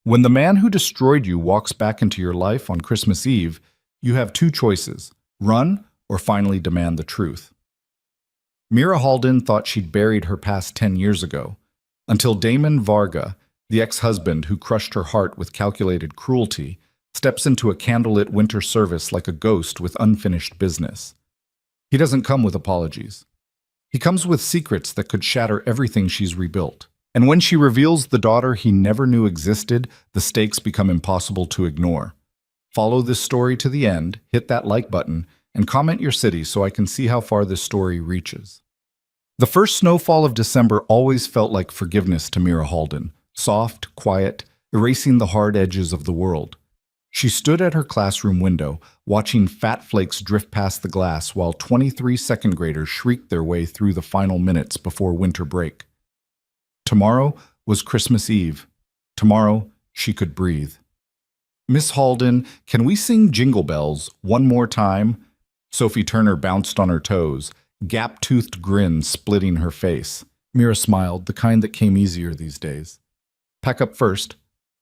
When the man who destroyed you walks back into your life on Christmas Eve, you have two choices: run or finally demand the truth. Mira Halden thought she'd buried her past 10 years ago, until Damon Varga, the ex-husband who crushed her heart with calculated cruelty, steps into a candlelit winter service like a ghost with unfinished business. He doesn't come with apologies. He comes with secrets that could shatter everything she's rebuilt. And when she reveals the daughter he never knew existed, the stakes become impossible to ignore. Follow this story to the end, hit that like button, and comment your city so I can see how far this story reaches. The first snowfall of December always felt like forgiveness to Mira Halden, soft, quiet, erasing the hard edges of the world. She stood at her classroom window, watching fat flakes drift past the glass while 23 second graders shrieked their way through the final minutes before winter break. Tomorrow was Christmas Eve. Tomorrow she could breathe. "Miss Halden, can we sing Jingle Bells one more time?" Sophie Turner bounced on her toes, gap-toothed grin splitting her face. Mira smiled, the kind that came easier these days. "Pack up first,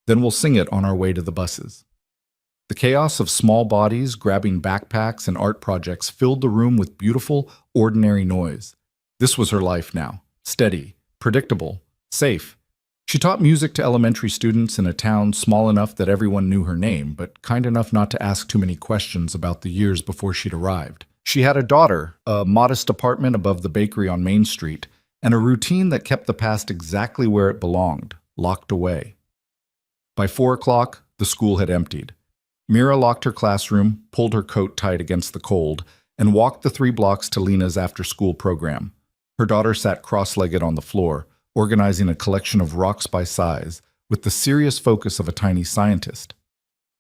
then we'll sing it on our way to the buses." The chaos of small bodies grabbing backpacks and art projects filled the room with beautiful, ordinary noise. This was her life now. Steady, predictable, safe. She taught music to elementary students in a town small enough that everyone knew her name, but kind enough not to ask too many questions about the years before she'd arrived. She had a daughter, a modest apartment above the bakery on Main Street, and a routine that kept the past exactly where it belonged, locked away. By 4 o'clock, the school had emptied. Mira locked her classroom, pulled her coat tight against the cold, and walked the 3 blocks to Lena's after-school program. Her daughter sat cross-legged on the floor, organizing a collection of rocks by size, with the serious focus of a tiny scientist.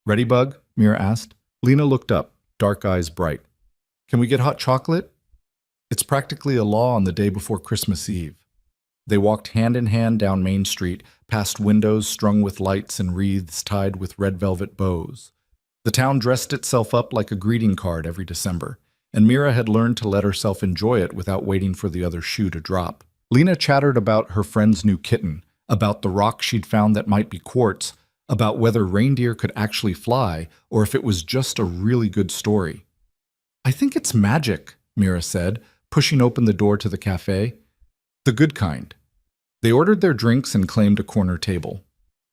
"Ready, Bug?" Mira asked. Lena looked up, dark eyes bright. "Can we get hot chocolate?" It's practically a law on the day before Christmas Eve. They walked hand in hand down Main Street, past windows strung with lights and wreaths tied with red velvet bows. The town dressed itself up like a greeting card every December, and Mira had learned to let herself enjoy it without waiting for the other shoe to drop. Lena chattered about her friend's new kitten, about the rock she'd found that might be quartz, about whether reindeer could actually fly, or if it was just a really good story. "I think it's magic," Mira said, pushing open the door to the cafe. The good kind. They ordered their drinks and claimed a corner table.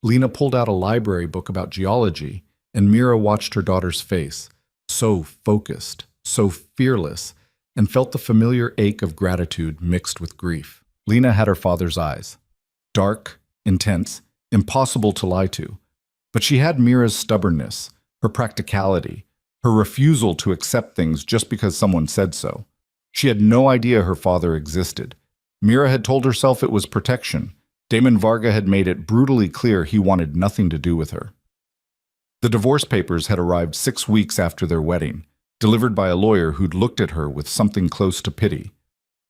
Lena pulled out a library book about geology, and Mira watched her daughter's face, so focused, so fearless, and felt the familiar ache of gratitude mixed with grief. Lena had her father's eyes. Dark, intense, impossible to lie to. But she had Mira's stubbornness, her practicality, her refusal to accept things just because someone said so. She had no idea her father existed. Mira had told herself it was protection. Damon Varga had made it brutally clear he wanted nothing to do with her. The divorce papers had arrived 6 weeks after their wedding, delivered by a lawyer who'd looked at her with something close to pity.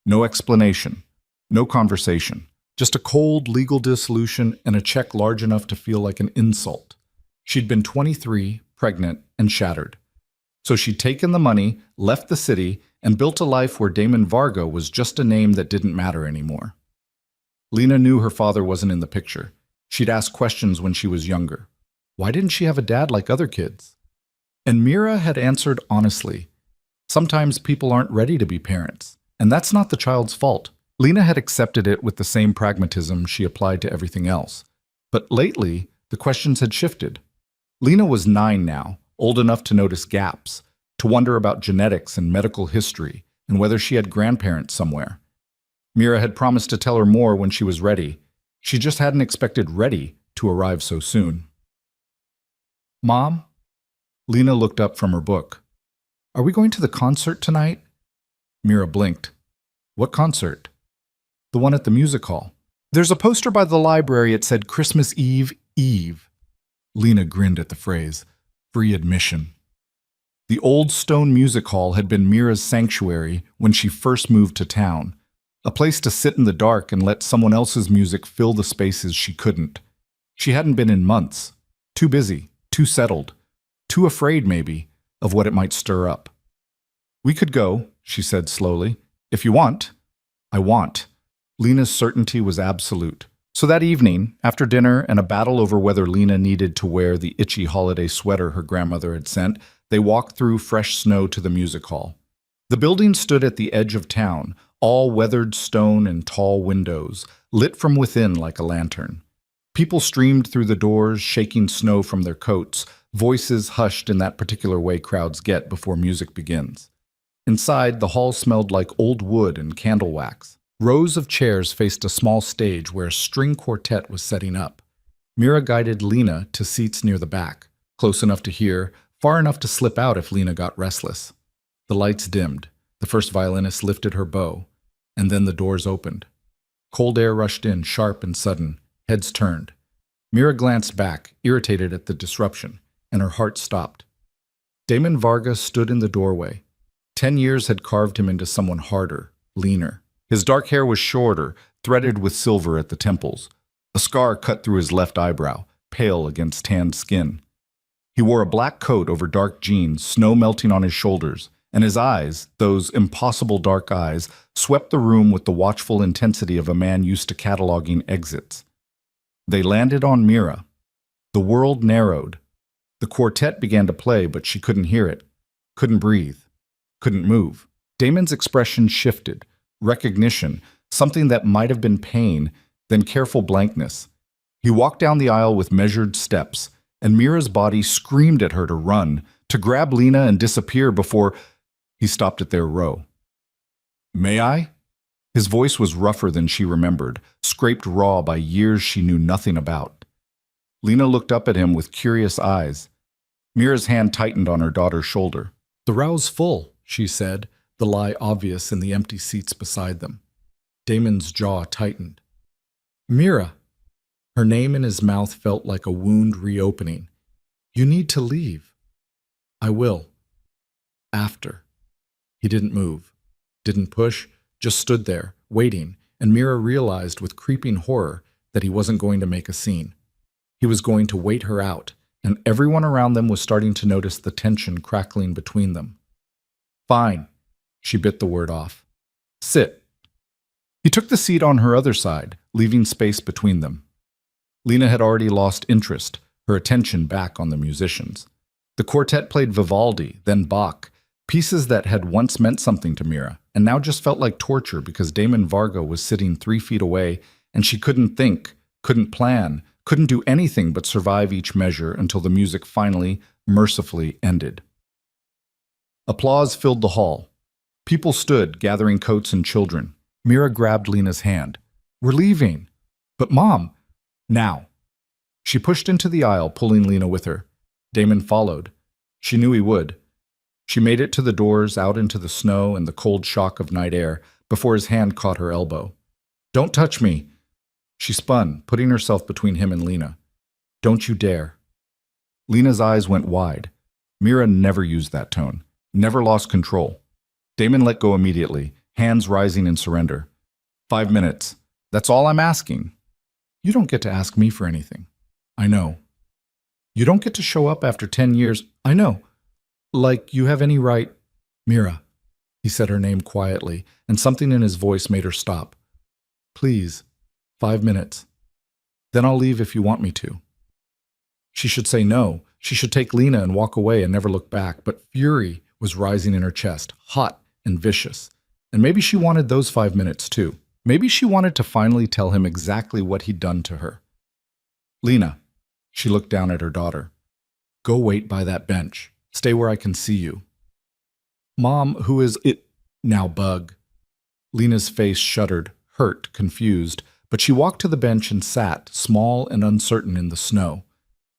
No explanation, no conversation, just a cold legal dissolution and a check large enough to feel like an insult. She'd been 23, pregnant, and shattered. So she'd taken the money, left the city, and built a life where Damon Varga was just a name that didn't matter anymore. Lena knew her father wasn't in the picture. She'd asked questions when she was younger. Why didn't she have a dad like other kids? And Mira had answered honestly. Sometimes people aren't ready to be parents, and that's not the child's fault. Lena had accepted it with the same pragmatism she applied to everything else. But lately, the questions had shifted. Lena was 9 now, old enough to notice gaps, to wonder about genetics and medical history, and whether she had grandparents somewhere. Mira had promised to tell her more when she was ready. She just hadn't expected ready to arrive so soon. "Mom?" Lena looked up from her book. "Are we going to the concert tonight?" Mira blinked. "What concert?" "The one at the music hall. There's a poster by the library. It said Christmas Eve, Eve." Lena grinned at the phrase. Free admission. The old stone music hall had been Mira's sanctuary when she first moved to town, a place to sit in the dark and let someone else's music fill the spaces she couldn't. She hadn't been in months. Too busy, too settled, too afraid, maybe, of what it might stir up. "We could go," she said slowly. "If you want." "I want." Lena's certainty was absolute. So that evening, after dinner and a battle over whether Lena needed to wear the itchy holiday sweater her grandmother had sent, they walked through fresh snow to the music hall. The building stood at the edge of town, all weathered stone and tall windows, lit from within like a lantern. People streamed through the doors, shaking snow from their coats, voices hushed in that particular way crowds get before music begins. Inside, the hall smelled like old wood and candle wax. Rows of chairs faced a small stage where a string quartet was setting up. Mira guided Lena to seats near the back, close enough to hear, far enough to slip out if Lena got restless. The lights dimmed. The first violinist lifted her bow, and then the doors opened. Cold air rushed in, sharp and sudden. Heads turned. Mira glanced back, irritated at the disruption, and her heart stopped. Damon Vargas stood in the doorway. 10 years had carved him into someone harder, leaner. His dark hair was shorter, threaded with silver at the temples. A scar cut through his left eyebrow, pale against tanned skin. He wore a black coat over dark jeans, snow melting on his shoulders, and his eyes, those impossible dark eyes, swept the room with the watchful intensity of a man used to cataloging exits. They landed on Mira. The world narrowed. The quartet began to play, but she couldn't hear it, couldn't breathe, couldn't move. Damon's expression shifted. Recognition, something that might have been pain, then careful blankness. He walked down the aisle with measured steps, and Mira's body screamed at her to run, to grab Lena and disappear before he stopped at their row. "May I?" His voice was rougher than she remembered, scraped raw by years she knew nothing about. Lena looked up at him with curious eyes. Mira's hand tightened on her daughter's shoulder. "The row's full," she said, the lie obvious in the empty seats beside them. Damon's jaw tightened. "Mira." Her name in his mouth felt like a wound reopening. "You need to leave." "I will. After." He didn't move, didn't push, just stood there, waiting, and Mira realized with creeping horror that he wasn't going to make a scene. He was going to wait her out, and everyone around them was starting to notice the tension crackling between them. "Fine." She bit the word off. "Sit." He took the seat on her other side, leaving space between them. Lena had already lost interest, her attention back on the musicians. The quartet played Vivaldi, then Bach, pieces that had once meant something to Mira, and now just felt like torture because Damon Varga was sitting 3 feet away, and she couldn't think, couldn't plan, couldn't do anything but survive each measure until the music finally, mercifully ended. Applause filled the hall. People stood, gathering coats and children. Mira grabbed Lena's hand. "We're leaving." "But Mom." "Now." She pushed into the aisle, pulling Lena with her. Damon followed. She knew he would. She made it to the doors, out into the snow and the cold shock of night air, before his hand caught her elbow. "Don't touch me." She spun, putting herself between him and Lena. "Don't you dare." Lena's eyes went wide. Mira never used that tone, never lost control. Damon let go immediately, hands rising in surrender. 5 minutes. That's all I'm asking." "You don't get to ask me for anything." "I know." "You don't get to show up after 10 years." "I know." "Like you have any right—" "Mira." He said her name quietly, and something in his voice made her stop. "Please, 5 minutes. Then I'll leave if you want me to." She should say no. She should take Lena and walk away and never look back, but fury was rising in her chest, hot and vicious. And maybe she wanted those 5 minutes too. Maybe she wanted to finally tell him exactly what he'd done to her. "Lena," she looked down at her daughter. "Go wait by that bench. Stay where I can see you." "Mom, who is it now, Bug?" Lena's face shuddered, hurt, confused, but she walked to the bench and sat, small and uncertain in the snow.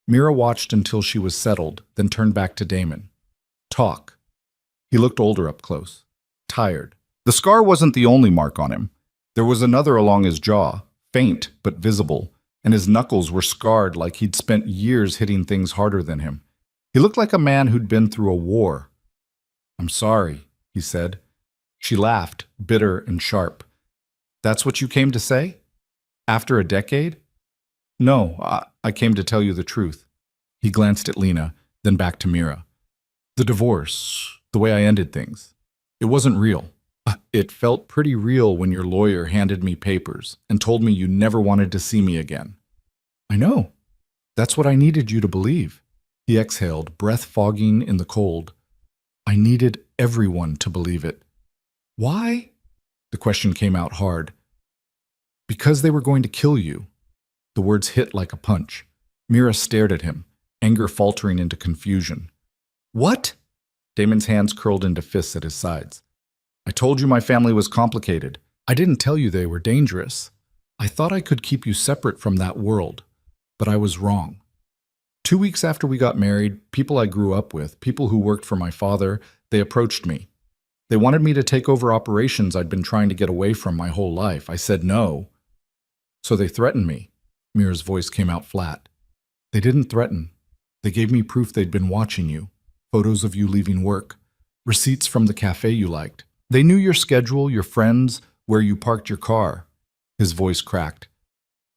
Mira watched until she was settled, then turned back to Damon. "Talk." He looked older up close, tired. The scar wasn't the only mark on him. There was another along his jaw, faint but visible, and his knuckles were scarred like he'd spent years hitting things harder than him. He looked like a man who'd been through a war. "I'm sorry," he said. She laughed, bitter and sharp. "That's what you came to say? After a decade?" "No, I came to tell you the truth." He glanced at Lena, then back to Mira. "The divorce, the way I ended things, it wasn't real. It felt pretty real when your lawyer handed me papers and told me you never wanted to see me again. I know. That's what I needed you to believe. He exhaled, breath fogging in the cold. I needed everyone to believe it. Why? The question came out hard. Because they were going to kill you. The words hit like a punch. Mira stared at him, anger faltering into confusion. What? Damon's hands curled into fists at his sides. I told you my family was complicated. I didn't tell you they were dangerous. I thought I could keep you separate from that world, but I was wrong. 2 weeks after we got married, people I grew up with, people who worked for my father, they approached me. They wanted me to take over operations I'd been trying to get away from my whole life. I said no. So they threatened me. Mira's voice came out flat. They didn't threaten. They gave me proof they'd been watching you, photos of you leaving work, receipts from the cafe you liked. They knew your schedule, your friends, where you parked your car. His voice cracked.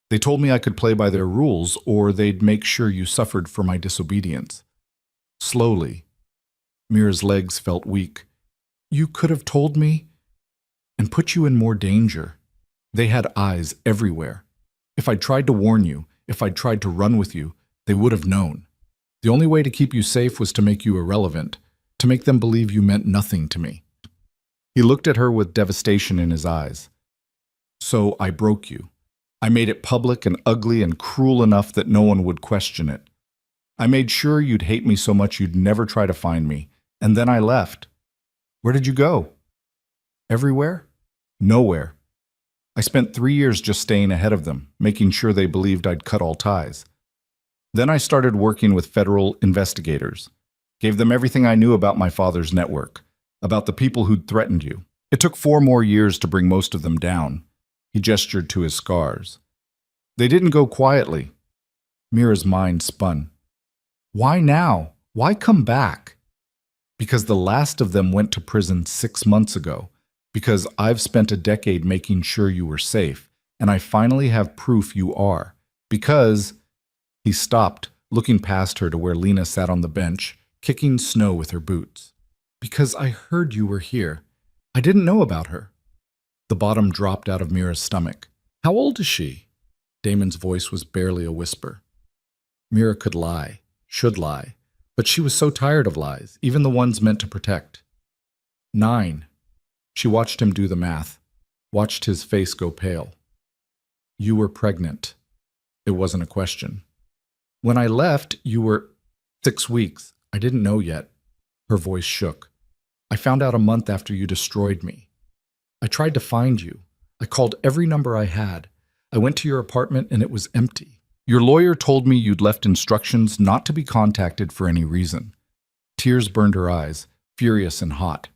They told me I could play by their rules, or they'd make sure you suffered for my disobedience. Slowly, Mira's legs felt weak. You could have told me and put you in more danger. They had eyes everywhere. If I'd tried to warn you, if I'd tried to run with you, they would have known. The only way to keep you safe was to make you irrelevant, to make them believe you meant nothing to me. He looked at her with devastation in his eyes. So I broke you. I made it public and ugly and cruel enough that no one would question it. I made sure you'd hate me so much you'd never try to find me. And then I left. Where did you go? Everywhere? Nowhere. I spent 3 years just staying ahead of them, making sure they believed I'd cut all ties. Then I started working with federal investigators. Gave them everything I knew about my father's network, about the people who'd threatened you. It took 4 more years to bring most of them down. He gestured to his scars. They didn't go quietly. Mira's mind spun. Why now? Why come back? Because the last of them went to prison 6 months ago. Because I've spent a decade making sure you were safe, and I finally have proof you are. Because... He stopped, looking past her to where Lena sat on the bench, kicking snow with her boots. Because I heard you were here. I didn't know about her. The bottom dropped out of Mira's stomach. How old is she? Damon's voice was barely a whisper. Mira could lie, should lie, but she was so tired of lies, even the ones meant to protect. 9. She watched him do the math, watched his face go pale. You were pregnant. It wasn't a question. When I left, you were 6 weeks. I didn't know yet. Her voice shook. I found out a month after you destroyed me. I tried to find you. I called every number I had. I went to your apartment and it was empty. Your lawyer told me you'd left instructions not to be contacted for any reason. Tears burned her eyes, furious and hot.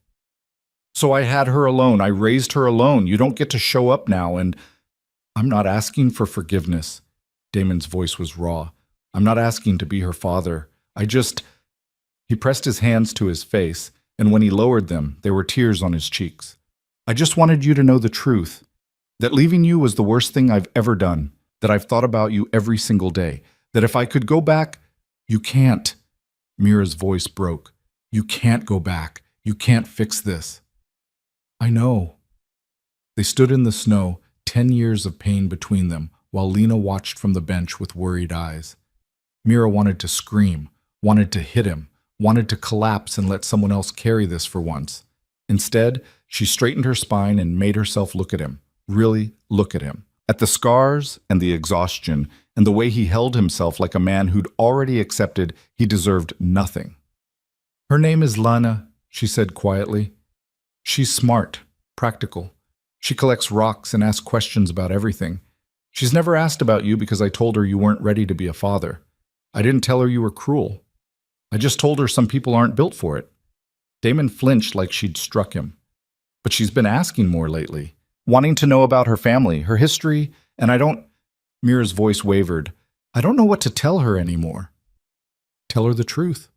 So I had her alone. I raised her alone. You don't get to show up now, and I'm not asking for forgiveness. Damon's voice was raw. I'm not asking to be her father. He pressed his hands to his face, and when he lowered them, there were tears on his cheeks. I just wanted you to know the truth, that leaving you was the worst thing I've ever done, that I've thought about you every single day, that if I could go back, you can't. Mira's voice broke. You can't go back. You can't fix this. I know. They stood in the snow, 10 years of pain between them, while Lena watched from the bench with worried eyes. Mira wanted to scream, wanted to hit him, wanted to collapse and let someone else carry this for once. Instead, she straightened her spine and made herself look at him, really look at him, at the scars and the exhaustion and the way he held himself like a man who'd already accepted he deserved nothing. Her name is Lana, she said quietly. She's smart, practical. She collects rocks and asks questions about everything. She's never asked about you because I told her you weren't ready to be a father. I didn't tell her you were cruel. I just told her some people aren't built for it. Damon flinched like she'd struck him. But she's been asking more lately, wanting to know about her family, her history, and Mira's voice wavered. I don't know what to tell her anymore. Tell her the truth.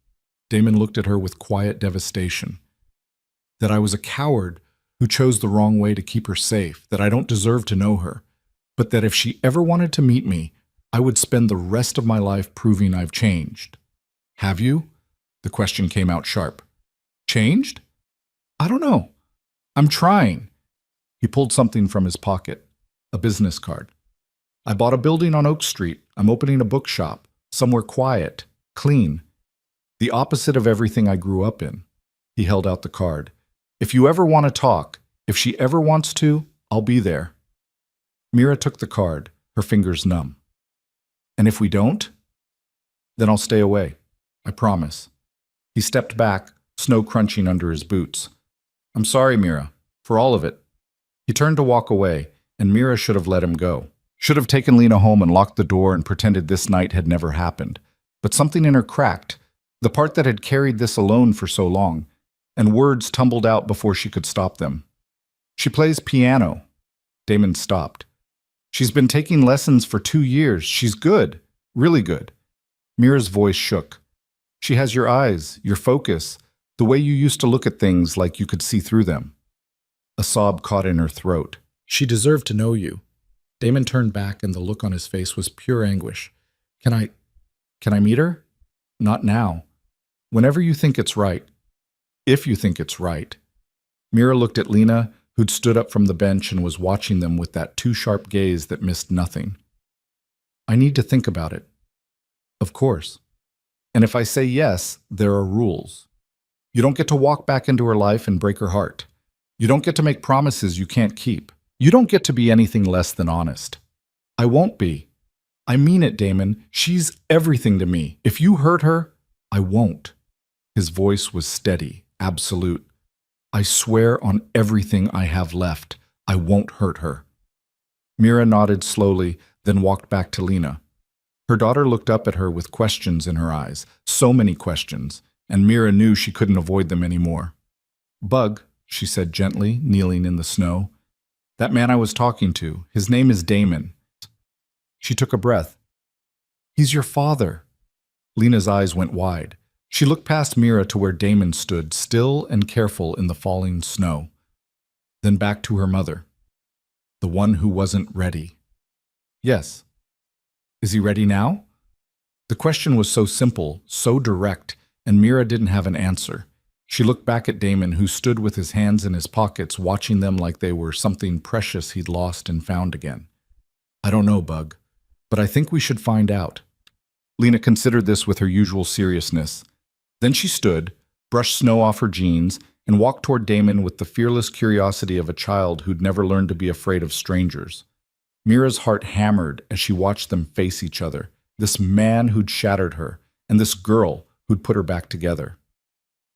Damon looked at her with quiet devastation. That I was a coward who chose the wrong way to keep her safe, that I don't deserve to know her, but that if she ever wanted to meet me, I would spend the rest of my life proving I've changed. Have you? The question came out sharp. Changed? I don't know. I'm trying. He pulled something from his pocket, a business card. I bought a building on Oak Street. I'm opening a bookshop, somewhere quiet, clean. The opposite of everything I grew up in. He held out the card. If you ever want to talk, if she ever wants to, I'll be there. Mira took the card, her fingers numb. And if we don't? Then I'll stay away. I promise. He stepped back, snow crunching under his boots. I'm sorry, Mira, for all of it. He turned to walk away, and Mira should have let him go. Should have taken Lena home and locked the door and pretended this night had never happened. But something in her cracked, the part that had carried this alone for so long, and words tumbled out before she could stop them. She plays piano. Damon stopped. She's been taking lessons for 2 years. She's good, really good. Mira's voice shook. She has your eyes, your focus, the way you used to look at things like you could see through them. A sob caught in her throat. She deserved to know you. Damon turned back and the look on his face was pure anguish. Can I meet her? Not now. Whenever you think it's right. If you think it's right. Mira looked at Lena, who'd stood up from the bench and was watching them with that too sharp gaze that missed nothing. I need to think about it. Of course. And if I say yes, there are rules. You don't get to walk back into her life and break her heart. You don't get to make promises you can't keep. You don't get to be anything less than honest. I won't be. I mean it, Damon. She's everything to me. If you hurt her, I won't. His voice was steady, absolute. I swear on everything I have left, I won't hurt her. Mira nodded slowly, then walked back to Lena. Her daughter looked up at her with questions in her eyes, so many questions, and Mira knew she couldn't avoid them anymore. Bug, she said gently, kneeling in the snow. That man I was talking to, his name is Damon. She took a breath. He's your father. Lena's eyes went wide. She looked past Mira to where Damon stood, still and careful in the falling snow. Then back to her mother. The one who wasn't ready. Yes. Is he ready now? The question was so simple, so direct, and Mira didn't have an answer. She looked back at Damon, who stood with his hands in his pockets, watching them like they were something precious he'd lost and found again. I don't know, Bug, but I think we should find out. Lena considered this with her usual seriousness. Then she stood, brushed snow off her jeans, and walked toward Damon with the fearless curiosity of a child who'd never learned to be afraid of strangers. Mira's heart hammered as she watched them face each other, this man who'd shattered her, and this girl who'd put her back together.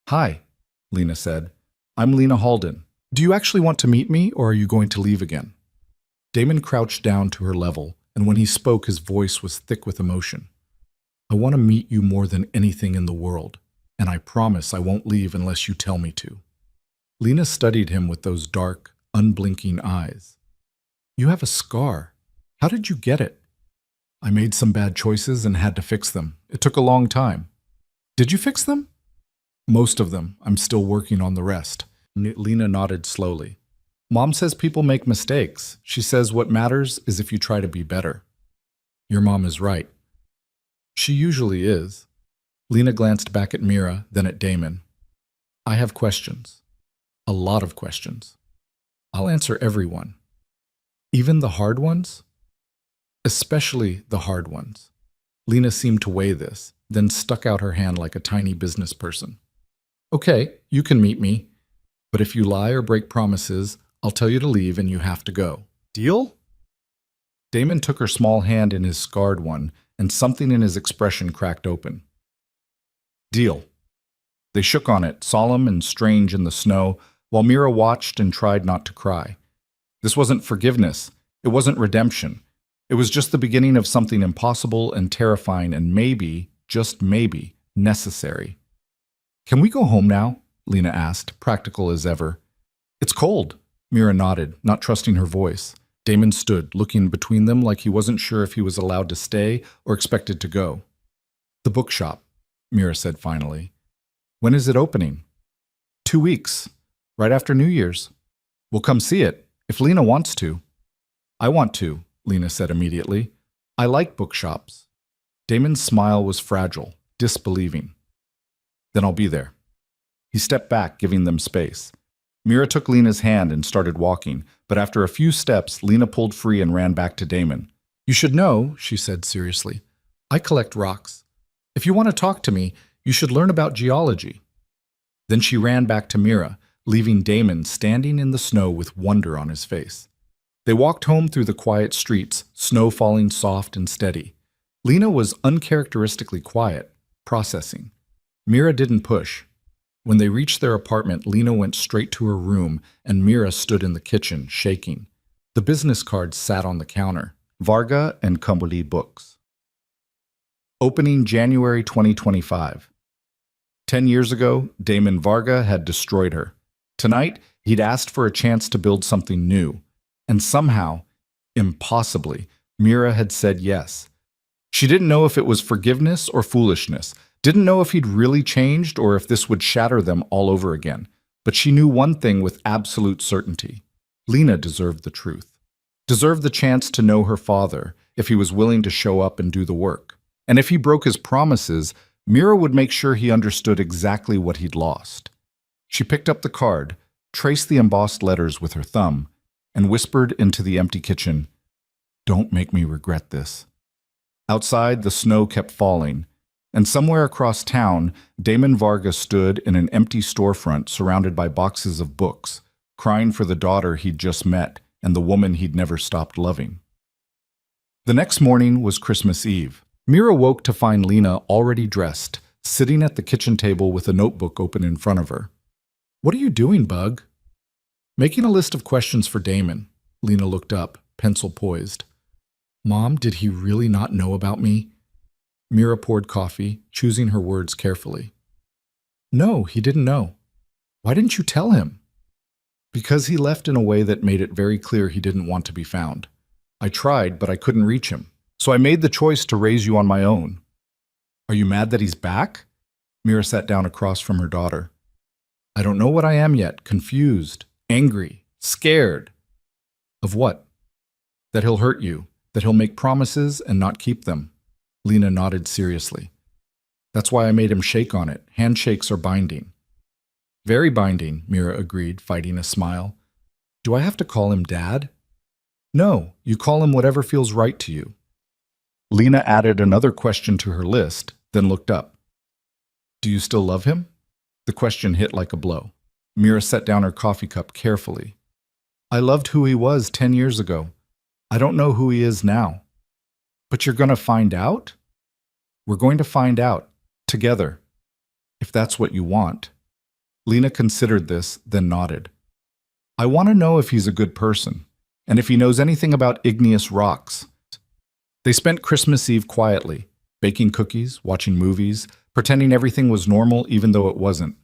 Hi, Lena said. I'm Lena Halden. Do you actually want to meet me, or are you going to leave again? Damon crouched down to her level, and when he spoke, his voice was thick with emotion. I want to meet you more than anything in the world, and I promise I won't leave unless you tell me to. Lena studied him with those dark, unblinking eyes. You have a scar. How did you get it? I made some bad choices and had to fix them. It took a long time. Did you fix them? Most of them. I'm still working on the rest. Lena nodded slowly. Mom says people make mistakes. She says what matters is if you try to be better. Your mom is right. She usually is. Lena glanced back at Mira, then at Damon. I have questions. A lot of questions. I'll answer every one. Even the hard ones? Especially the hard ones. Lena seemed to weigh this, then stuck out her hand like a tiny business person. Okay, you can meet me, but if you lie or break promises, I'll tell you to leave and you have to go. Deal? Damon took her small hand in his scarred one, and something in his expression cracked open. Deal. They shook on it, solemn and strange in the snow, while Mira watched and tried not to cry. This wasn't forgiveness. It wasn't redemption. It was just the beginning of something impossible and terrifying and maybe, just maybe, necessary. Can we go home now? Lena asked, practical as ever. It's cold. Mira nodded, not trusting her voice. Damon stood, looking between them like he wasn't sure if he was allowed to stay or expected to go. The bookshop, Mira said finally. When is it opening? 2 weeks. Right after New Year's. We'll come see it, if Lena wants to. I want to, Lena said immediately. I like bookshops. Damon's smile was fragile, disbelieving. Then I'll be there. He stepped back, giving them space. Mira took Lena's hand and started walking, but after a few steps, Lena pulled free and ran back to Damon. "You should know," she said seriously. "I collect rocks. If you want to talk to me, you should learn about geology." Then she ran back to Mira, leaving Damon standing in the snow with wonder on his face. They walked home through the quiet streets, snow falling soft and steady. Lena was uncharacteristically quiet, processing. Mira didn't push. When they reached their apartment, Lena went straight to her room, and Mira stood in the kitchen, shaking. The business cards sat on the counter. Varga and Company Books. Opening January 2025. 10 years ago, Damon Varga had destroyed her. Tonight, he'd asked for a chance to build something new. And somehow, impossibly, Mira had said yes. She didn't know if it was forgiveness or foolishness, didn't know if he'd really changed or if this would shatter them all over again. But she knew one thing with absolute certainty. Lena deserved the truth. Deserved the chance to know her father if he was willing to show up and do the work. And if he broke his promises, Mira would make sure he understood exactly what he'd lost. She picked up the card, traced the embossed letters with her thumb, and whispered into the empty kitchen, "Don't make me regret this." Outside, the snow kept falling, and somewhere across town, Damon Varga stood in an empty storefront surrounded by boxes of books, crying for the daughter he'd just met and the woman he'd never stopped loving. The next morning was Christmas Eve. Mira woke to find Lena already dressed, sitting at the kitchen table with a notebook open in front of her. "What are you doing, Bug?" "Making a list of questions for Damon." Lena looked up, pencil poised. "Mom, did he really not know about me?" Mira poured coffee, choosing her words carefully. "No, he didn't know." "Why didn't you tell him?" "Because he left in a way that made it very clear he didn't want to be found. I tried, but I couldn't reach him. So I made the choice to raise you on my own." "Are you mad that he's back?" Mira sat down across from her daughter. "I don't know what I am yet. Confused, angry, scared." "Of what?" "That he'll hurt you, that he'll make promises and not keep them." Lena nodded seriously. "That's why I made him shake on it. Handshakes are binding." "Very binding," Mira agreed, fighting a smile. "Do I have to call him Dad?" "No, you call him whatever feels right to you." Lena added another question to her list, then looked up. "Do you still love him?" The question hit like a blow. Mira set down her coffee cup carefully. "I loved who he was 10 years ago. I don't know who he is now." "But you're going to find out?" "We're going to find out, together, if that's what you want." Lena considered this, then nodded. "I want to know if he's a good person, and if he knows anything about igneous rocks." They spent Christmas Eve quietly, baking cookies, watching movies, pretending everything was normal even though it wasn't.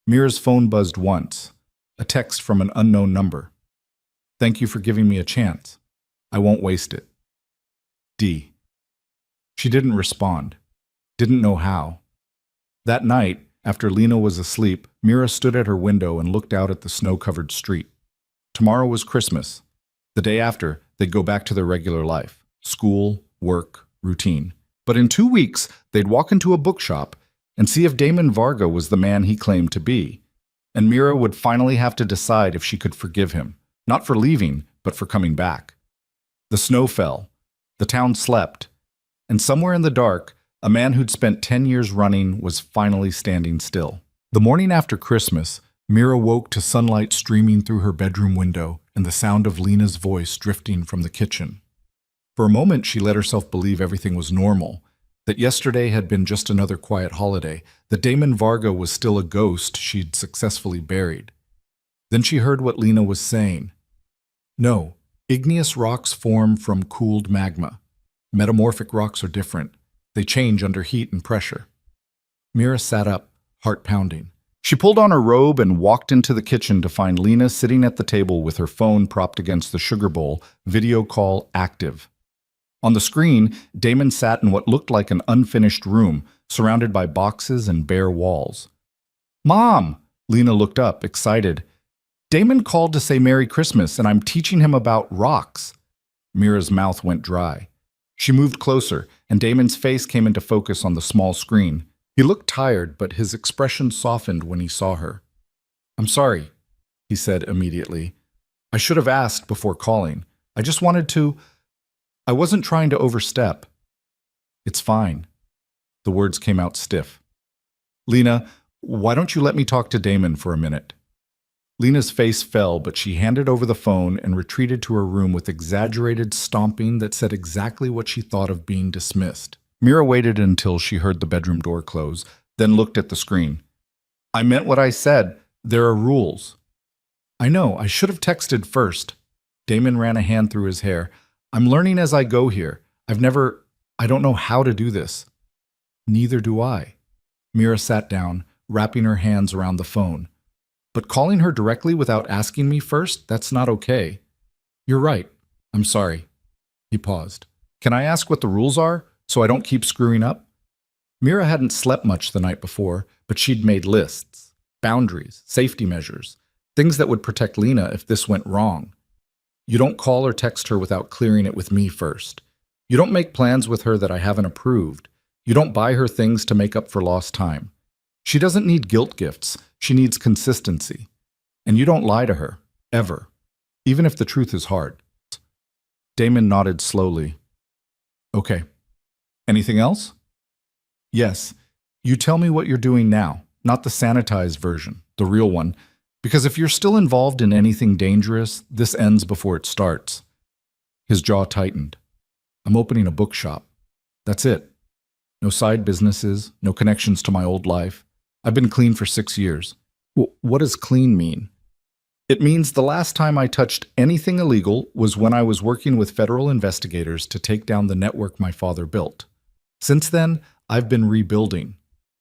Mira's phone buzzed once, a text from an unknown number. "Thank you for giving me a chance. I won't waste it. D." She didn't respond, didn't know how. That night, after Lena was asleep, Mira stood at her window and looked out at the snow-covered street. Tomorrow was Christmas. The day after, they'd go back to their regular life. School, work, routine. But in 2 weeks, they'd walk into a bookshop and see if Damon Varga was the man he claimed to be. And Mira would finally have to decide if she could forgive him, not for leaving, but for coming back. The snow fell, the town slept, and somewhere in the dark, a man who'd spent 10 years running was finally standing still. The morning after Christmas, Mira woke to sunlight streaming through her bedroom window and the sound of Lena's voice drifting from the kitchen. For a moment, she let herself believe everything was normal, that yesterday had been just another quiet holiday, that Damon Varga was still a ghost she'd successfully buried. Then she heard what Lena was saying. "No, igneous rocks form from cooled magma. Metamorphic rocks are different. They change under heat and pressure." Mira sat up, heart pounding. She pulled on her robe and walked into the kitchen to find Lena sitting at the table with her phone propped against the sugar bowl, video call active. On the screen, Damon sat in what looked like an unfinished room, surrounded by boxes and bare walls. "Mom!" Lena looked up, excited. "Damon called to say Merry Christmas, and I'm teaching him about rocks." Mira's mouth went dry. She moved closer, and Damon's face came into focus on the small screen. He looked tired, but his expression softened when he saw her. "I'm sorry. he said immediately. I should have asked before calling. I just wanted to. I wasn't trying to overstep. It's fine. The words came out stiff. Lena, why don't you let me talk to Damon for a minute? Lena's face fell, but she handed over the phone and retreated to her room with exaggerated stomping that said exactly what she thought of being dismissed. Mira waited until she heard the bedroom door close, then looked at the screen. I meant what I said. There are rules. I know, I should have texted first. Damon ran a hand through his hair. I'm learning as I go here. I don't know how to do this. Neither do I. Mira sat down, wrapping her hands around the phone. But calling her directly without asking me first, that's not okay. You're right. I'm sorry. He paused. Can I ask what the rules are, so I don't keep screwing up? Mira hadn't slept much the night before, but she'd made lists, boundaries, safety measures, things that would protect Lena if this went wrong. You don't call or text her without clearing it with me first. You don't make plans with her that I haven't approved. You don't buy her things to make up for lost time. She doesn't need guilt gifts. She needs consistency. And you don't lie to her, ever, even if the truth is hard. Damon nodded slowly. Okay. Anything else? Yes. You tell me what you're doing now, not the sanitized version, the real one, because if you're still involved in anything dangerous, this ends before it starts. His jaw tightened. I'm opening a bookshop. That's it. No side businesses, no connections to my old life. I've been clean for 6 years. What does clean mean? It means the last time I touched anything illegal was when I was working with federal investigators to take down the network my father built. Since then, I've been rebuilding.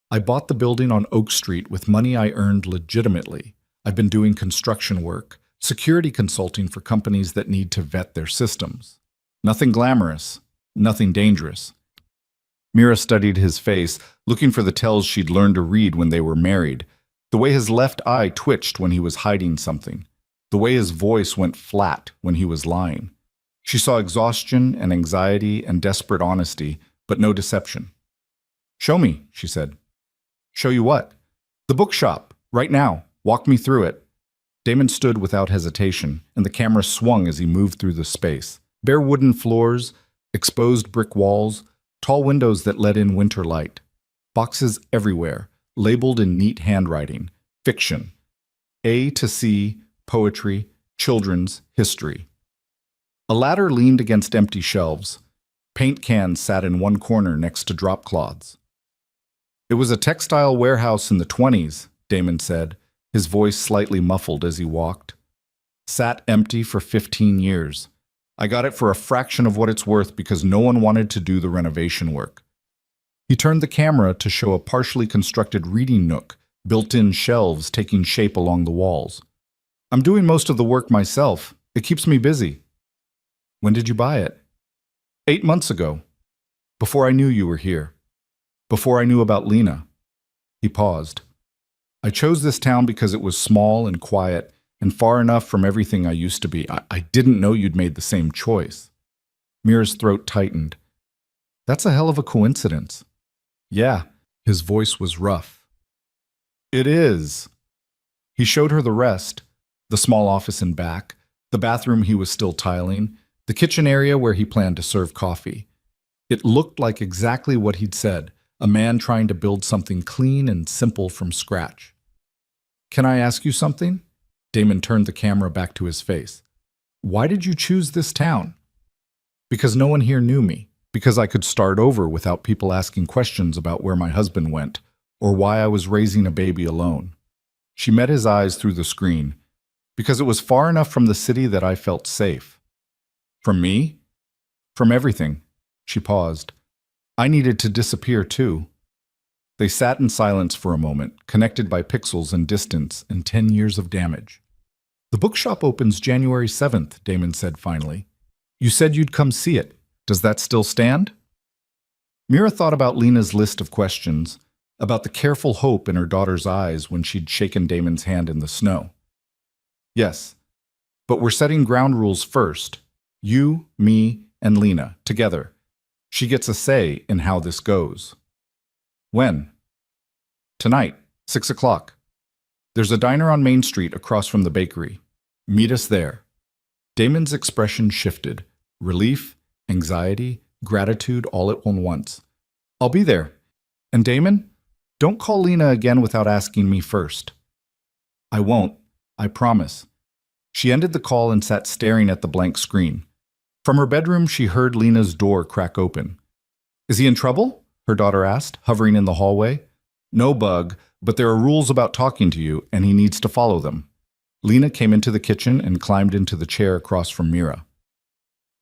I bought the building on Oak Street with money I earned legitimately. I've been doing construction work, security consulting for companies that need to vet their systems. Nothing glamorous, nothing dangerous. Mira studied his face, looking for the tells she'd learned to read when they were married. The way his left eye twitched when he was hiding something. The way his voice went flat when he was lying. She saw exhaustion and anxiety and desperate honesty, but no deception. Show me, she said. Show you what? The bookshop, right now. Walk me through it. Damon stood without hesitation, and the camera swung as he moved through the space. Bare wooden floors, exposed brick walls, tall windows that let in winter light. Boxes everywhere, labeled in neat handwriting. Fiction. A to C, poetry, children's, history. A ladder leaned against empty shelves. Paint cans sat in one corner next to drop cloths. It was a textile warehouse in the 20s, Damon said, his voice slightly muffled as he walked. Sat empty for 15 years. I got it for a fraction of what it's worth because no one wanted to do the renovation work. He turned the camera to show a partially constructed reading nook, built-in shelves taking shape along the walls. I'm doing most of the work myself. It keeps me busy. When did you buy it? 8 months ago. Before I knew you were here. Before I knew about Lena. He paused. I chose this town because it was small and quiet and far enough from everything I used to be. I didn't know you'd made the same choice. Mira's throat tightened. That's a hell of a coincidence. Yeah, his voice was rough. It is. He showed her the rest, the small office in back, the bathroom he was still tiling, the kitchen area where he planned to serve coffee. It looked like exactly what he'd said, a man trying to build something clean and simple from scratch. Can I ask you something? Damon turned the camera back to his face. Why did you choose this town? Because no one here knew me. Because I could start over without people asking questions about where my husband went, or why I was raising a baby alone. She met his eyes through the screen. Because it was far enough from the city that I felt safe. From me? From everything. She paused. I needed to disappear too. They sat in silence for a moment, connected by pixels and distance and 10 years of damage. The bookshop opens January 7th, Damon said finally. You said you'd come see it. Does that still stand? Mira thought about Lena's list of questions, about the careful hope in her daughter's eyes when she'd shaken Damon's hand in the snow. Yes, but we're setting ground rules first. You, me, and Lena, together. She gets a say in how this goes. When? Tonight, 6 o'clock. There's a diner on Main Street across from the bakery. Meet us there. Damon's expression shifted. Relief, anxiety, gratitude all at once. I'll be there. And Damon, don't call Lena again without asking me first. I won't. I promise. She ended the call and sat staring at the blank screen. From her bedroom, she heard Lena's door crack open. Is he in trouble? Her daughter asked, hovering in the hallway. No, Bug, but there are rules about talking to you, and he needs to follow them. Lena came into the kitchen and climbed into the chair across from Mira.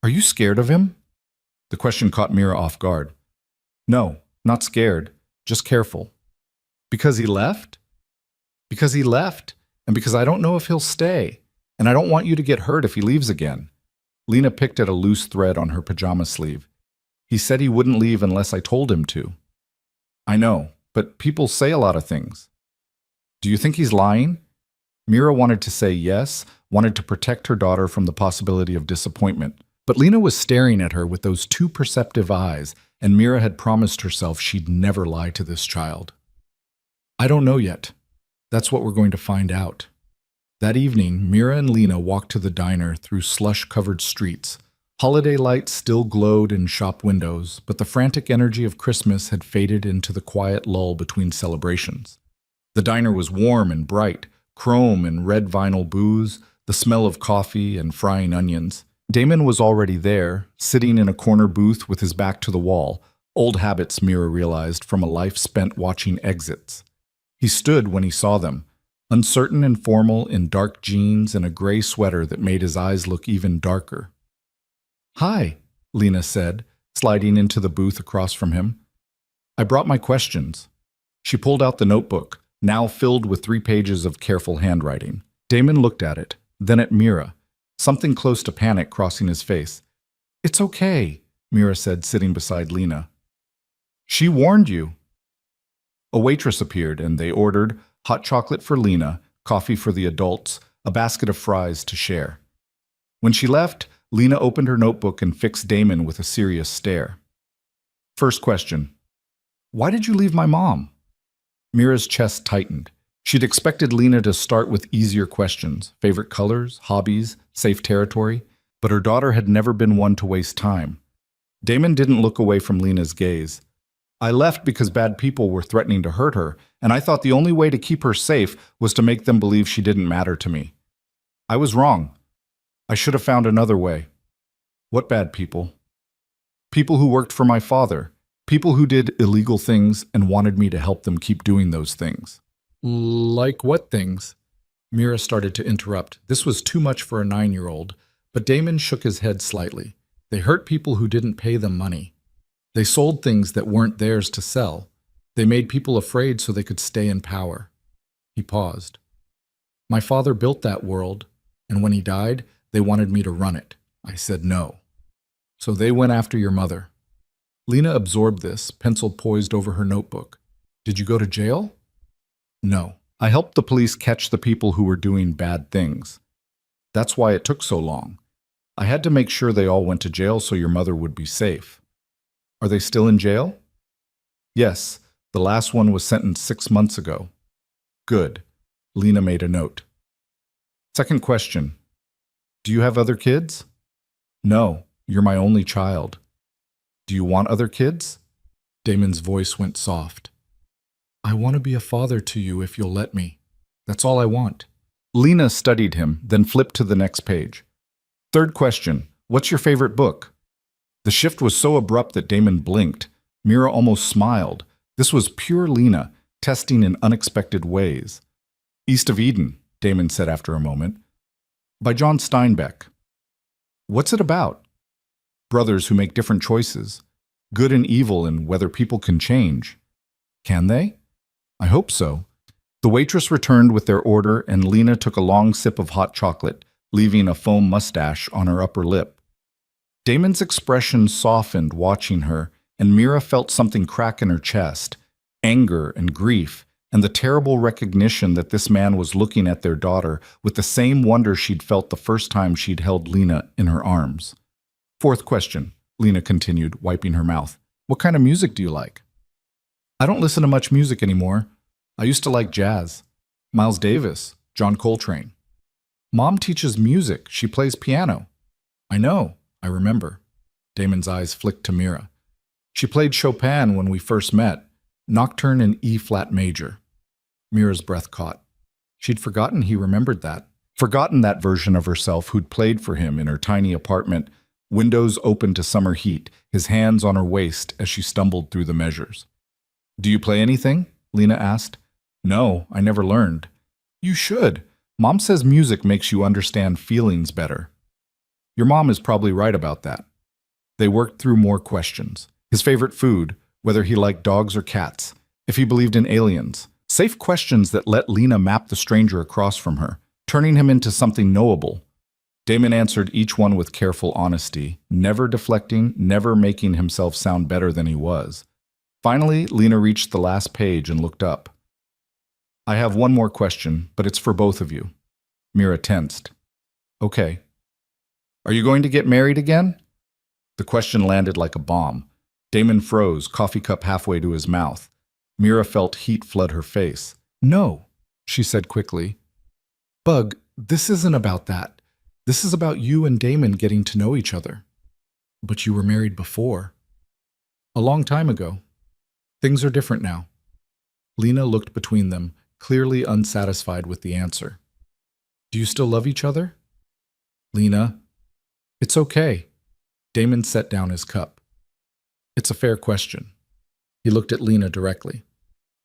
Are you scared of him? The question caught Mira off guard. No, not scared, just careful. Because he left? Because he left, and because I don't know if he'll stay, and I don't want you to get hurt if he leaves again. Lena picked at a loose thread on her pajama sleeve. He said he wouldn't leave unless I told him to. I know, but people say a lot of things. Do you think he's lying? Mira wanted to say yes, wanted to protect her daughter from the possibility of disappointment. But Lena was staring at her with those two perceptive eyes, and Mira had promised herself she'd never lie to this child. I don't know yet. That's what we're going to find out. That evening, Mira and Lena walked to the diner through slush-covered streets. Holiday lights still glowed in shop windows, but the frantic energy of Christmas had faded into the quiet lull between celebrations. The diner was warm and bright, chrome and red vinyl booze, the smell of coffee and frying onions. Damon was already there, sitting in a corner booth with his back to the wall, old habits Mira realized from a life spent watching exits. He stood when he saw them, uncertain and formal in dark jeans and a gray sweater that made his eyes look even darker. Hi, Lena said, sliding into the booth across from him. I brought my questions. She pulled out the notebook, now filled with 3 pages of careful handwriting. Damon looked at it, then at Mira, something close to panic crossing his face. It's okay, Mira said, sitting beside Lena. She warned you. A waitress appeared, and they ordered hot chocolate for Lena, coffee for the adults, a basket of fries to share. When she left, Lena opened her notebook and fixed Damon with a serious stare. First question. Why did you leave my mom? Mira's chest tightened. She'd expected Lena to start with easier questions, favorite colors, hobbies, safe territory, but her daughter had never been one to waste time. Damon didn't look away from Lena's gaze. I left because bad people were threatening to hurt her, and I thought the only way to keep her safe was to make them believe she didn't matter to me. I was wrong. I should have found another way. What bad people? People who worked for my father. People who did illegal things and wanted me to help them keep doing those things. Like what things? Mira started to interrupt. This was too much for a 9-year-old, but Damon shook his head slightly. They hurt people who didn't pay them money. They sold things that weren't theirs to sell. They made people afraid so they could stay in power. He paused. My father built that world, and when he died, they wanted me to run it. I said no. So they went after your mother. Lena absorbed this, pencil poised over her notebook. Did you go to jail? No. I helped the police catch the people who were doing bad things. That's why it took so long. I had to make sure they all went to jail so your mother would be safe. Are they still in jail? Yes, the last one was sentenced 6 months ago. Good. Lena made a note. Second question. Do you have other kids? No, you're my only child. Do you want other kids? Damon's voice went soft. I want to be a father to you if you'll let me. That's all I want. Lena studied him, then flipped to the next page. Third question. What's your favorite book? The shift was so abrupt that Damon blinked. Mira almost smiled. This was pure Lena, testing in unexpected ways. East of Eden, Damon said after a moment. By John Steinbeck. What's it about? Brothers who make different choices. Good and evil and whether people can change. Can they? I hope so. The waitress returned with their order and Lena took a long sip of hot chocolate, leaving a foam mustache on her upper lip. Damon's expression softened watching her, and Mira felt something crack in her chest, anger and grief, and the terrible recognition that this man was looking at their daughter with the same wonder she'd felt the first time she'd held Lena in her arms. Fourth question, Lena continued, wiping her mouth. What kind of music do you like? I don't listen to much music anymore. I used to like jazz. Miles Davis, John Coltrane. Mom teaches music. She plays piano. I know, I remember. Damon's eyes flicked to Mira. She played Chopin when we first met, Nocturne in E-flat major. Mira's breath caught. She'd forgotten he remembered that. Forgotten that version of herself who'd played for him in her tiny apartment, windows open to summer heat, his hands on her waist as she stumbled through the measures. Do you play anything? Lena asked. No, I never learned. You should. Mom says music makes you understand feelings better. Your mom is probably right about that. They worked through more questions. His favorite food, whether he liked dogs or cats, if he believed in aliens. Safe questions that let Lena map the stranger across from her, turning him into something knowable. Damon answered each one with careful honesty, never deflecting, never making himself sound better than he was. Finally, Lena reached the last page and looked up. I have one more question, but it's for both of you. Mira tensed. Okay. Are you going to get married again? The question landed like a bomb. Damon froze, coffee cup halfway to his mouth. Mira felt heat flood her face. No, she said quickly. Bug, this isn't about that. This is about you and Damon getting to know each other. But you were married before. A long time ago. Things are different now. Lena looked between them, clearly unsatisfied with the answer. Do you still love each other? Lena, it's okay. Damon set down his cup. It's a fair question. He looked at Lena directly.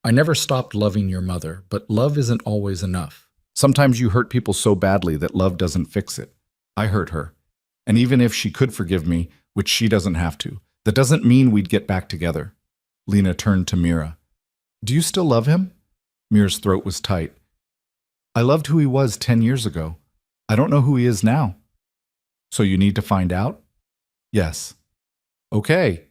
I never stopped loving your mother, but love isn't always enough. Sometimes you hurt people so badly that love doesn't fix it. I hurt her. And even if she could forgive me, which she doesn't have to, that doesn't mean we'd get back together. Lena turned to Mira. Do you still love him? Mira's throat was tight. I loved who he was 10 years ago. I don't know who he is now. So you need to find out? Yes. Okay.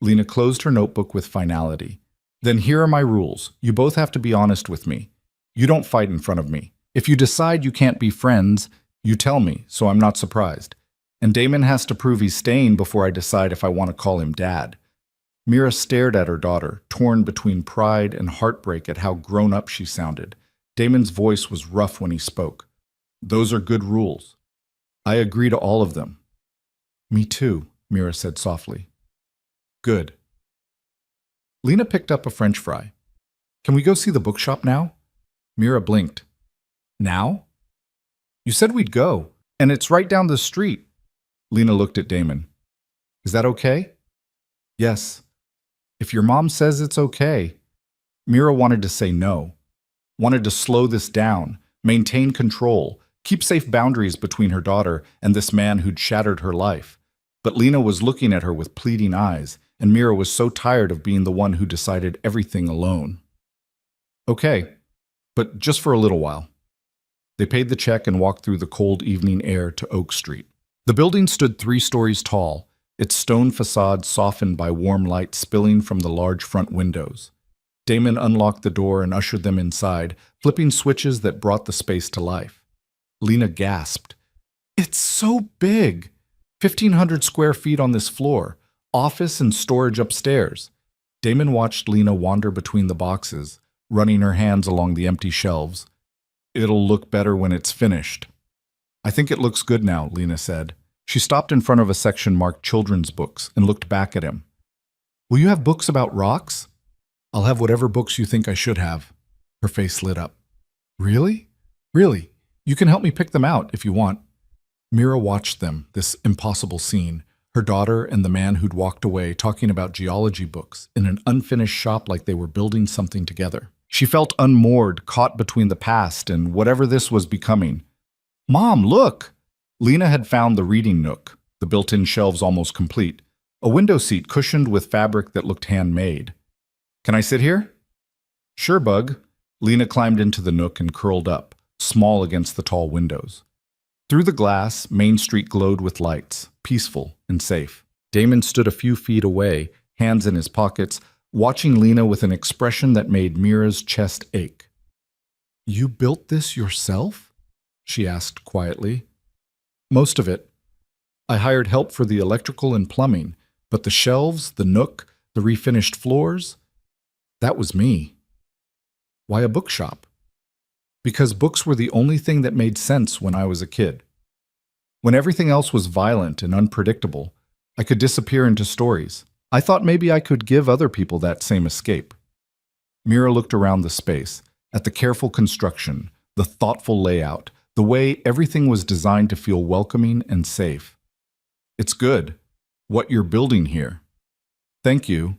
Lena closed her notebook with finality. Then here are my rules. You both have to be honest with me. You don't fight in front of me. If you decide you can't be friends, you tell me, so I'm not surprised. And Damon has to prove he's staying before I decide if I want to call him Dad. Mira stared at her daughter, torn between pride and heartbreak at how grown up she sounded. Damon's voice was rough when he spoke. Those are good rules. I agree to all of them. Me too, Mira said softly. Good. Lena picked up a French fry. Can we go see the bookshop now? Mira blinked. Now? You said we'd go, and it's right down the street. Lena looked at Damon. Is that okay? Yes. If your mom says it's okay. Mira wanted to say no. Wanted to slow this down, maintain control, keep safe boundaries between her daughter and this man who'd shattered her life. But Lena was looking at her with pleading eyes, and Mira was so tired of being the one who decided everything alone. Okay, but just for a little while. They paid the check and walked through the cold evening air to Oak Street. The building stood 3 stories tall, its stone facade softened by warm light spilling from the large front windows. Damon unlocked the door and ushered them inside, flipping switches that brought the space to life. Lena gasped. It's so big! 1,500 square feet on this floor, office and storage upstairs. Damon watched Lena wander between the boxes, running her hands along the empty shelves. It'll look better when it's finished. I think it looks good now, Lena said. She stopped in front of a section marked children's books and looked back at him. Will you have books about rocks? I'll have whatever books you think I should have. Her face lit up. Really? Really? You can help me pick them out if you want. Mira watched them, this impossible scene, her daughter and the man who'd walked away talking about geology books in an unfinished shop like they were building something together. She felt unmoored, caught between the past and whatever this was becoming. Mom, look! Lena had found the reading nook, the built-in shelves almost complete, a window seat cushioned with fabric that looked handmade. Can I sit here? Sure, Bug. Lena climbed into the nook and curled up, small against the tall windows. Through the glass, Main Street glowed with lights, peaceful and safe. Damon stood a few feet away, hands in his pockets, watching Lena with an expression that made Mira's chest ache. You built this yourself? She asked quietly. Most of it. I hired help for the electrical and plumbing, but the shelves, the nook, the refinished floors, that was me. Why a bookshop? Because books were the only thing that made sense when I was a kid. When everything else was violent and unpredictable, I could disappear into stories. I thought maybe I could give other people that same escape. Mira looked around the space, at the careful construction, the thoughtful layout, the way everything was designed to feel welcoming and safe. It's good. What you're building here. Thank you.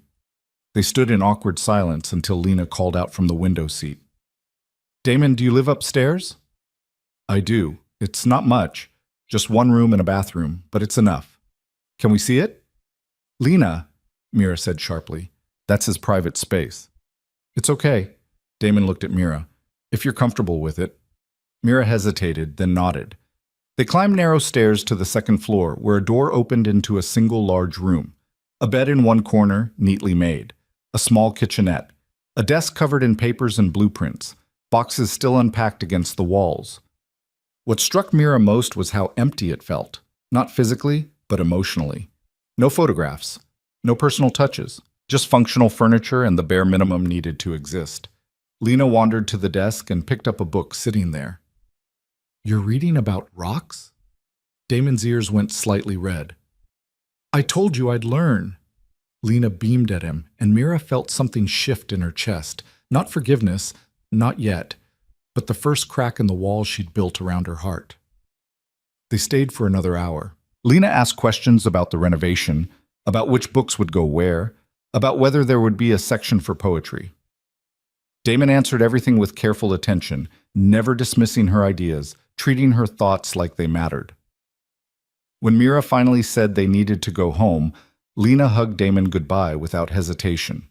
They stood in awkward silence until Lena called out from the window seat. Damon, do you live upstairs? I do. It's not much. Just one room and a bathroom, but it's enough. Can we see it? Lena, Mira said sharply. That's his private space. It's okay. Damon looked at Mira. If you're comfortable with it. Mira hesitated, then nodded. They climbed narrow stairs to the second floor, where a door opened into a single large room. A bed in one corner, neatly made. A small kitchenette. A desk covered in papers and blueprints. Boxes still unpacked against the walls. What struck Mira most was how empty it felt. Not physically, but emotionally. No photographs. No personal touches. Just functional furniture and the bare minimum needed to exist. Lena wandered to the desk and picked up a book sitting there. You're reading about rocks? Damon's ears went slightly red. I told you I'd learn. Lena beamed at him, and Mira felt something shift in her chest. Not forgiveness, not yet, but the first crack in the wall she'd built around her heart. They stayed for another hour. Lena asked questions about the renovation, about which books would go where, about whether there would be a section for poetry. Damon answered everything with careful attention, never dismissing her ideas, treating her thoughts like they mattered. When Mira finally said they needed to go home, Lena hugged Damon goodbye without hesitation.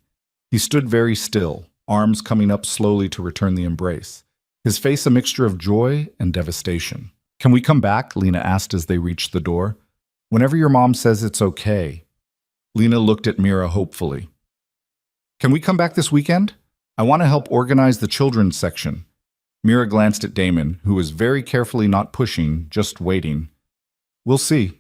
He stood very still, arms coming up slowly to return the embrace, his face a mixture of joy and devastation. Can we come back? Lena asked as they reached the door. Whenever your mom says it's okay. Lena looked at Mira hopefully. Can we come back this weekend? I want to help organize the children's section. Mira glanced at Damon, who was very carefully not pushing, just waiting. We'll see.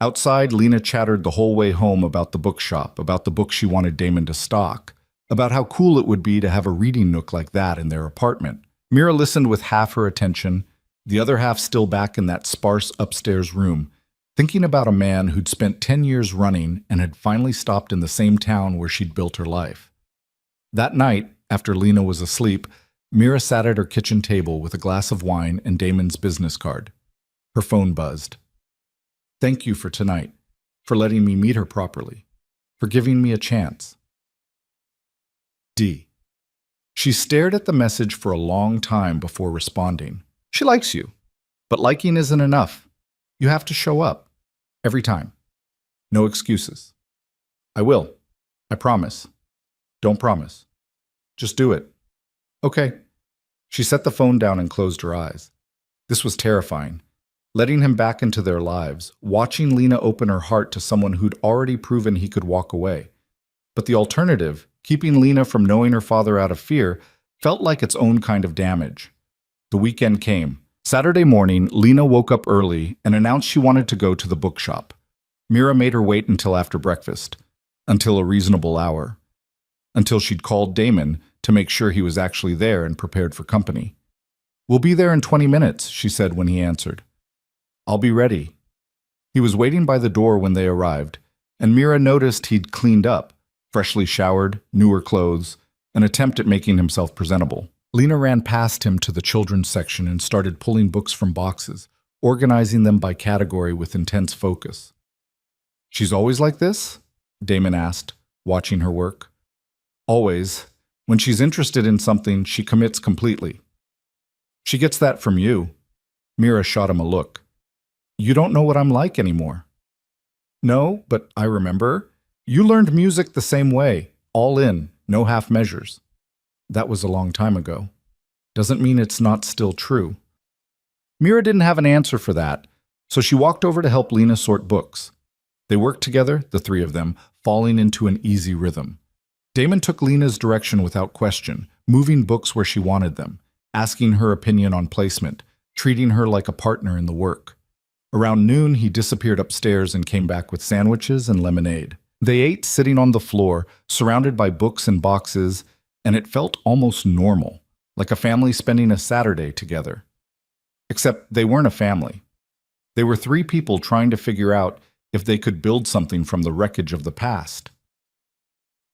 Outside, Lena chattered the whole way home about the bookshop, about the books she wanted Damon to stock, about how cool it would be to have a reading nook like that in their apartment. Mira listened with half her attention, the other half still back in that sparse upstairs room, thinking about a man who'd spent 10 years running and had finally stopped in the same town where she'd built her life. That night, after Lena was asleep, Mira sat at her kitchen table with a glass of wine and Damon's business card. Her phone buzzed. Thank you for tonight, for letting me meet her properly, for giving me a chance. D. She stared at the message for a long time before responding. She likes you, but liking isn't enough. You have to show up. Every time. No excuses. I will. I promise. Don't promise. Just do it. Okay. She set the phone down and closed her eyes. This was terrifying. Letting him back into their lives, watching Lena open her heart to someone who'd already proven he could walk away. But the alternative, keeping Lena from knowing her father out of fear, felt like its own kind of damage. The weekend came. Saturday morning, Lena woke up early and announced she wanted to go to the bookshop. Mira made her wait until after breakfast, until a reasonable hour, until she'd called Damon to make sure he was actually there and prepared for company. We'll be there in 20 minutes, she said when he answered. I'll be ready. He was waiting by the door when they arrived, and Mira noticed he'd cleaned up, freshly showered, newer clothes, an attempt at making himself presentable. Lena ran past him to the children's section and started pulling books from boxes, organizing them by category with intense focus. She's always like this? Damon asked, watching her work. Always. When she's interested in something, she commits completely. She gets that from you. Mira shot him a look. You don't know what I'm like anymore. No, but I remember. You learned music the same way, all in, no half measures. That was a long time ago. Doesn't mean it's not still true. Mira didn't have an answer for that, so she walked over to help Lena sort books. They worked together, the three of them, falling into an easy rhythm. Damon took Lena's direction without question, moving books where she wanted them, asking her opinion on placement, treating her like a partner in the work. Around noon, he disappeared upstairs and came back with sandwiches and lemonade. They ate sitting on the floor, surrounded by books and boxes, and it felt almost normal, like a family spending a Saturday together. Except they weren't a family. They were three people trying to figure out if they could build something from the wreckage of the past.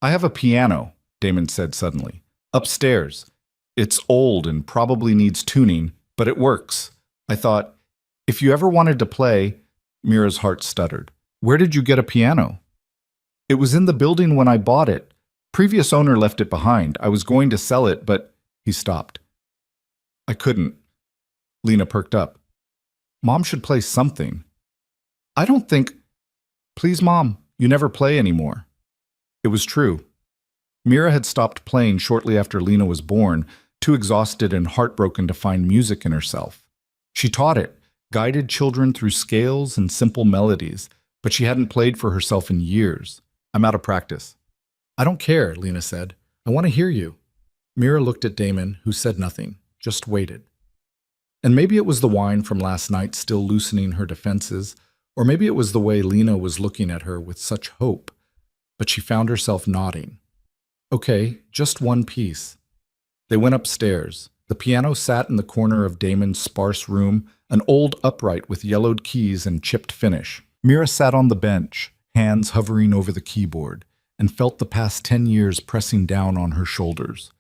I have a piano, Damon said suddenly. Upstairs. It's old and probably needs tuning, but it works. I thought, if you ever wanted to play, Mira's heart stuttered. Where did you get a piano? It was in the building when I bought it. Previous owner left it behind. I was going to sell it, but he stopped. I couldn't. Lena perked up. Mom should play something. I don't think... Please, Mom, you never play anymore. It was true. Mira had stopped playing shortly after Lena was born, too exhausted and heartbroken to find music in herself. She taught it, guided children through scales and simple melodies, but she hadn't played for herself in years. I'm out of practice. I don't care, Lena said. I want to hear you. Mira looked at Damon, who said nothing, just waited. And maybe it was the wine from last night still loosening her defenses, or maybe it was the way Lena was looking at her with such hope, but she found herself nodding. Okay, just one piece. They went upstairs. The piano sat in the corner of Damon's sparse room, an old upright with yellowed keys and chipped finish. Mira sat on the bench, hands hovering over the keyboard, and felt the past 10 years pressing down on her shoulders.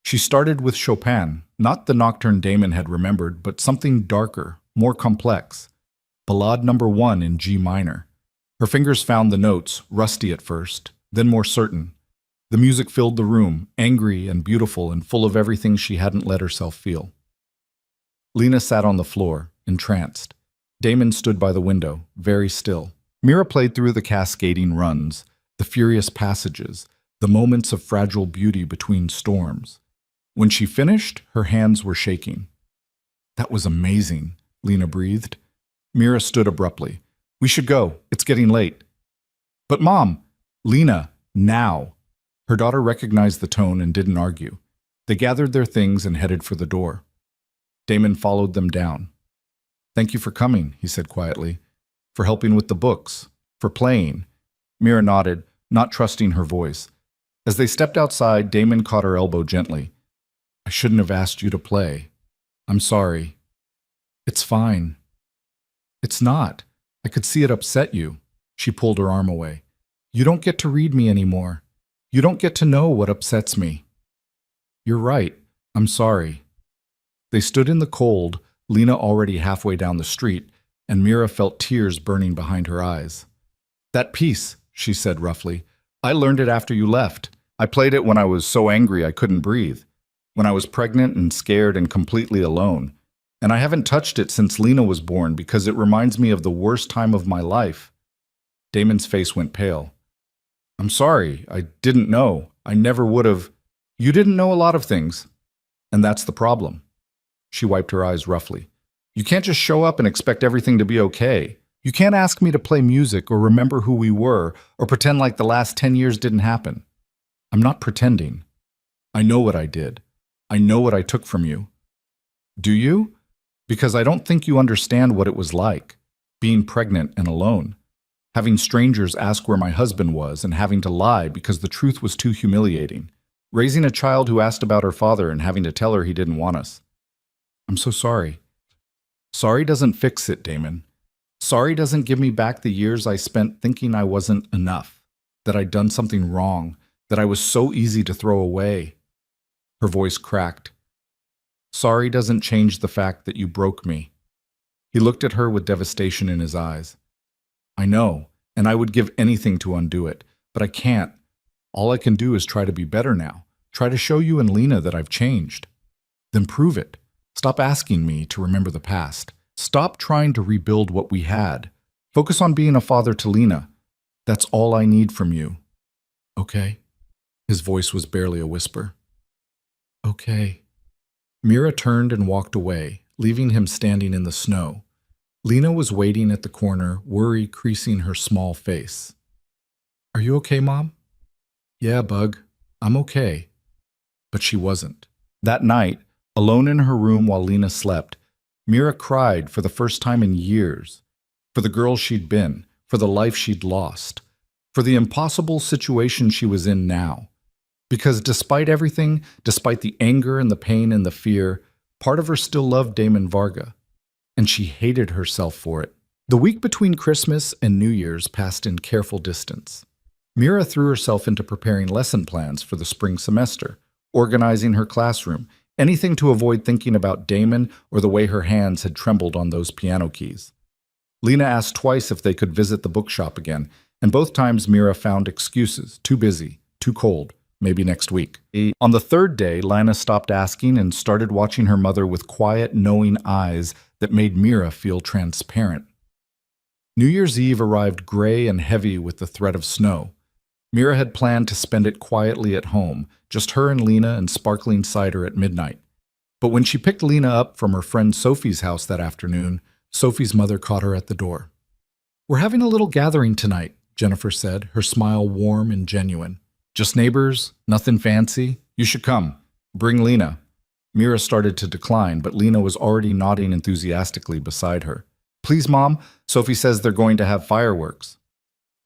She started with Chopin, not the nocturne Damon had remembered, but something darker, more complex. Ballade No. 1 in G minor. Her fingers found the notes, rusty at first, then more certain. The music filled the room, angry and beautiful and full of everything she hadn't let herself feel. Lena sat on the floor, entranced. Damon stood by the window, very still. Mira played through the cascading runs, the furious passages, the moments of fragile beauty between storms. When she finished, her hands were shaking. That was amazing, Lena breathed. Mira stood abruptly. We should go. It's getting late. But Mom, Lena, now. Her daughter recognized the tone and didn't argue. They gathered their things and headed for the door. Damon followed them down. Thank you for coming, he said quietly. For helping with the books. For playing. Mira nodded, not trusting her voice. As they stepped outside, Damon caught her elbow gently. I shouldn't have asked you to play. I'm sorry. It's fine. It's not. I could see it upset you. She pulled her arm away. You don't get to read me anymore. You don't get to know what upsets me. You're right. I'm sorry. They stood in the cold, Lena already halfway down the street, and Mira felt tears burning behind her eyes. That piece, she said roughly. I learned it after you left. I played it when I was so angry I couldn't breathe. When I was pregnant and scared and completely alone. And I haven't touched it since Lena was born because it reminds me of the worst time of my life. Damon's face went pale. I'm sorry. I didn't know. I never would have. You didn't know a lot of things. And that's the problem. She wiped her eyes roughly. You can't just show up and expect everything to be okay. You can't ask me to play music or remember who we were or pretend like the last 10 years didn't happen. I'm not pretending. I know what I did. I know what I took from you. Do you? Because I don't think you understand what it was like, being pregnant and alone, having strangers ask where my husband was and having to lie because the truth was too humiliating, raising a child who asked about her father and having to tell her he didn't want us. I'm so sorry. Sorry doesn't fix it, Damon. Sorry doesn't give me back the years I spent thinking I wasn't enough, that I'd done something wrong, that I was so easy to throw away. Her voice cracked. Sorry doesn't change the fact that you broke me. He looked at her with devastation in his eyes. I know, and I would give anything to undo it, but I can't. All I can do is try to be better now, try to show you and Lena that I've changed. Then prove it. Stop asking me to remember the past. Stop trying to rebuild what we had. Focus on being a father to Lena. That's all I need from you. Okay? His voice was barely a whisper. Okay. Mira turned and walked away, leaving him standing in the snow. Lena was waiting at the corner, worry creasing her small face. Are you okay, Mom? Yeah, Bug. I'm okay. But she wasn't. That night, alone in her room while Lena slept, Mira cried for the first time in years. For the girl she'd been, for the life she'd lost, for the impossible situation she was in now. Because despite everything, despite the anger and the pain and the fear, part of her still loved Damon Varga, and she hated herself for it. The week between Christmas and New Year's passed in careful distance. Mira threw herself into preparing lesson plans for the spring semester, organizing her classroom, anything to avoid thinking about Damon or the way her hands had trembled on those piano keys. Lena asked twice if they could visit the bookshop again, and both times Mira found excuses: too busy, too cold, maybe next week. On the third day, Lena stopped asking and started watching her mother with quiet, knowing eyes that made Mira feel transparent. New Year's Eve arrived gray and heavy with the threat of snow. Mira had planned to spend it quietly at home, just her and Lena and sparkling cider at midnight. But when she picked Lena up from her friend Sophie's house that afternoon, Sophie's mother caught her at the door. "We're having a little gathering tonight," Jennifer said, her smile warm and genuine. "Just neighbors, nothing fancy. You should come. Bring Lena." Mira started to decline, but Lena was already nodding enthusiastically beside her. "Please, Mom, Sophie says they're going to have fireworks."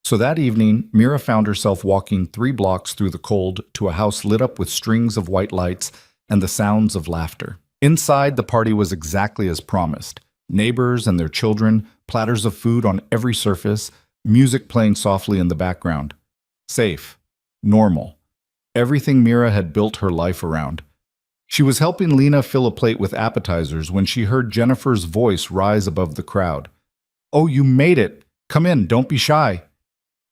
So that evening, Mira found herself walking 3 blocks through the cold to a house lit up with strings of white lights and the sounds of laughter. Inside, the party was exactly as promised. Neighbors and their children, platters of food on every surface, music playing softly in the background. Safe. Normal. Everything Mira had built her life around. She was helping Lena fill a plate with appetizers when she heard Jennifer's voice rise above the crowd. "Oh, you made it! Come in, don't be shy."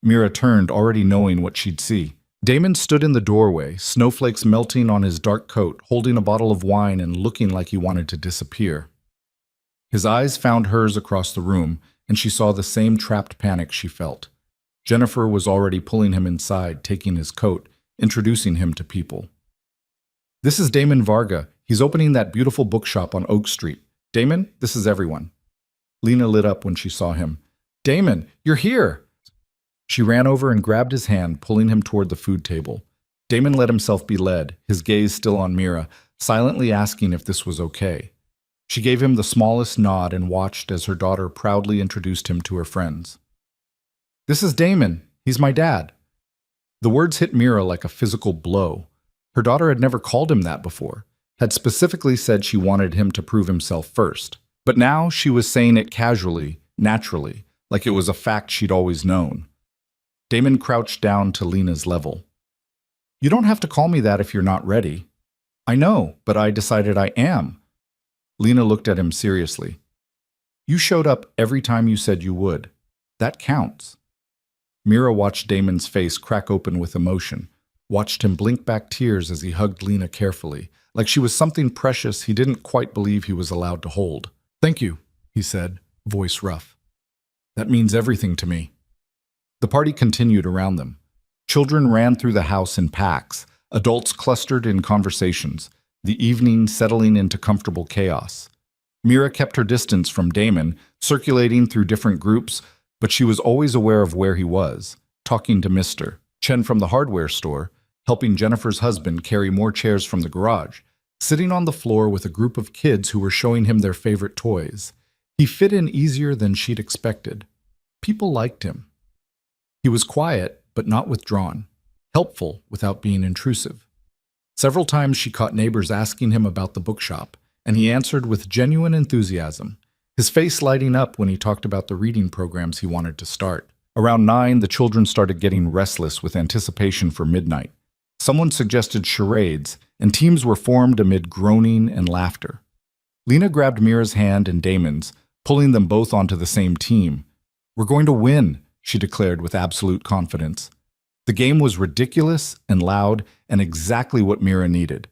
Mira turned, already knowing what she'd see. Damon stood in the doorway, snowflakes melting on his dark coat, holding a bottle of wine and looking like he wanted to disappear. His eyes found hers across the room, and she saw the same trapped panic she felt. Jennifer was already pulling him inside, taking his coat, introducing him to people. "This is Damon Varga. He's opening that beautiful bookshop on Oak Street. Damon, this is everyone." Lena lit up when she saw him. "Damon, you're here!" She ran over and grabbed his hand, pulling him toward the food table. Damon let himself be led, his gaze still on Mira, silently asking if this was okay. She gave him the smallest nod and watched as her daughter proudly introduced him to her friends. "This is Damon. He's my dad." The words hit Mira like a physical blow. Her daughter had never called him that before, had specifically said she wanted him to prove himself first. But now she was saying it casually, naturally, like it was a fact she'd always known. Damon crouched down to Lena's level. "You don't have to call me that if you're not ready." "I know, but I decided I am." Lena looked at him seriously. "You showed up every time you said you would. That counts." Mira watched Damon's face crack open with emotion, watched him blink back tears as he hugged Lena carefully, like she was something precious he didn't quite believe he was allowed to hold. "Thank you," he said, voice rough. "That means everything to me." The party continued around them. Children ran through the house in packs, adults clustered in conversations, the evening settling into comfortable chaos. Mira kept her distance from Damon, circulating through different groups, but she was always aware of where he was, talking to Mr. Chen from the hardware store, helping Jennifer's husband carry more chairs from the garage, sitting on the floor with a group of kids who were showing him their favorite toys. He fit in easier than she'd expected. People liked him. He was quiet, but not withdrawn, helpful without being intrusive. Several times she caught neighbors asking him about the bookshop, and he answered with genuine enthusiasm, his face lighting up when he talked about the reading programs he wanted to start. Around 9, the children started getting restless with anticipation for midnight. Someone suggested charades, and teams were formed amid groaning and laughter. Lena grabbed Mira's hand and Damon's, pulling them both onto the same team. "We're going to win," she declared with absolute confidence. The game was ridiculous and loud and exactly what Mira needed.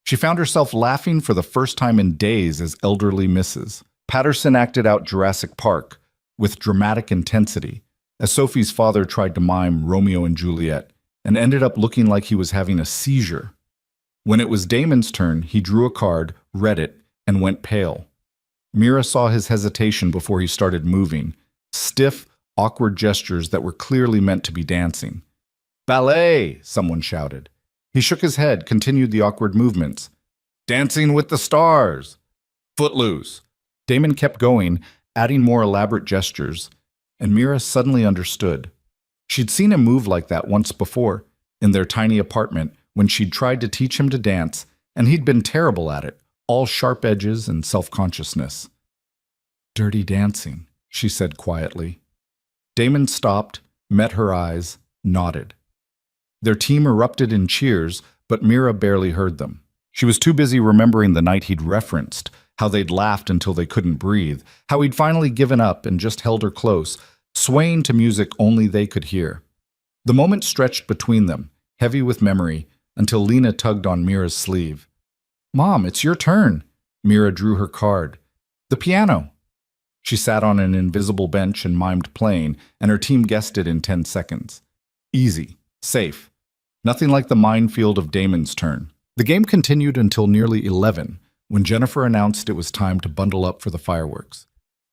She found herself laughing for the first time in days as elderly Mrs. Patterson acted out Jurassic Park with dramatic intensity, as Sophie's father tried to mime Romeo and Juliet and ended up looking like he was having a seizure. When it was Damon's turn, he drew a card, read it, and went pale. Mira saw his hesitation before he started moving, stiff, awkward gestures that were clearly meant to be dancing. "Ballet!" someone shouted. He shook his head, continued the awkward movements. "Dancing with the Stars!" "Footloose!" Damon kept going, adding more elaborate gestures, and Mira suddenly understood. She'd seen him move like that once before, in their tiny apartment, when she'd tried to teach him to dance, and he'd been terrible at it, all sharp edges and self-consciousness. "Dirty dancing," she said quietly. Damon stopped, met her eyes, nodded. Their team erupted in cheers, but Mira barely heard them. She was too busy remembering the night he'd referenced, how they'd laughed until they couldn't breathe, how he'd finally given up and just held her close, swaying to music only they could hear. The moment stretched between them, heavy with memory, until Lena tugged on Mira's sleeve. "Mom, it's your turn." Mira drew her card. "The piano." She sat on an invisible bench and mimed playing, and her team guessed it in 10 seconds. Easy, safe. Nothing like the minefield of Damon's turn. The game continued until nearly 11, when Jennifer announced it was time to bundle up for the fireworks.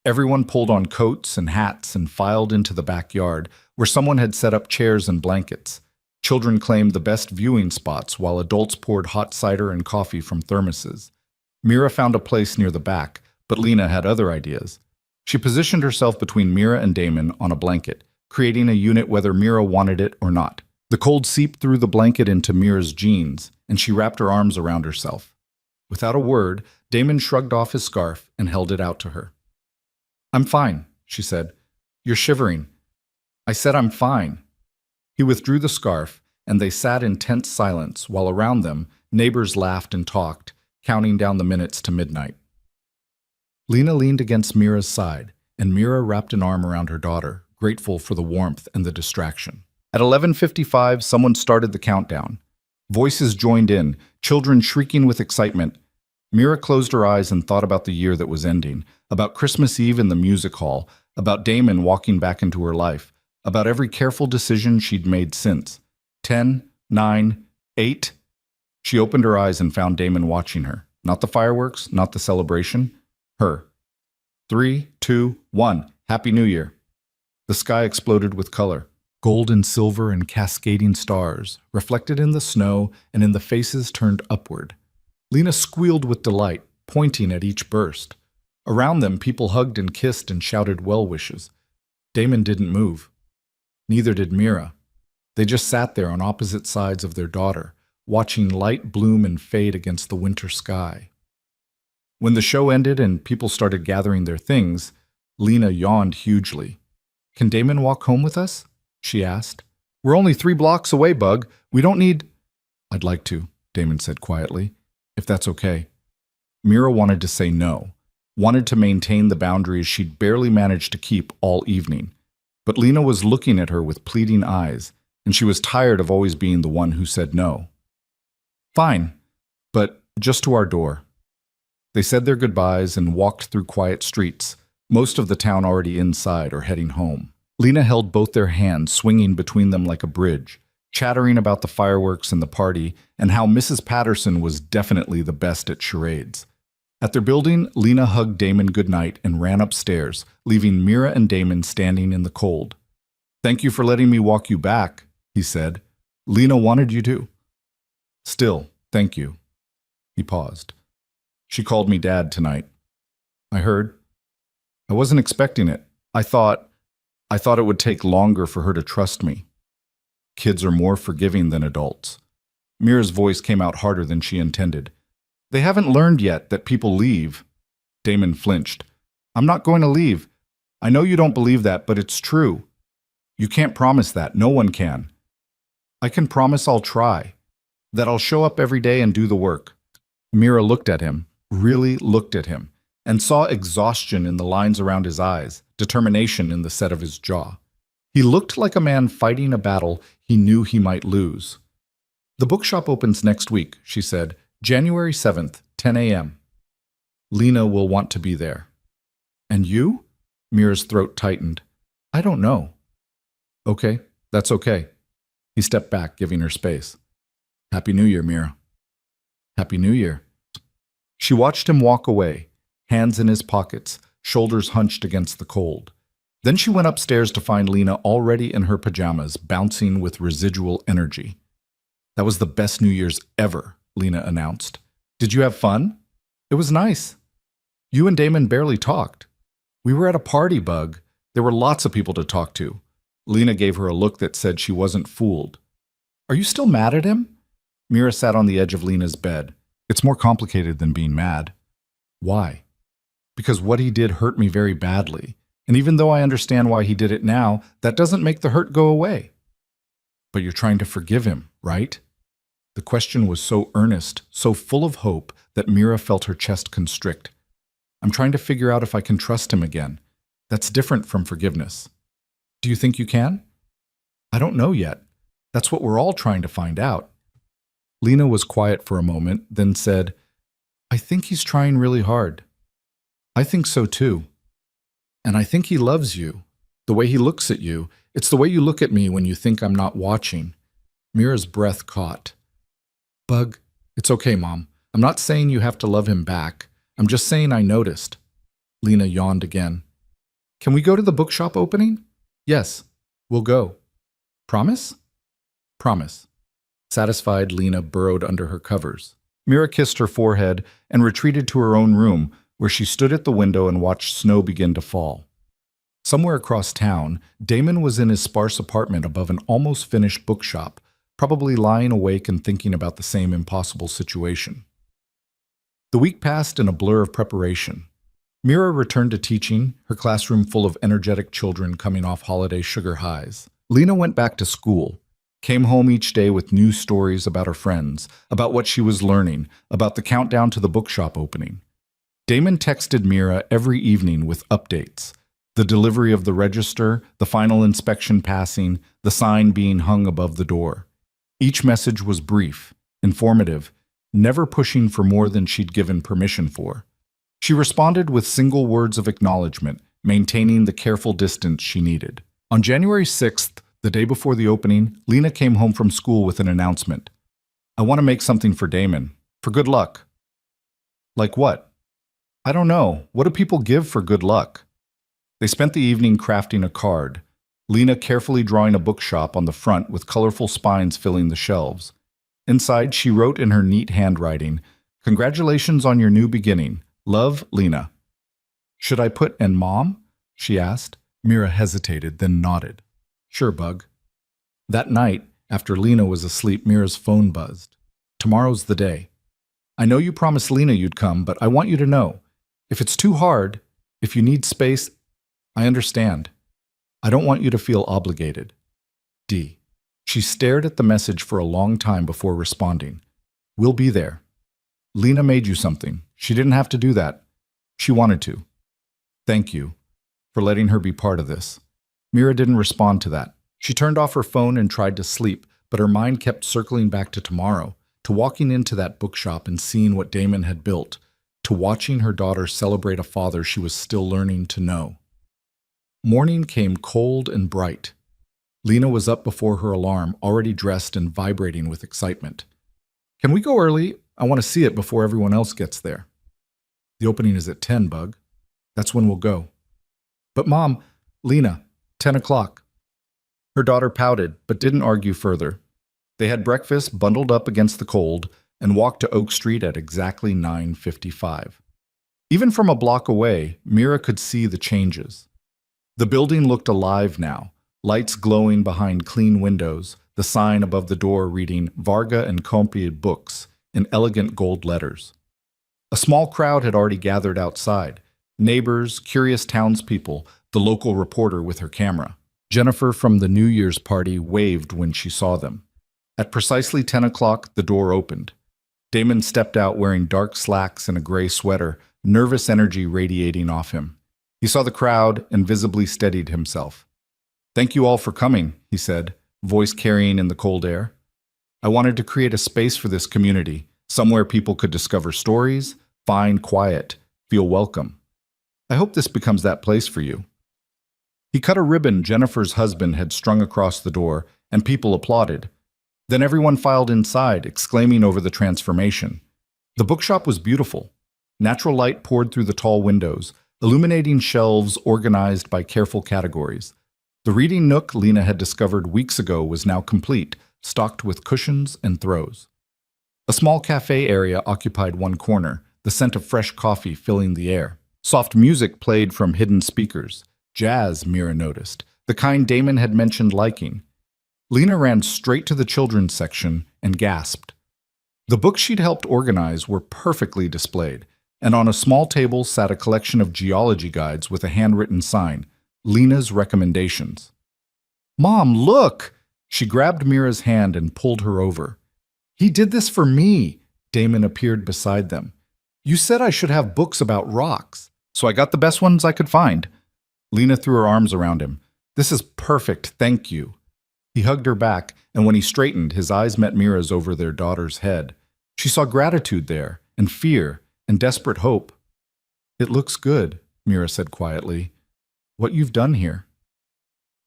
Everyone pulled on coats and hats and filed into the backyard, where someone had set up chairs and blankets. Children claimed the best viewing spots, while adults poured hot cider and coffee from thermoses. Mira found a place near the back, but Lena had other ideas. She positioned herself between Mira and Damon on a blanket, creating a unit whether Mira wanted it or not. The cold seeped through the blanket into Mira's jeans, and she wrapped her arms around herself. Without a word, Damon shrugged off his scarf and held it out to her. "I'm fine," she said. "You're shivering." "I said I'm fine." He withdrew the scarf, and they sat in tense silence while around them, neighbors laughed and talked, counting down the minutes to midnight. Lena leaned against Mira's side, and Mira wrapped an arm around her daughter, grateful for the warmth and the distraction. At 11:55, someone started the countdown. Voices joined in, children shrieking with excitement. Mira closed her eyes and thought about the year that was ending, about Christmas Eve in the music hall, about Damon walking back into her life, about every careful decision she'd made since. 10, 9, 8. She opened her eyes and found Damon watching her. Not the fireworks, not the celebration. Her. 3, 2, 1. Happy New Year. The sky exploded with color. Gold and silver and cascading stars, reflected in the snow and in the faces turned upward. Lena squealed with delight, pointing at each burst. Around them, people hugged and kissed and shouted well wishes. Damon didn't move. Neither did Mira. They just sat there on opposite sides of their daughter, watching light bloom and fade against the winter sky. When the show ended and people started gathering their things, Lena yawned hugely. "Can Damon walk home with us?" she asked. "We're only 3 blocks away, Bug. We don't need—" "I'd like to," Damon said quietly, "if that's okay." Mira wanted to say no, wanted to maintain the boundaries she'd barely managed to keep all evening. But Lena was looking at her with pleading eyes, and she was tired of always being the one who said no. "Fine, but just to our door." They said their goodbyes and walked through quiet streets, most of the town already inside or heading home. Lena held both their hands, swinging between them like a bridge, chattering about the fireworks and the party, and how Mrs. Patterson was definitely the best at charades. At their building, Lena hugged Damon goodnight and ran upstairs, leaving Mira and Damon standing in the cold. "Thank you for letting me walk you back," he said. "Lena wanted you to." "Still, thank you." He paused. "She called me Dad tonight." "I heard. I wasn't expecting it. I thought it would take longer for her to trust me. Kids are more forgiving than adults." Mira's voice came out harder than she intended. "They haven't learned yet that people leave." Damon flinched. "I'm not going to leave. I know you don't believe that, but it's true. You can't promise that. No one can." "I can promise I'll try. That I'll show up every day and do the work." Mira looked at him, really looked at him, and saw exhaustion in the lines around his eyes, determination in the set of his jaw. He looked like a man fighting a battle he knew he might lose. "The bookshop opens next week," she said, "January 7th, 10 a.m. Lena will want to be there." "And you?" Mira's throat tightened. "I don't know." "Okay, that's okay." He stepped back, giving her space. "Happy New Year, Mira." "Happy New Year." She watched him walk away, hands in his pockets, shoulders hunched against the cold. Then she went upstairs to find Lena already in her pajamas, bouncing with residual energy. "That was the best New Year's ever," Lena announced. "Did you have fun?" "It was nice. You and Damon barely talked." "We were at a party, Bug. There were lots of people to talk to." Lena gave her a look that said she wasn't fooled. "Are you still mad at him?" Mira sat on the edge of Lena's bed. It's more complicated than being mad. Why? Because what he did hurt me very badly. And even though I understand why he did it now, that doesn't make the hurt go away. But you're trying to forgive him, right? The question was so earnest, so full of hope, that Mira felt her chest constrict. I'm trying to figure out if I can trust him again. That's different from forgiveness. Do you think you can? I don't know yet. That's what we're all trying to find out. Lena was quiet for a moment, then said, I think he's trying really hard. I think so too. And I think he loves you. The way he looks at you. It's the way you look at me when you think I'm not watching. Mira's breath caught. Bug, it's okay, Mom. I'm not saying you have to love him back. I'm just saying I noticed. Lena yawned again. Can we go to the bookshop opening? Yes, we'll go. Promise? Promise. Satisfied, Lena burrowed under her covers. Mira kissed her forehead and retreated to her own room, where she stood at the window and watched snow begin to fall. Somewhere across town, Damon was in his sparse apartment above an almost finished bookshop, probably lying awake and thinking about the same impossible situation. The week passed in a blur of preparation. Mira returned to teaching, her classroom full of energetic children coming off holiday sugar highs. Lena went back to school, came home each day with new stories about her friends, about what she was learning, about the countdown to the bookshop opening. Damon texted Mira every evening with updates. The delivery of the register, the final inspection passing, the sign being hung above the door. Each message was brief, informative, never pushing for more than she'd given permission for. She responded with single words of acknowledgement, maintaining the careful distance she needed. On January 6th, the day before the opening, Lena came home from school with an announcement. I want to make something for Damon. For good luck. Like what? I don't know. What do people give for good luck? They spent the evening crafting a card, Lena carefully drawing a bookshop on the front with colorful spines filling the shelves. Inside, she wrote in her neat handwriting, Congratulations on your new beginning. Love, Lena. Should I put "and Mom?" she asked. Mira hesitated, then nodded. Sure, Bug. That night, after Lena was asleep, Mira's phone buzzed. Tomorrow's the day. I know you promised Lena you'd come, but I want you to know. If it's too hard, if you need space, I understand. I don't want you to feel obligated. D. She stared at the message for a long time before responding. We'll be there. Lena made you something. She didn't have to do that. She wanted to. Thank you for letting her be part of this. Mira didn't respond to that. She turned off her phone and tried to sleep, but her mind kept circling back to tomorrow, to walking into that bookshop and seeing what Damon had built, to watching her daughter celebrate a father she was still learning to know. Morning came cold and bright. Lena was up before her alarm, already dressed and vibrating with excitement. Can we go early? I want to see it before everyone else gets there. The opening is at 10, Bug. That's when we'll go. But Mom, Lena, 10 o'clock. Her daughter pouted, but didn't argue further. They had breakfast, bundled up against the cold, and walked to Oak Street at exactly 9:55. Even from a block away, Mira could see the changes. The building looked alive now, lights glowing behind clean windows, the sign above the door reading Varga and Company Books in elegant gold letters. A small crowd had already gathered outside. Neighbors, curious townspeople, the local reporter with her camera. Jennifer from the New Year's party waved when she saw them. At precisely 10 o'clock, the door opened. Damon stepped out wearing dark slacks and a gray sweater, nervous energy radiating off him. He saw the crowd and visibly steadied himself. Thank you all for coming, he said, voice carrying in the cold air. I wanted to create a space for this community, somewhere people could discover stories, find quiet, feel welcome. I hope this becomes that place for you. He cut a ribbon Jennifer's husband had strung across the door, and people applauded. Then everyone filed inside, exclaiming over the transformation. The bookshop was beautiful. Natural light poured through the tall windows, illuminating shelves organized by careful categories. The reading nook Lena had discovered weeks ago was now complete, stocked with cushions and throws. A small cafe area occupied one corner, the scent of fresh coffee filling the air. Soft music played from hidden speakers. Jazz, Mira noticed, the kind Damon had mentioned liking. Lena ran straight to the children's section and gasped. The books she'd helped organize were perfectly displayed, and on a small table sat a collection of geology guides with a handwritten sign, Lena's Recommendations. "Mom, look!" She grabbed Mira's hand and pulled her over. "He did this for me." Damon appeared beside them. "You said I should have books about rocks, so I got the best ones I could find." Lena threw her arms around him. "This is perfect, thank you." He hugged her back, and when he straightened, his eyes met Mira's over their daughter's head. She saw gratitude there, and fear, and desperate hope. "It looks good," Mira said quietly. "What you've done here."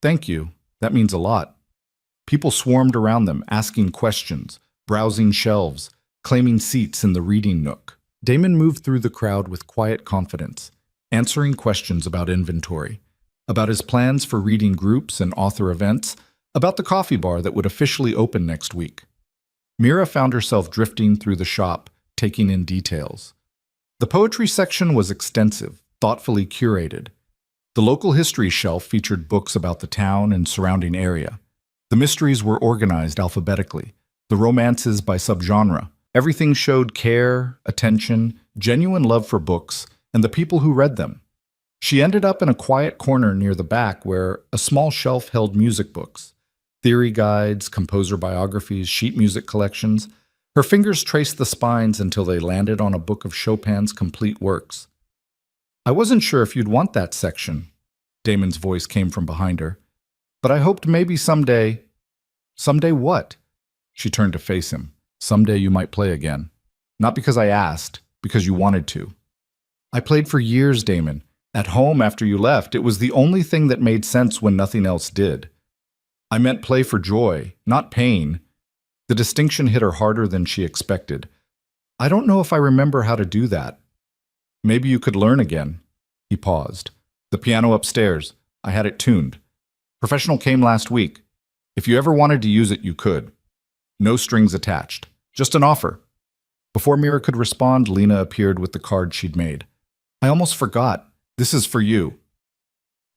"Thank you. That means a lot." People swarmed around them, asking questions, browsing shelves, claiming seats in the reading nook. Damon moved through the crowd with quiet confidence, answering questions about inventory, about his plans for reading groups and author events, about the coffee bar that would officially open next week. Mira found herself drifting through the shop, taking in details. The poetry section was extensive, thoughtfully curated. The local history shelf featured books about the town and surrounding area. The mysteries were organized alphabetically, the romances by subgenre. Everything showed care, attention, genuine love for books, and the people who read them. She ended up in a quiet corner near the back where a small shelf held music books, theory guides, composer biographies, sheet music collections. Her fingers traced the spines until they landed on a book of Chopin's complete works. "I wasn't sure if you'd want that section," Damon's voice came from behind her. "But I hoped maybe someday—" "Someday what?" She turned to face him. "Someday you might play again. Not because I asked, because you wanted to." "I played for years, Damon. At home after you left, it was the only thing that made sense when nothing else did. I meant play for joy, not pain." The distinction hit her harder than she expected. "I don't know if I remember how to do that." "Maybe you could learn again." He paused. "The piano upstairs. I had it tuned. Professional came last week. If you ever wanted to use it, you could. No strings attached. Just an offer." Before Mira could respond, Lena appeared with the card she'd made. "I almost forgot. This is for you."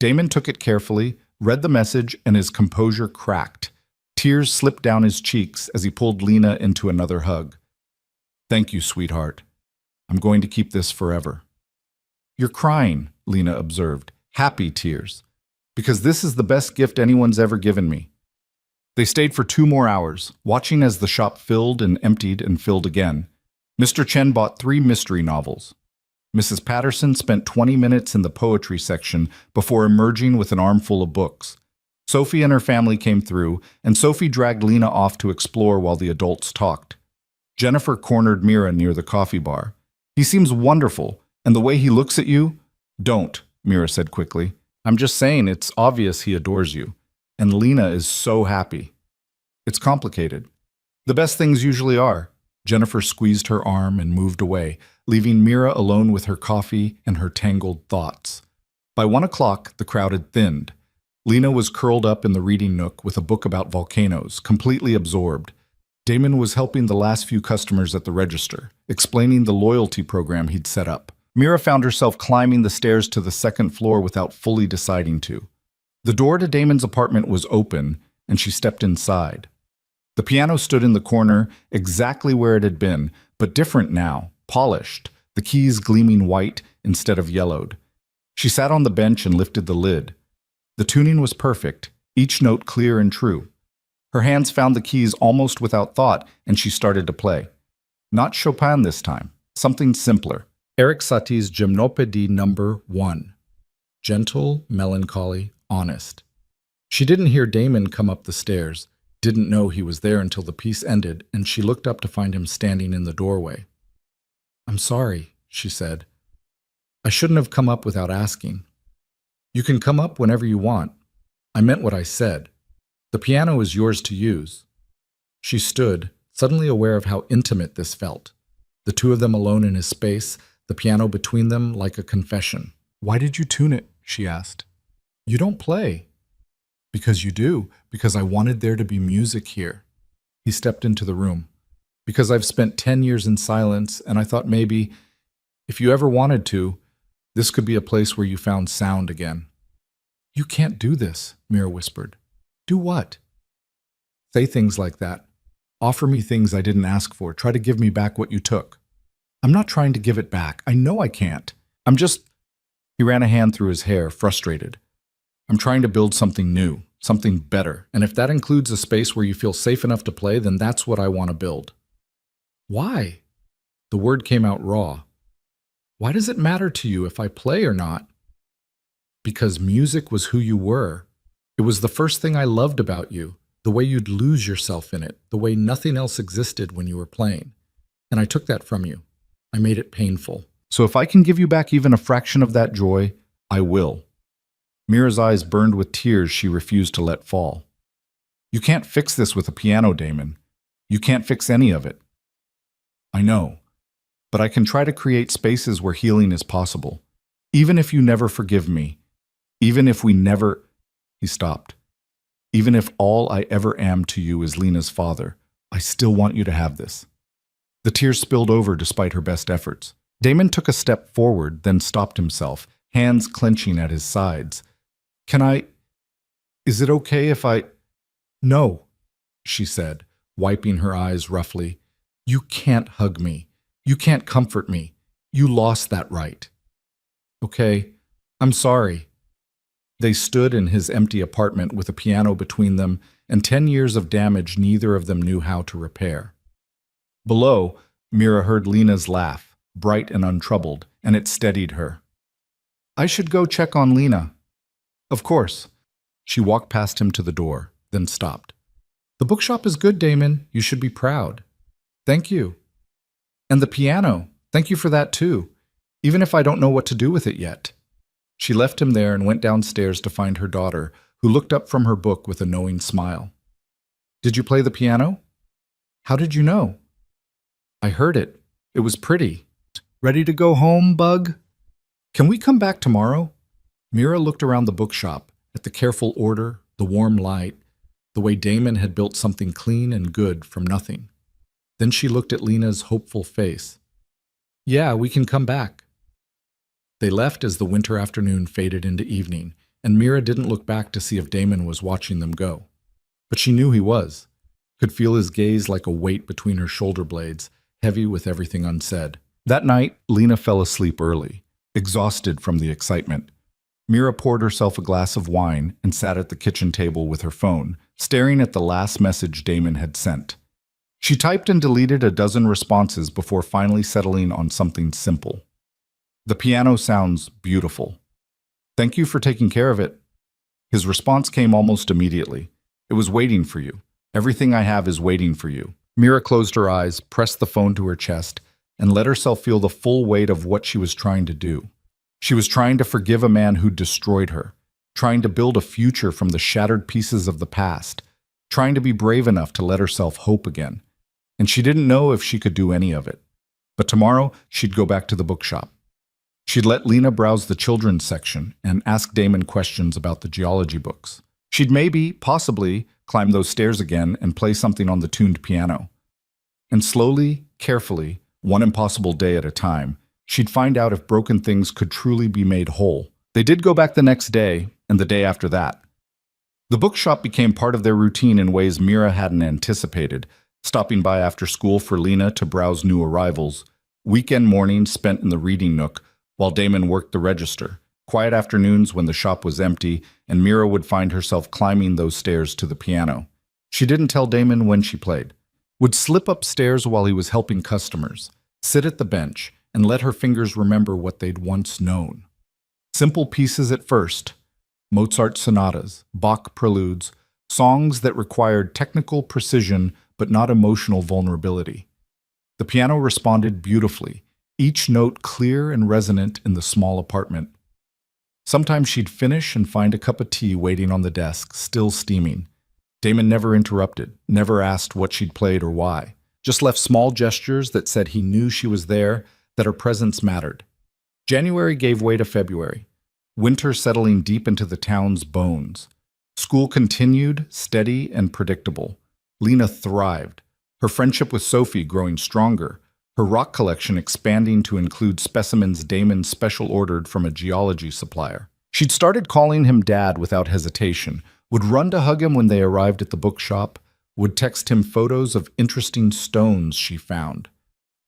Damon took it carefully, read the message, and his composure cracked. Tears slipped down his cheeks as he pulled Lena into another hug. "Thank you, sweetheart. I'm going to keep this forever." "You're crying," Lena observed. "Happy tears. Because this is the best gift anyone's ever given me." They stayed for 2 more hours, watching as the shop filled and emptied and filled again. Mr. Chen bought 3 mystery novels. Mrs. Patterson spent 20 minutes in the poetry section before emerging with an armful of books. Sophie and her family came through, and Sophie dragged Lena off to explore while the adults talked. Jennifer cornered Mira near the coffee bar. "He seems wonderful, and the way he looks at you—" "Don't," Mira said quickly. "I'm just saying it's obvious he adores you. And Lena is so happy." "It's complicated." "The best things usually are." Jennifer squeezed her arm and moved away, leaving Mira alone with her coffee and her tangled thoughts. By 1 o'clock, the crowd had thinned. Lena was curled up in the reading nook with a book about volcanoes, completely absorbed. Damon was helping the last few customers at the register, explaining the loyalty program he'd set up. Mira found herself climbing the stairs to the 2nd floor without fully deciding to. The door to Damon's apartment was open, and she stepped inside. The piano stood in the corner, exactly where it had been, but different now, polished, the keys gleaming white instead of yellowed. She sat on the bench and lifted the lid. The tuning was perfect, each note clear and true. Her hands found the keys almost without thought, and she started to play. Not Chopin this time, something simpler. Eric Satie's Gymnopédie No. 1. Gentle, melancholy, honest. She didn't hear Damon come up the stairs, didn't know he was there until the piece ended, and she looked up to find him standing in the doorway. "I'm sorry," she said. "I shouldn't have come up without asking." "You can come up whenever you want. I meant what I said. The piano is yours to use." She stood, suddenly aware of how intimate this felt. The 2 of them alone in his space, the piano between them like a confession. "Why did you tune it?" she asked. "You don't play." "Because you do, because I wanted there to be music here." He stepped into the room. "Because I've spent 10 years in silence, and I thought maybe, if you ever wanted to, this could be a place where you found sound again." "You can't do this," Mira whispered. "Do what?" "Say things like that. Offer me things I didn't ask for. Try to give me back what you took. I'm not trying to give it back. I know I can't. I'm just... He ran a hand through his hair, frustrated. I'm trying to build something new, something better. And if that includes a space where you feel safe enough to play, then that's what I want to build. Why? The word came out raw. Why does it matter to you if I play or not? Because music was who you were. It was the first thing I loved about you, the way you'd lose yourself in it, the way nothing else existed when you were playing. And I took that from you. I made it painful. So if I can give you back even a fraction of that joy, I will. Mira's eyes burned with tears she refused to let fall. You can't fix this with a piano, Damon. You can't fix any of it. I know, but I can try to create spaces where healing is possible. Even if you never forgive me, even if we never... He stopped. Even if all I ever am to you is Lena's father, I still want you to have this. The tears spilled over despite her best efforts. Damon took a step forward, then stopped himself, hands clenching at his sides. Is it okay if I... No, she said, wiping her eyes roughly. You can't hug me. You can't comfort me. You lost that right. Okay, I'm sorry. They stood in his empty apartment with a piano between them and 10 years of damage neither of them knew how to repair. Below, Mira heard Lena's laugh, bright and untroubled, and it steadied her. I should go check on Lena. Of course. She walked past him to the door, then stopped. The bookshop is good, Damon. You should be proud. Thank you. And the piano. Thank you for that too, even if I don't know what to do with it yet. She left him there and went downstairs to find her daughter, who looked up from her book with a knowing smile. Did you play the piano? How did you know? I heard it. It was pretty. Ready to go home, Bug? Can we come back tomorrow? Mira looked around the bookshop, at the careful order, the warm light, the way Damon had built something clean and good from nothing. Then she looked at Lena's hopeful face. Yeah, we can come back. They left as the winter afternoon faded into evening, and Mira didn't look back to see if Damon was watching them go. But she knew he was, could feel his gaze like a weight between her shoulder blades, heavy with everything unsaid. That night, Lena fell asleep early, exhausted from the excitement. Mira poured herself a glass of wine and sat at the kitchen table with her phone, staring at the last message Damon had sent. She typed and deleted a dozen responses before finally settling on something simple. The piano sounds beautiful. Thank you for taking care of it. His response came almost immediately. It was waiting for you. Everything I have is waiting for you. Mira closed her eyes, pressed the phone to her chest, and let herself feel the full weight of what she was trying to do. She was trying to forgive a man who destroyed her, trying to build a future from the shattered pieces of the past, trying to be brave enough to let herself hope again. And she didn't know if she could do any of it. But tomorrow, she'd go back to the bookshop. She'd let Lena browse the children's section and ask Damon questions about the geology books. She'd maybe, possibly, climb those stairs again and play something on the tuned piano. And slowly, carefully, one impossible day at a time, she'd find out if broken things could truly be made whole. They did go back the next day, and the day after that. The bookshop became part of their routine in ways Mira hadn't anticipated, stopping by after school for Lena to browse new arrivals, weekend mornings spent in the reading nook while Damon worked the register, quiet afternoons when the shop was empty and Mira would find herself climbing those stairs to the piano. She didn't tell Damon when she played, would slip upstairs while he was helping customers, sit at the bench, and let her fingers remember what they'd once known. Simple pieces at first, Mozart sonatas, Bach preludes, songs that required technical precision but not emotional vulnerability. The piano responded beautifully, each note clear and resonant in the small apartment. Sometimes she'd finish and find a cup of tea waiting on the desk, still steaming. Damon never interrupted, never asked what she'd played or why, just left small gestures that said he knew she was there, that her presence mattered. January gave way to February, winter settling deep into the town's bones. School continued, steady and predictable. Lena thrived, her friendship with Sophie growing stronger, her rock collection expanding to include specimens Damon special ordered from a geology supplier. She'd started calling him Dad without hesitation, would run to hug him when they arrived at the bookshop, would text him photos of interesting stones she found.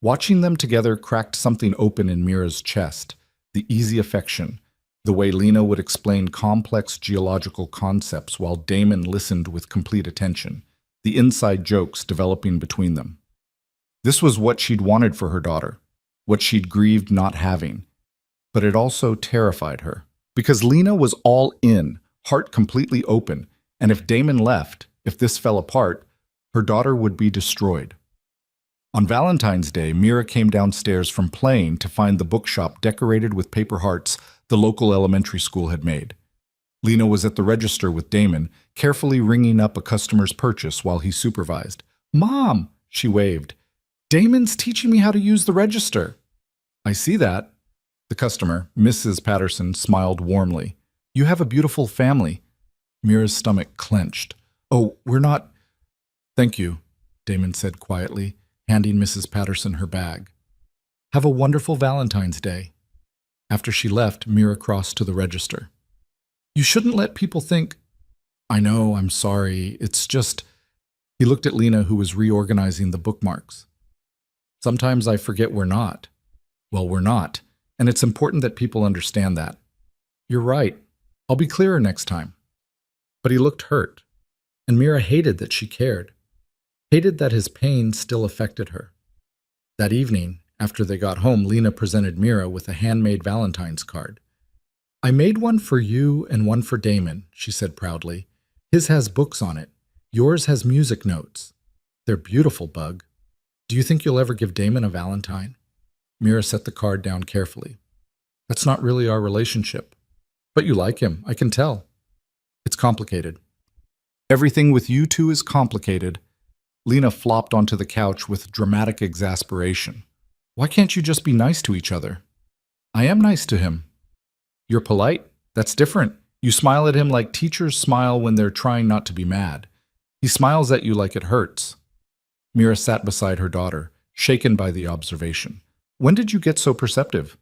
Watching them together cracked something open in Mira's chest, the easy affection, the way Lena would explain complex geological concepts while Damon listened with complete attention, the inside jokes developing between them. This was what she'd wanted for her daughter, what she'd grieved not having. But it also terrified her, because Lena was all in, heart completely open, and if Damon left, if this fell apart, her daughter would be destroyed. On Valentine's Day, Mira came downstairs from playing to find the bookshop decorated with paper hearts the local elementary school had made. Lena was at the register with Damon, carefully ringing up a customer's purchase while he supervised. "Mom," she waved, "Damon's teaching me how to use the register." "I see that." The customer, Mrs. Patterson, smiled warmly. "You have a beautiful family." Mira's stomach clenched. "Oh, we're not—" "Thank you," Damon said quietly, handing Mrs. Patterson her bag. "Have a wonderful Valentine's Day." After she left, Mira crossed to the register. "You shouldn't let people think—" "I know, I'm sorry, it's just—" He looked at Lena, who was reorganizing the bookmarks. "Sometimes I forget we're not. Well, we're not, and it's important that people understand that." "You're right. I'll be clearer next time." But he looked hurt, and Mira hated that she cared, hated that his pain still affected her. That evening, after they got home, Lena presented Mira with a handmade Valentine's card. "I made one for you and one for Damon," she said proudly. "His has books on it. Yours has music notes. They're beautiful, Bug. Do you think you'll ever give Damon a Valentine?" Mira set the card down carefully. "That's not really our relationship. But you like him, I can tell." "It's complicated." "Everything with you two is complicated." Lena flopped onto the couch with dramatic exasperation. "Why can't you just be nice to each other?" "I am nice to him." "You're polite? That's different. You smile at him like teachers smile when they're trying not to be mad. He smiles at you like it hurts." Mira sat beside her daughter, shaken by the observation. "When did you get so perceptive?"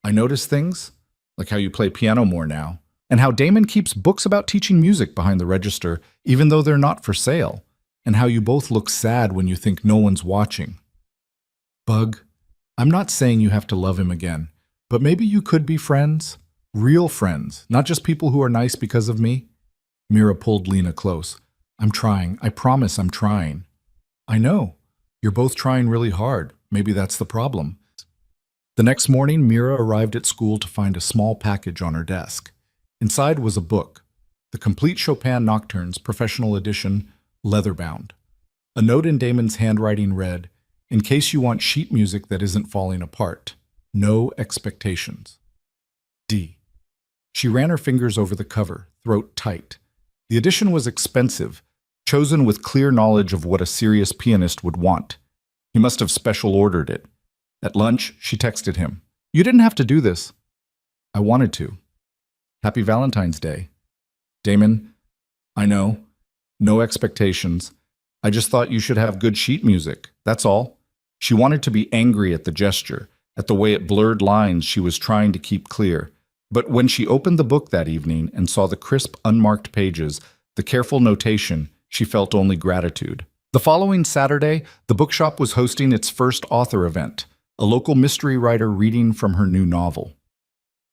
"I notice things, like how you play piano more now, and how Damon keeps books about teaching music behind the register, even though they're not for sale, and how you both look sad when you think no one's watching." "Bug, I'm not saying you have to love him again, but maybe you could be friends. Real friends, not just people who are nice because of me." Mira pulled Lena close. "I'm trying. I promise I'm trying." "I know. You're both trying really hard. Maybe that's the problem." The next morning, Mira arrived at school to find a small package on her desk. Inside was a book, The Complete Chopin Nocturnes, Professional Edition, leather-bound. A note in Damon's handwriting read, "In case you want sheet music that isn't falling apart, no expectations. D." She ran her fingers over the cover, throat tight. The edition was expensive, chosen with clear knowledge of what a serious pianist would want. He must have special ordered it. At lunch, she texted him, "You didn't have to do this." "I wanted to." "Happy Valentine's Day." "Damon, I know. No expectations. I just thought you should have good sheet music. That's all." She wanted to be angry at the gesture, at the way it blurred lines she was trying to keep clear. But when she opened the book that evening and saw the crisp, unmarked pages, the careful notation, she felt only gratitude. The following Saturday, the bookshop was hosting its first author event, a local mystery writer reading from her new novel.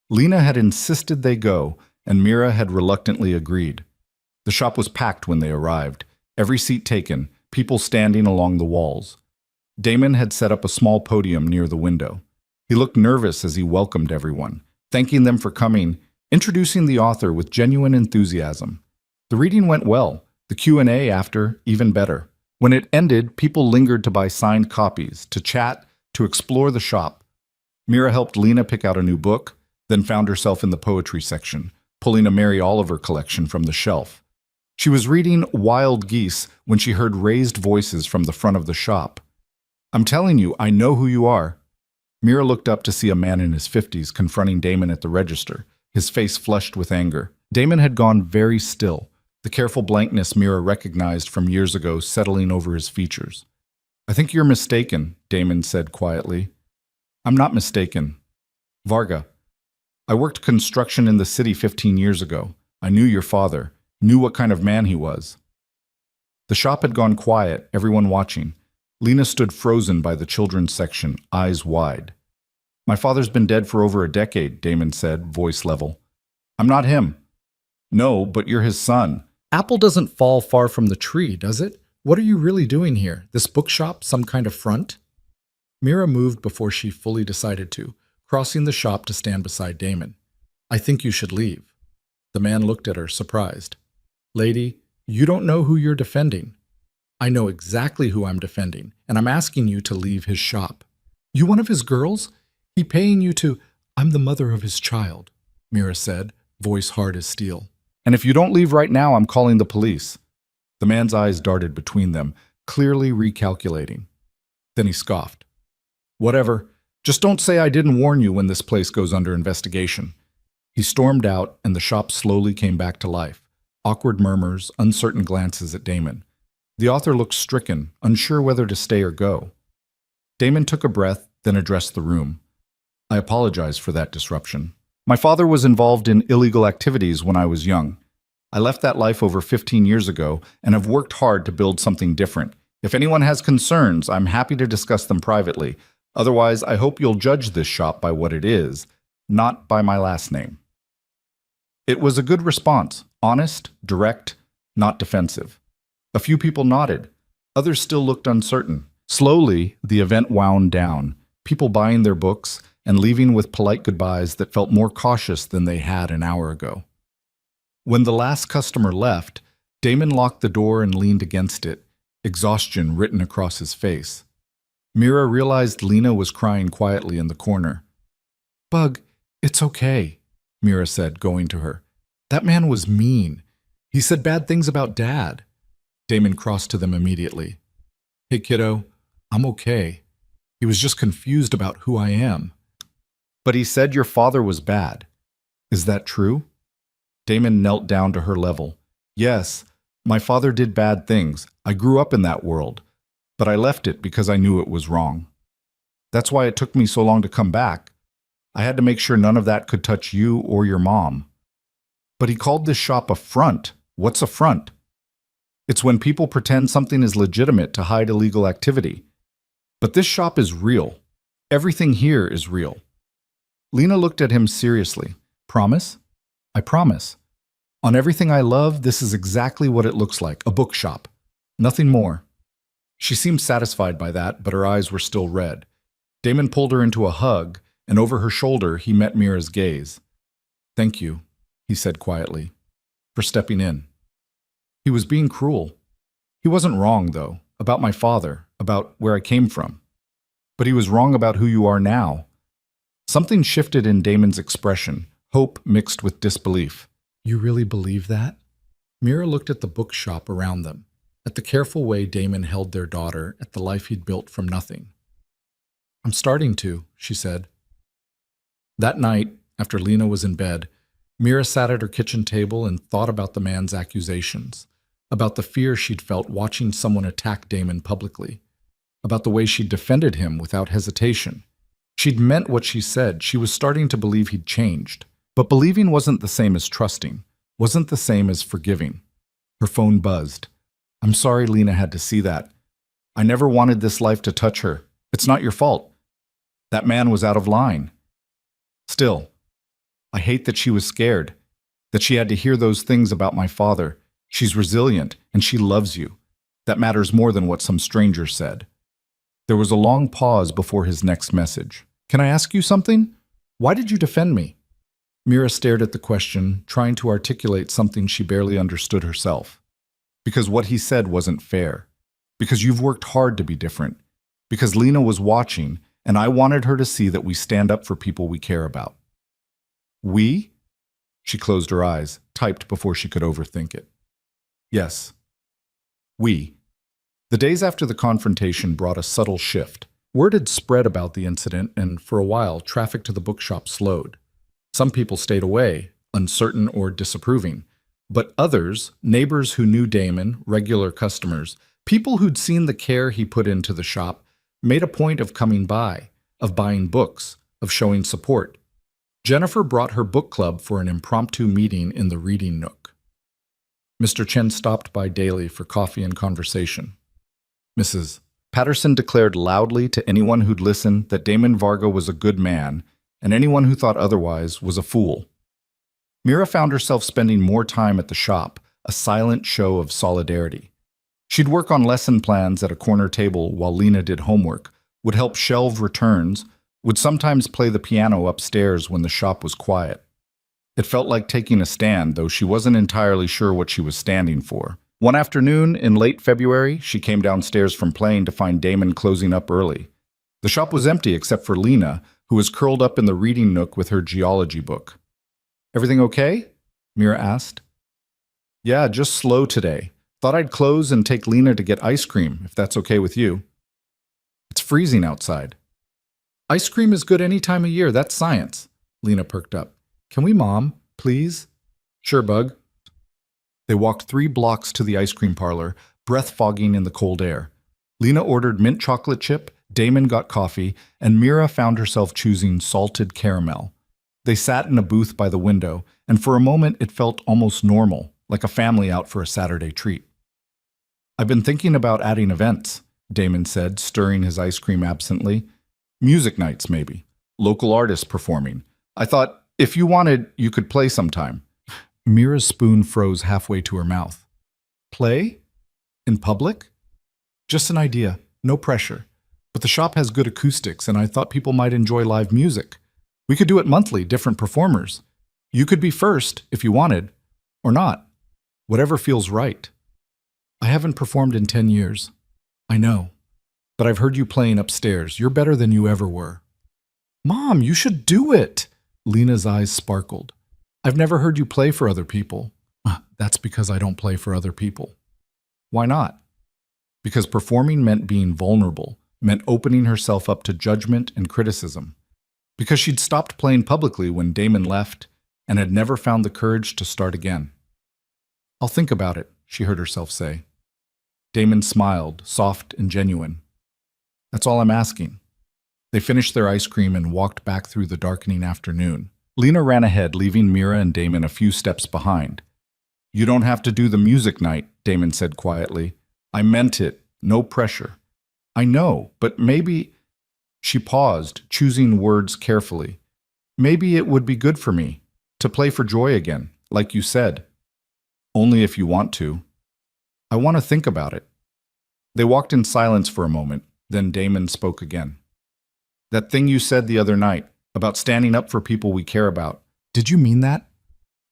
Lena had insisted they go, and Mira had reluctantly agreed. The shop was packed when they arrived, every seat taken, people standing along the walls. Damon had set up a small podium near the window. He looked nervous as he welcomed everyone, thanking them for coming, introducing the author with genuine enthusiasm. The reading went well, the Q&A after even better. When it ended, people lingered to buy signed copies, to chat, to explore the shop. Mira helped Lena pick out a new book, then found herself in the poetry section, pulling a Mary Oliver collection from the shelf. She was reading Wild Geese when she heard raised voices from the front of the shop. "I'm telling you, I know who you are." Mira looked up to see a man in his 50s confronting Damon at the register, his face flushed with anger. Damon had gone very still, the careful blankness Mira recognized from years ago settling over his features. "I think you're mistaken," Damon said quietly. "I'm not mistaken. Varga. I worked construction in the city 15 years ago. I knew your father, knew what kind of man he was." The shop had gone quiet, everyone watching. Lena stood frozen by the children's section, eyes wide. "My father's been dead for over a decade," Damon said, voice level. "I'm not him." "No, but you're his son." Apple doesn't fall far from the tree, does it? What are you really doing here? This bookshop some kind of front? Mira moved before she fully decided to, crossing the shop to stand beside Damon. "I think you should leave." The man looked at her, surprised. "Lady, you don't know who you're defending." "I know exactly who I'm defending, and I'm asking you to leave his shop." "You one of his girls? He paying you to—" "I'm the mother of his child," Mira said, voice hard as steel. "And if you don't leave right now, I'm calling the police." The man's eyes darted between them, clearly recalculating. Then he scoffed. "Whatever. Just don't say I didn't warn you when this place goes under investigation." He stormed out, and the shop slowly came back to life. Awkward murmurs, uncertain glances at Damon. The author looked stricken, unsure whether to stay or go. Damon took a breath, then addressed the room. "I apologize for that disruption. My father was involved in illegal activities when I was young. I left that life over 15 years ago and have worked hard to build something different. If anyone has concerns, I'm happy to discuss them privately. Otherwise, I hope you'll judge this shop by what it is, not by my last name." It was a good response, honest, direct, not defensive. A few people nodded. Others still looked uncertain. Slowly, the event wound down, people buying their books and leaving with polite goodbyes that felt more cautious than they had an hour ago. When the last customer left, Damon locked the door and leaned against it, exhaustion written across his face. Mira realized Lena was crying quietly in the corner. "Bug, it's okay," Mira said, going to her. "That man was mean. He said bad things about Dad." Damon crossed to them immediately. "Hey, kiddo, I'm okay. He was just confused about who I am." "But he said your father was bad. Is that true?" Damon knelt down to her level. "Yes, my father did bad things. I grew up in that world. But I left it because I knew it was wrong. That's why it took me so long to come back. I had to make sure none of that could touch you or your mom." "But he called this shop a front. What's a front?" "It's when people pretend something is legitimate to hide illegal activity. But this shop is real. Everything here is real." Lena looked at him seriously. "Promise?" "I promise. On everything I love, this is exactly what it looks like, a bookshop. Nothing more." She seemed satisfied by that, but her eyes were still red. Damon pulled her into a hug, and over her shoulder he met Mira's gaze. "Thank you," he said quietly, "for stepping in." He was being cruel. He wasn't wrong, though, about my father, about where I came from. But he was wrong about who you are now. Something shifted in Damon's expression, hope mixed with disbelief. "You really believe that?" Mira looked at the bookshop around them, at the careful way Damon held their daughter, at the life he'd built from nothing. "I'm starting to," she said. That night, after Lena was in bed, Mira sat at her kitchen table and thought about the man's accusations, about the fear she'd felt watching someone attack Damon publicly, about the way she'd defended him without hesitation. She'd meant what she said. She was starting to believe he'd changed. But believing wasn't the same as trusting, wasn't the same as forgiving. Her phone buzzed. "I'm sorry Lena had to see that. I never wanted this life to touch her. It's not your fault. That man was out of line. Still, I hate that she was scared, that she had to hear those things about my father. She's resilient, and she loves you. That matters more than what some stranger said." There was a long pause before his next message. "Can I ask you something? Why did you defend me?" Mira stared at the question, trying to articulate something she barely understood herself. "Because what he said wasn't fair. Because you've worked hard to be different. Because Lena was watching, and I wanted her to see that we stand up for people we care about." "We?" She closed her eyes, typed before she could overthink it. "Yes. We." The days after the confrontation brought a subtle shift. Word had spread about the incident, and for a while, traffic to the bookshop slowed. Some people stayed away, uncertain or disapproving. But others, neighbors who knew Damon, regular customers, people who'd seen the care he put into the shop, made a point of coming by, of buying books, of showing support. Jennifer brought her book club for an impromptu meeting in the reading nook. Mr. Chen stopped by daily for coffee and conversation. Mrs. Patterson declared loudly to anyone who'd listen that Damon Varga was a good man, and anyone who thought otherwise was a fool. Mira found herself spending more time at the shop, a silent show of solidarity. She'd work on lesson plans at a corner table while Lena did homework, would help shelve returns, would sometimes play the piano upstairs when the shop was quiet. It felt like taking a stand, though she wasn't entirely sure what she was standing for. One afternoon in late February, she came downstairs from playing to find Damon closing up early. The shop was empty except for Lena, who was curled up in the reading nook with her geology book. "Everything okay?" Mira asked. "Yeah, just slow today. Thought I'd close and take Lena to get ice cream, if that's okay with you." "It's freezing outside." Ice cream is good any time of year, that's science. Lena perked up. "Can we, Mom, please?" "Sure, Bug." They walked 3 blocks to the ice cream parlor, breath fogging in the cold air. Lena ordered mint chocolate chip, Damon got coffee, and Mira found herself choosing salted caramel. They sat in a booth by the window, and for a moment it felt almost normal, like a family out for a Saturday treat. "I've been thinking about adding events," Damon said, stirring his ice cream absently. "Music nights, maybe. Local artists performing. I thought, if you wanted, you could play sometime." Mira's spoon froze halfway to her mouth. "Play? In public?" "Just an idea. No pressure. But the shop has good acoustics, and I thought people might enjoy live music. We could do it monthly, different performers. You could be first, if you wanted. Or not. Whatever feels right." "I haven't performed in 10 years. I know. But I've heard you playing upstairs. You're better than you ever were." "Mom, you should do it!" Lena's eyes sparkled. "I've never heard you play for other people." "That's because I don't play for other people." "Why not?" "Because performing meant being vulnerable, meant opening herself up to judgment and criticism. Because she'd stopped playing publicly when Damon left and had never found the courage to start again." "I'll think about it," she heard herself say. Damon smiled, soft and genuine. "That's all I'm asking." They finished their ice cream and walked back through the darkening afternoon. Lena ran ahead, leaving Mira and Damon a few steps behind. "You don't have to do the music night," Damon said quietly. "I meant it. No pressure." "I know, but maybe—" She paused, choosing words carefully. "Maybe it would be good for me, to play for joy again, like you said." "Only if you want to." "I want to think about it." They walked in silence for a moment, then Damon spoke again. "That thing you said the other night, about standing up for people we care about. Did you mean that?"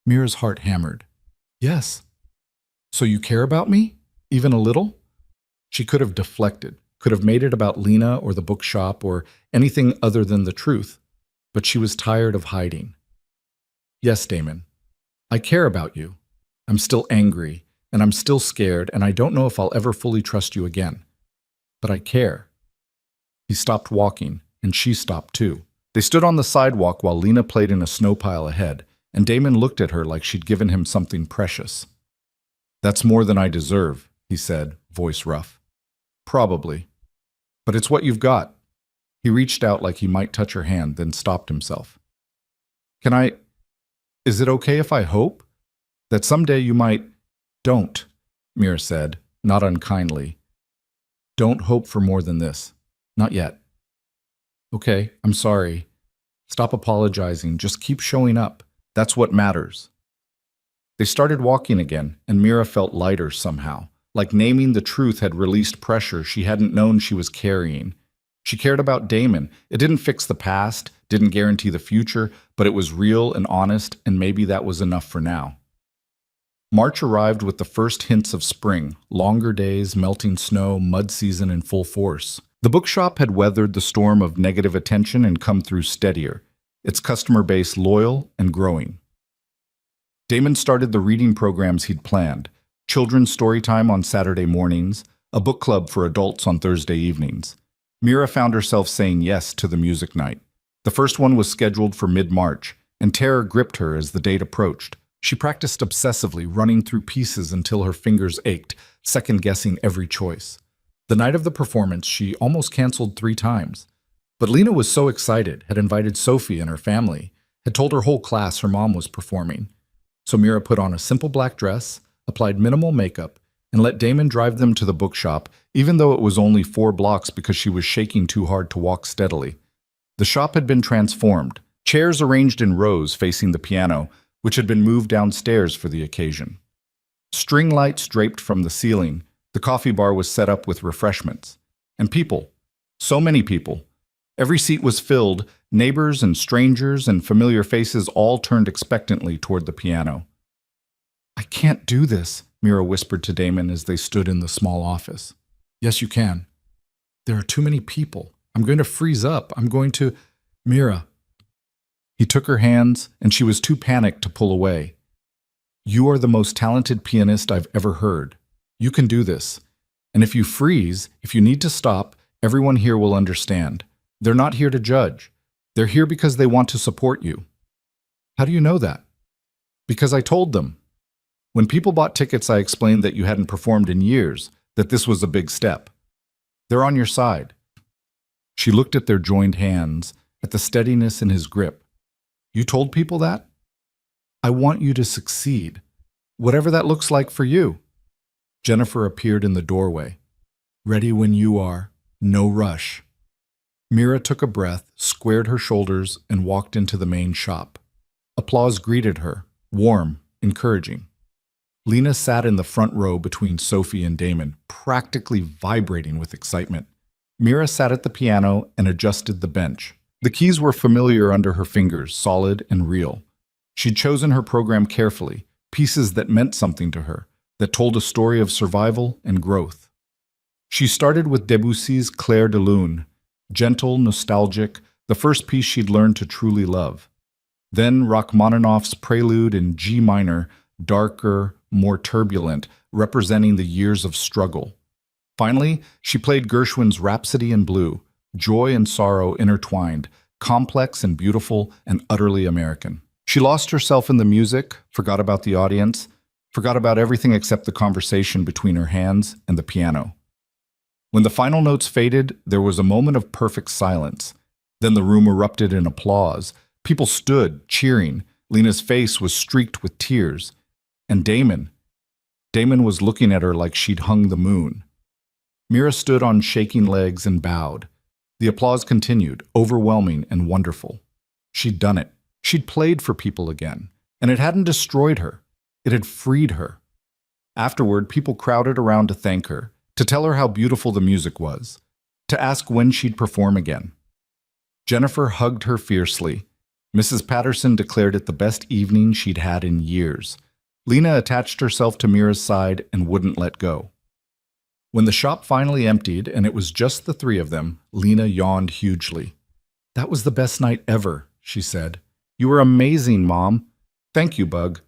Mira's heart hammered. "Yes." "So you care about me? Even a little?" She could have deflected, could have made it about Lena or the bookshop or anything other than the truth, but she was tired of hiding. "Yes, Damon. I care about you. I'm still angry, and I'm still scared, and I don't know if I'll ever fully trust you again. But I care." He stopped walking, and she stopped too. They stood on the sidewalk while Lena played in a snow pile ahead, and Damon looked at her like she'd given him something precious. "That's more than I deserve," he said, voice rough. "Probably. But it's what you've got." He reached out like he might touch her hand, then stopped himself. Is it okay if I hope? That someday you might—" "Don't," Mira said, not unkindly. "Don't hope for more than this. Not yet." "Okay, I'm sorry. Stop apologizing. Just keep showing up. That's what matters." They started walking again, and Mira felt lighter somehow, like naming the truth had released pressure she hadn't known she was carrying. She cared about Damon. It didn't fix the past, didn't guarantee the future, but it was real and honest, and maybe that was enough for now. March arrived with the first hints of spring, longer days, melting snow, mud season in full force. The bookshop had weathered the storm of negative attention and come through steadier, its customer base loyal and growing. Damon started the reading programs he'd planned: children's story time on Saturday mornings, a book club for adults on Thursday evenings. Mira found herself saying yes to the music night. The first one was scheduled for mid-March, and terror gripped her as the date approached. She practiced obsessively, running through pieces until her fingers ached, second-guessing every choice. The night of the performance, she almost canceled 3 times. But Lena was so excited, had invited Sophie and her family, had told her whole class her mom was performing. So Mira put on a simple black dress, applied minimal makeup, and let Damon drive them to the bookshop, even though it was only 4 blocks because she was shaking too hard to walk steadily. The shop had been transformed, chairs arranged in rows facing the piano, which had been moved downstairs for the occasion. String lights draped from the ceiling, the coffee bar was set up with refreshments. And people. So many people. Every seat was filled, neighbors and strangers and familiar faces all turned expectantly toward the piano. "I can't do this," Mira whispered to Damon as they stood in the small office. "Yes, you can. There are too many people. I'm going to freeze up. I'm going to—" "Mira." He took her hands, and she was too panicked to pull away. "You are the most talented pianist I've ever heard. You can do this. And if you freeze, if you need to stop, everyone here will understand. They're not here to judge. They're here because they want to support you." "How do you know that?" "Because I told them. When people bought tickets, I explained that you hadn't performed in years, that this was a big step. They're on your side." She looked at their joined hands, at the steadiness in his grip. "You told people that? I want you to succeed, whatever that looks like for you." Jennifer appeared in the doorway. "Ready when you are. No rush." Mira took a breath, squared her shoulders, and walked into the main shop. Applause greeted her, warm, encouraging. Lena sat in the front row between Sophie and Damon, practically vibrating with excitement. Mira sat at the piano and adjusted the bench. The keys were familiar under her fingers, solid and real. She'd chosen her program carefully, pieces that meant something to her, that told a story of survival and growth. She started with Debussy's Clair de Lune, gentle, nostalgic, the first piece she'd learned to truly love. Then Rachmaninoff's Prelude in G minor, darker, more turbulent, representing the years of struggle. Finally, she played Gershwin's Rhapsody in Blue, joy and sorrow intertwined, complex and beautiful and utterly American. She lost herself in the music, forgot about the audience, forgot about everything except the conversation between her hands and the piano. When the final notes faded, there was a moment of perfect silence. Then the room erupted in applause. People stood, cheering. Lena's face was streaked with tears. And Damon was looking at her like she'd hung the moon. Mira stood on shaking legs and bowed. The applause continued, overwhelming and wonderful. She'd done it. She'd played for people again. And it hadn't destroyed her. It had freed her. Afterward, people crowded around to thank her, to tell her how beautiful the music was, to ask when she'd perform again. Jennifer hugged her fiercely. Mrs. Patterson declared it the best evening she'd had in years. Lena attached herself to Mira's side and wouldn't let go. When the shop finally emptied and it was just the 3 of them, Lena yawned hugely. "That was the best night ever," she said. "You were amazing, Mom." "Thank you, Bug."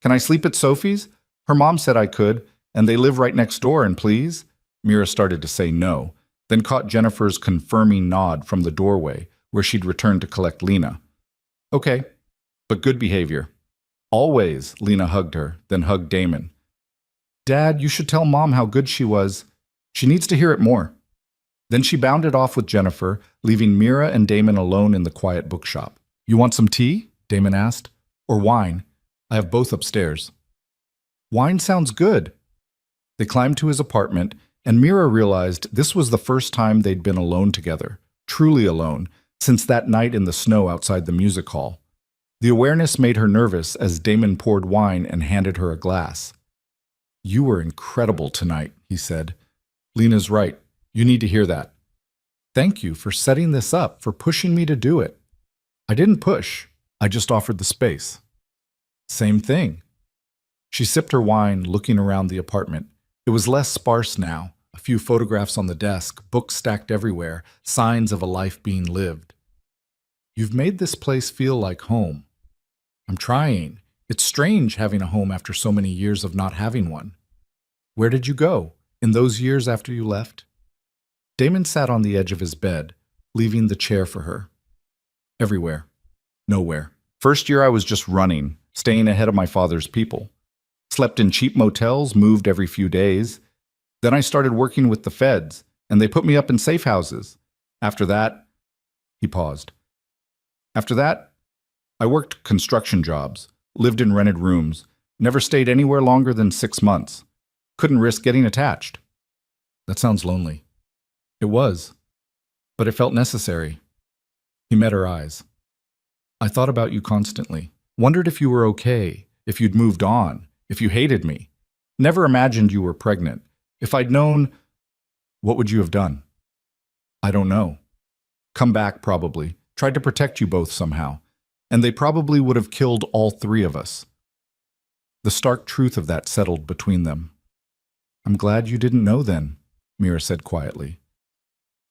"Can I sleep at Sophie's? Her mom said I could, and they live right next door, and please." Mira started to say no, then caught Jennifer's confirming nod from the doorway, where she'd returned to collect Lena. "Okay, but good behavior." "Always," Lena hugged her, then hugged Damon. "Dad, you should tell Mom how good she was. She needs to hear it more." Then she bounded off with Jennifer, leaving Mira and Damon alone in the quiet bookshop. "You want some tea?" Damon asked. "Or wine? I have both upstairs." "Wine sounds good." They climbed to his apartment, and Mira realized this was the first time they'd been alone together, truly alone, since that night in the snow outside the music hall. The awareness made her nervous as Damon poured wine and handed her a glass. "You were incredible tonight," he said. "Lena's right. You need to hear that." "Thank you for setting this up, for pushing me to do it." "I didn't push. I just offered the space." "Same thing." She sipped her wine, looking around the apartment. It was less sparse now, a few photographs on the desk, books stacked everywhere, signs of a life being lived. "You've made this place feel like home." "I'm trying. It's strange having a home after so many years of not having one." "Where did you go, in those years after you left?" Damon sat on the edge of his bed, leaving the chair for her. "Everywhere. Nowhere. First year I was just running, staying ahead of my father's people. Slept in cheap motels, moved every few days. Then I started working with the feds, and they put me up in safe houses. After that," he paused. "After that, I worked construction jobs, lived in rented rooms, Never stayed anywhere longer than 6 months. Couldn't risk getting attached. That sounds lonely. It was, but it felt necessary. He met her eyes. I thought about you constantly. Wondered if you were okay, if you'd moved on, if you hated me. Never imagined you were pregnant. If I'd known, what would you have done? I don't know. Come back, probably. Tried to protect you both somehow. And they probably would have killed all 3 of us. The stark truth of that settled between them. I'm glad you didn't know then, Mira said quietly.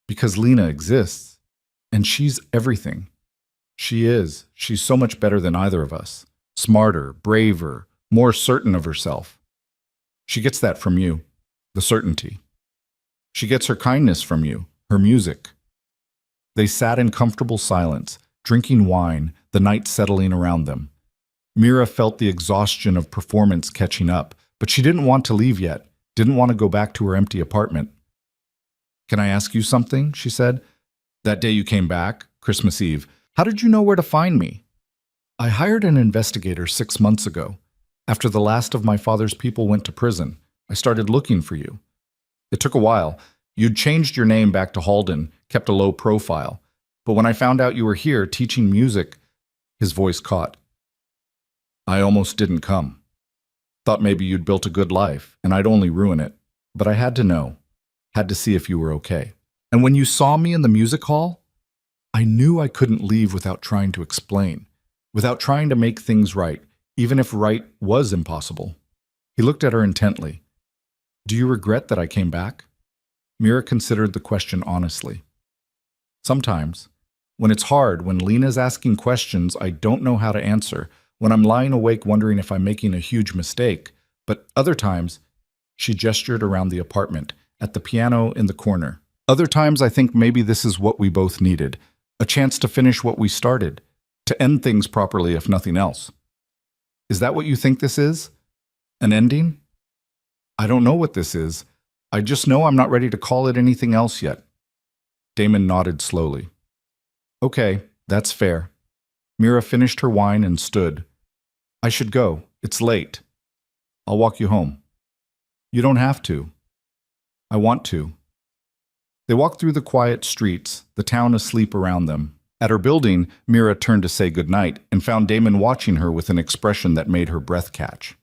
Because Lena exists, and she's everything. She is. She's so much better than either of us. Smarter, braver, more certain of herself. She gets that from you, the certainty. She gets her kindness from you, her music. They sat in comfortable silence, drinking wine, the night settling around them. Mira felt the exhaustion of performance catching up, but she didn't want to leave yet, didn't want to go back to her empty apartment. Can I ask you something? She said. That day you came back, Christmas Eve, how did you know where to find me? I hired an investigator 6 months ago. After the last of my father's people went to prison, I started looking for you. It took a while. You'd changed your name back to Halden, kept a low profile. But when I found out you were here teaching music, his voice caught. I almost didn't come. Thought maybe you'd built a good life, and I'd only ruin it. But I had to know. Had to see if you were okay. And when you saw me in the music hall, I knew I couldn't leave without trying to explain, without trying to make things right, even if right was impossible. He looked at her intently. Do you regret that I came back? Mira considered the question honestly. Sometimes, when it's hard, when Lena's asking questions I don't know how to answer, when I'm lying awake wondering if I'm making a huge mistake, but other times, she gestured around the apartment, at the piano in the corner. Other times I think maybe this is what we both needed, a chance to finish what we started, to end things properly if nothing else. Is that what you think this is? An ending? I don't know what this is. I just know I'm not ready to call it anything else yet. Damon nodded slowly. Okay, that's fair. Mira finished her wine and stood. I should go. It's late. I'll walk you home. You don't have to. I want to. They walked through the quiet streets, the town asleep around them. At her building, Mira turned to say goodnight and found Damon watching her with an expression that made her breath catch.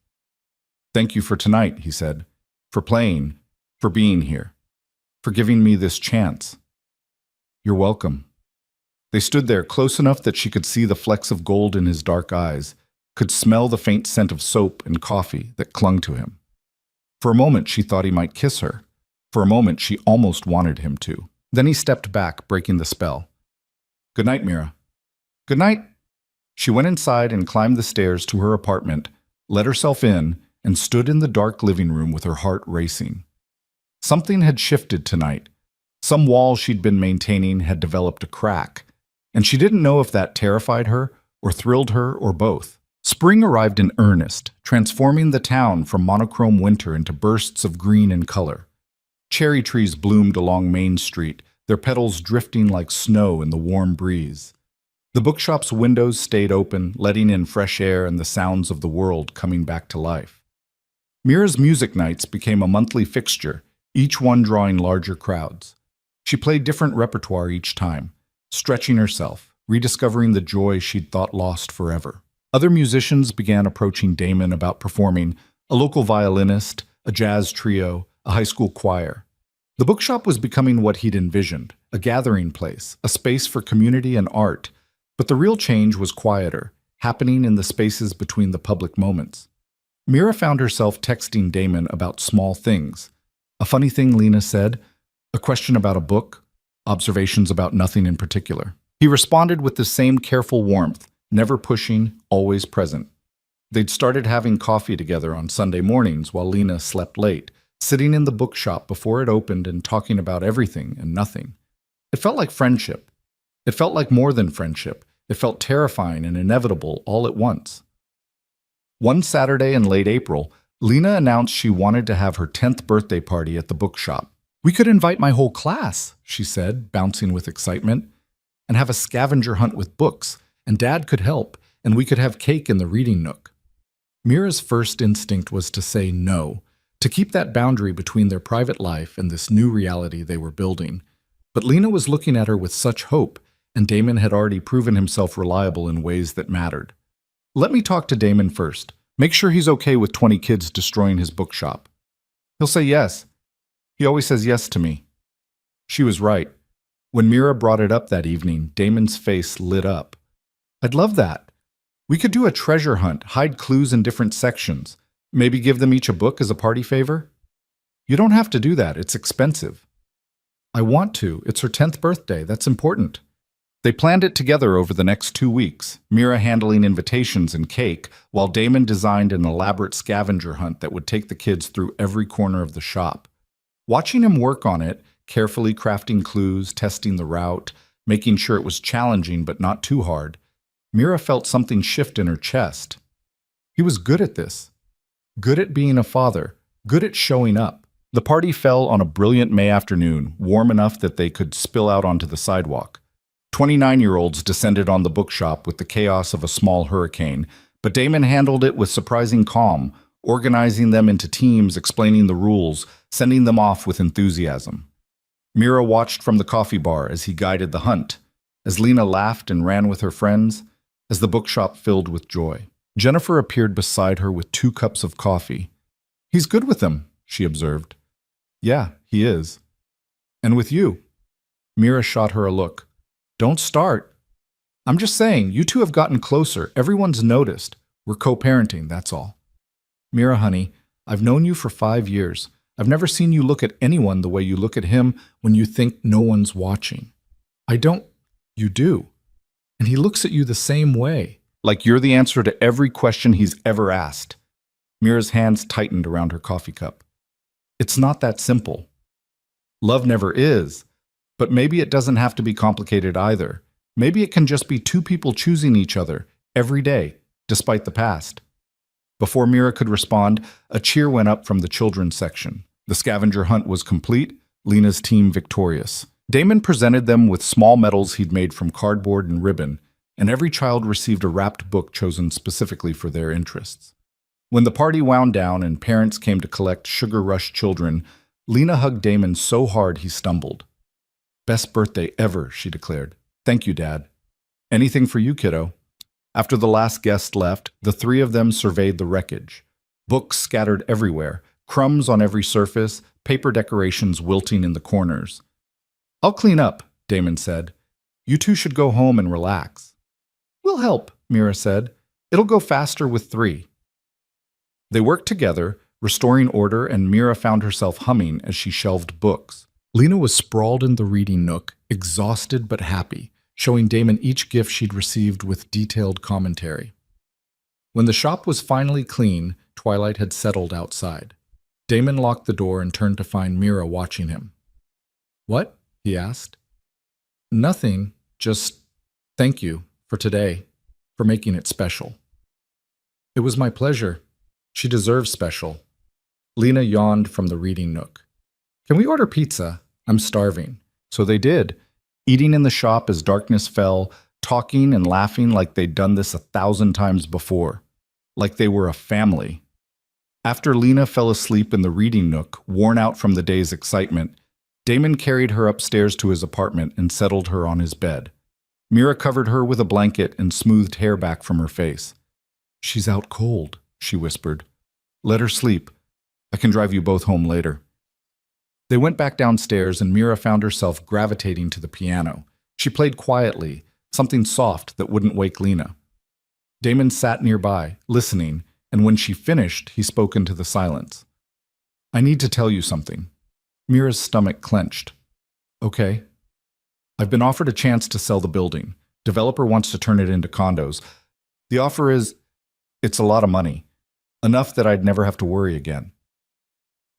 Thank you for tonight, he said. For playing, for being here, for giving me this chance. You're welcome. They stood there close enough that she could see the flecks of gold in his dark eyes, could smell the faint scent of soap and coffee that clung to him. For a moment, she thought he might kiss her. For a moment, she almost wanted him to. Then he stepped back, breaking the spell. Good night, Mira. Good night. She went inside and climbed the stairs to her apartment, let herself in, and stood in the dark living room with her heart racing. Something had shifted tonight. Some wall she'd been maintaining had developed a crack, and she didn't know if that terrified her or thrilled her or both. Spring arrived in earnest, transforming the town from monochrome winter into bursts of green and color. Cherry trees bloomed along Main Street, their petals drifting like snow in the warm breeze. The bookshop's windows stayed open, letting in fresh air and the sounds of the world coming back to life. Mira's music nights became a monthly fixture, each one drawing larger crowds. She played different repertoire each time, stretching herself, rediscovering the joy she'd thought lost forever. Other musicians began approaching Damon about performing, a local violinist, a jazz trio, a high school choir. The bookshop was becoming what he'd envisioned, a gathering place, a space for community and art, but the real change was quieter, happening in the spaces between the public moments. Mira found herself texting Damon about small things. A funny thing Lena said, a question about a book, observations about nothing in particular. He responded with the same careful warmth, never pushing, always present. They'd started having coffee together on Sunday mornings while Lena slept late, sitting in the bookshop before it opened and talking about everything and nothing. It felt like friendship. It felt like more than friendship. It felt terrifying and inevitable all at once. One Saturday in late April, Lena announced she wanted to have her 10th birthday party at the bookshop. We could invite my whole class, she said, bouncing with excitement, and have a scavenger hunt with books, and Dad could help, and we could have cake in the reading nook. Mira's first instinct was to say no, to keep that boundary between their private life and this new reality they were building. But Lena was looking at her with such hope, and Damon had already proven himself reliable in ways that mattered. Let me talk to Damon first. Make sure he's okay with 20 kids destroying his bookshop. He'll say yes. He always says yes to me. She was right. When Mira brought it up that evening, Damon's face lit up. I'd love that. We could do a treasure hunt, hide clues in different sections. Maybe give them each a book as a party favor? You don't have to do that. It's expensive. I want to. It's her 10th birthday. That's important. They planned it together over the next 2 weeks, Mira handling invitations and cake, while Damon designed an elaborate scavenger hunt that would take the kids through every corner of the shop. Watching him work on it, carefully crafting clues, testing the route, making sure it was challenging but not too hard, Mira felt something shift in her chest. He was good at this. Good at being a father. Good at showing up. The party fell on a brilliant May afternoon, warm enough that they could spill out onto the sidewalk. 29-year-olds descended on the bookshop with the chaos of a small hurricane, but Damon handled it with surprising calm, organizing them into teams, explaining the rules, sending them off with enthusiasm. Mira watched from the coffee bar as he guided the hunt, as Lena laughed and ran with her friends, as the bookshop filled with joy. Jennifer appeared beside her with 2 cups of coffee. He's good with them, she observed. Yeah, he is. And with you. Mira shot her a look. Don't start. I'm just saying, you two have gotten closer. Everyone's noticed. We're co-parenting, that's all. Mira, honey, I've known you for 5 years. I've never seen you look at anyone the way you look at him when you think no one's watching. I don't. You do. And he looks at you the same way. Like you're the answer to every question he's ever asked. Mira's hands tightened around her coffee cup. It's not that simple. Love never is. But maybe it doesn't have to be complicated either. Maybe it can just be 2 people choosing each other every day, despite the past. Before Mira could respond, a cheer went up from the children's section. The scavenger hunt was complete, Lena's team victorious. Damon presented them with small medals he'd made from cardboard and ribbon, and every child received a wrapped book chosen specifically for their interests. When the party wound down and parents came to collect Sugar Rush children, Lena hugged Damon so hard he stumbled. Best birthday ever, she declared. Thank you, Dad. Anything for you, kiddo. After the last guest left, the 3 of them surveyed the wreckage. Books scattered everywhere, crumbs on every surface, paper decorations wilting in the corners. I'll clean up, Damon said. You 2 should go home and relax. We'll help, Mira said. It'll go faster with 3. They worked together, restoring order, and Mira found herself humming as she shelved books. Lena was sprawled in the reading nook, exhausted but happy, showing Damon each gift she'd received with detailed commentary. When the shop was finally clean, twilight had settled outside. Damon locked the door and turned to find Mira watching him. What? He asked. Nothing, just thank you for today, for making it special. It was my pleasure. She deserves special. Lena yawned from the reading nook. Can we order pizza? I'm starving. So they did, eating in the shop as darkness fell, talking and laughing like they'd done this 1,000 times before, like they were a family. After Lena fell asleep in the reading nook, worn out from the day's excitement, Damon carried her upstairs to his apartment and settled her on his bed. Mira covered her with a blanket and smoothed hair back from her face. She's out cold, she whispered. Let her sleep. I can drive you both home later. They went back downstairs and Mira found herself gravitating to the piano. She played quietly, something soft that wouldn't wake Lena. Damon sat nearby, listening, and when she finished, he spoke into the silence. I need to tell you something. Mira's stomach clenched. Okay. I've been offered a chance to sell the building. Developer wants to turn it into condos. The offer is, it's a lot of money. Enough that I'd never have to worry again.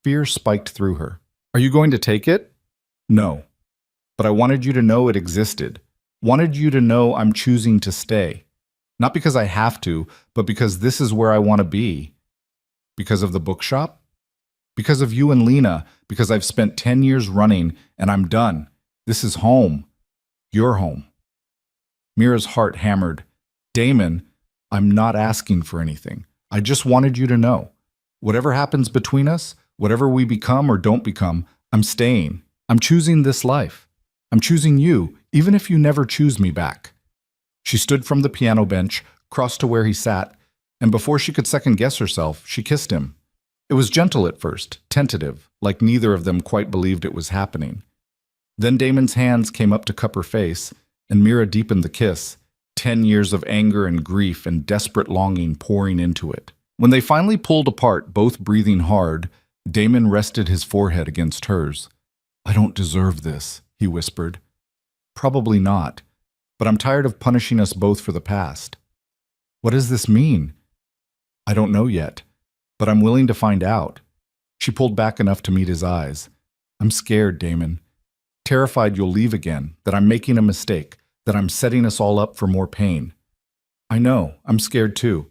Fear spiked through her. Are you going to take it? No. But I wanted you to know it existed. Wanted you to know I'm choosing to stay. Not because I have to, but because this is where I want to be. Because of the bookshop? Because of you and Lena, because I've spent 10 years running and I'm done. This is home. Your home. Mira's heart hammered. Damon, I'm not asking for anything. I just wanted you to know. Whatever happens between us, whatever we become or don't become, I'm staying. I'm choosing this life. I'm choosing you, even if you never choose me back." She stood from the piano bench, crossed to where he sat, and before she could second-guess herself, she kissed him. It was gentle at first, tentative, like neither of them quite believed it was happening. Then Damon's hands came up to cup her face, and Mira deepened the kiss, 10 years of anger and grief and desperate longing pouring into it. When they finally pulled apart, both breathing hard, Damon rested his forehead against hers. "I don't deserve this," he whispered. "Probably not, but I'm tired of punishing us both for the past." "What does this mean?" "I don't know yet, but I'm willing to find out." She pulled back enough to meet his eyes. "I'm scared, Damon. Terrified you'll leave again, that I'm making a mistake, that I'm setting us all up for more pain." "I know, I'm scared too.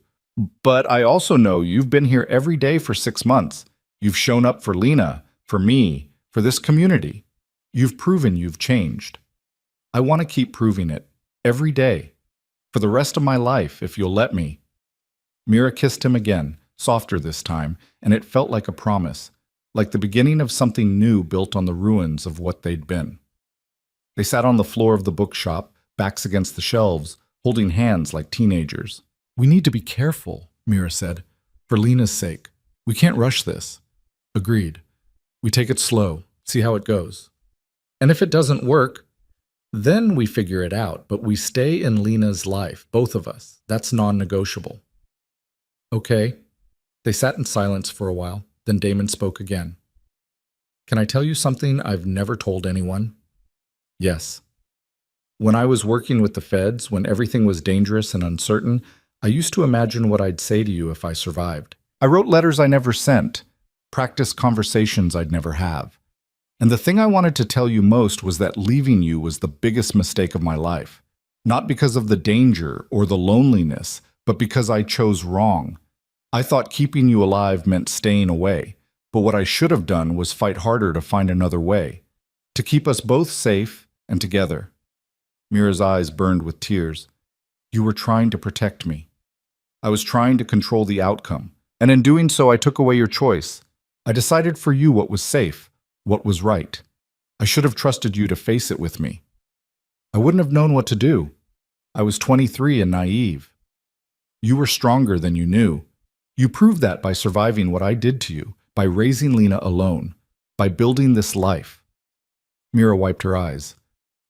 But I also know you've been here every day for 6 months. You've shown up for Lena, for me, for this community. You've proven you've changed. I want to keep proving it, every day, for the rest of my life, if you'll let me." Mira kissed him again, softer this time, and it felt like a promise, like the beginning of something new built on the ruins of what they'd been. They sat on the floor of the bookshop, backs against the shelves, holding hands like teenagers. "We need to be careful," Mira said, "for Lena's sake. We can't rush this." "Agreed. We take it slow, see how it goes. And if it doesn't work, then we figure it out, but we stay in Lena's life, both of us. That's non-negotiable." "Okay." They sat in silence for a while, then Damon spoke again. "Can I tell you something I've never told anyone?" "Yes." "When I was working with the feds, when everything was dangerous and uncertain, I used to imagine what I'd say to you if I survived. I wrote letters I never sent, practiced conversations I'd never have. And the thing I wanted to tell you most was that leaving you was the biggest mistake of my life. Not because of the danger or the loneliness, but because I chose wrong. I thought keeping you alive meant staying away, but what I should have done was fight harder to find another way, to keep us both safe and together." Mira's eyes burned with tears. "You were trying to protect me. I was trying to control the outcome, and in doing so I took away your choice. I decided for you what was safe, what was right. I should have trusted you to face it with me. I wouldn't have known what to do. I was 23 and naive. You were stronger than you knew. You proved that by surviving what I did to you, by raising Lena alone, by building this life." Mira wiped her eyes.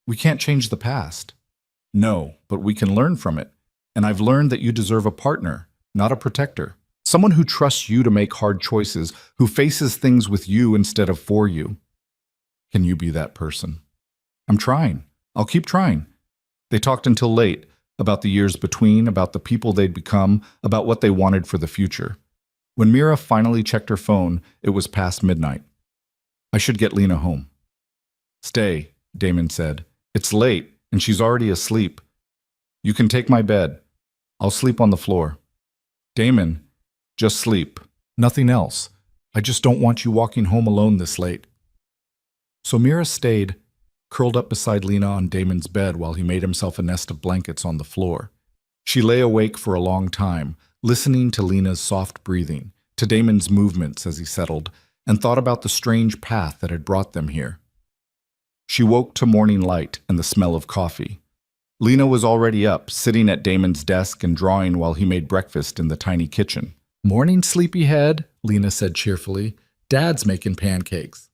"We can't change the past." "No, but we can learn from it. And I've learned that you deserve a partner, not a protector. Someone who trusts you to make hard choices, who faces things with you instead of for you. Can you be that person?" "I'm trying. I'll keep trying." They talked until late, about the years between, about the people they'd become, about what they wanted for the future. When Mira finally checked her phone, it was past midnight. "I should get Lena home." "Stay," Damon said. "It's late, and she's already asleep. You can take my bed. I'll sleep on the floor." "Damon, just sleep. Nothing else. I just don't want you walking home alone this late." So Mira stayed, curled up beside Lena on Damon's bed while he made himself a nest of blankets on the floor. She lay awake for a long time, listening to Lena's soft breathing, to Damon's movements as he settled, and thought about the strange path that had brought them here. She woke to morning light and the smell of coffee. Lena was already up, sitting at Damon's desk and drawing while he made breakfast in the tiny kitchen. "Morning, sleepyhead," Lena said cheerfully. "Dad's making pancakes."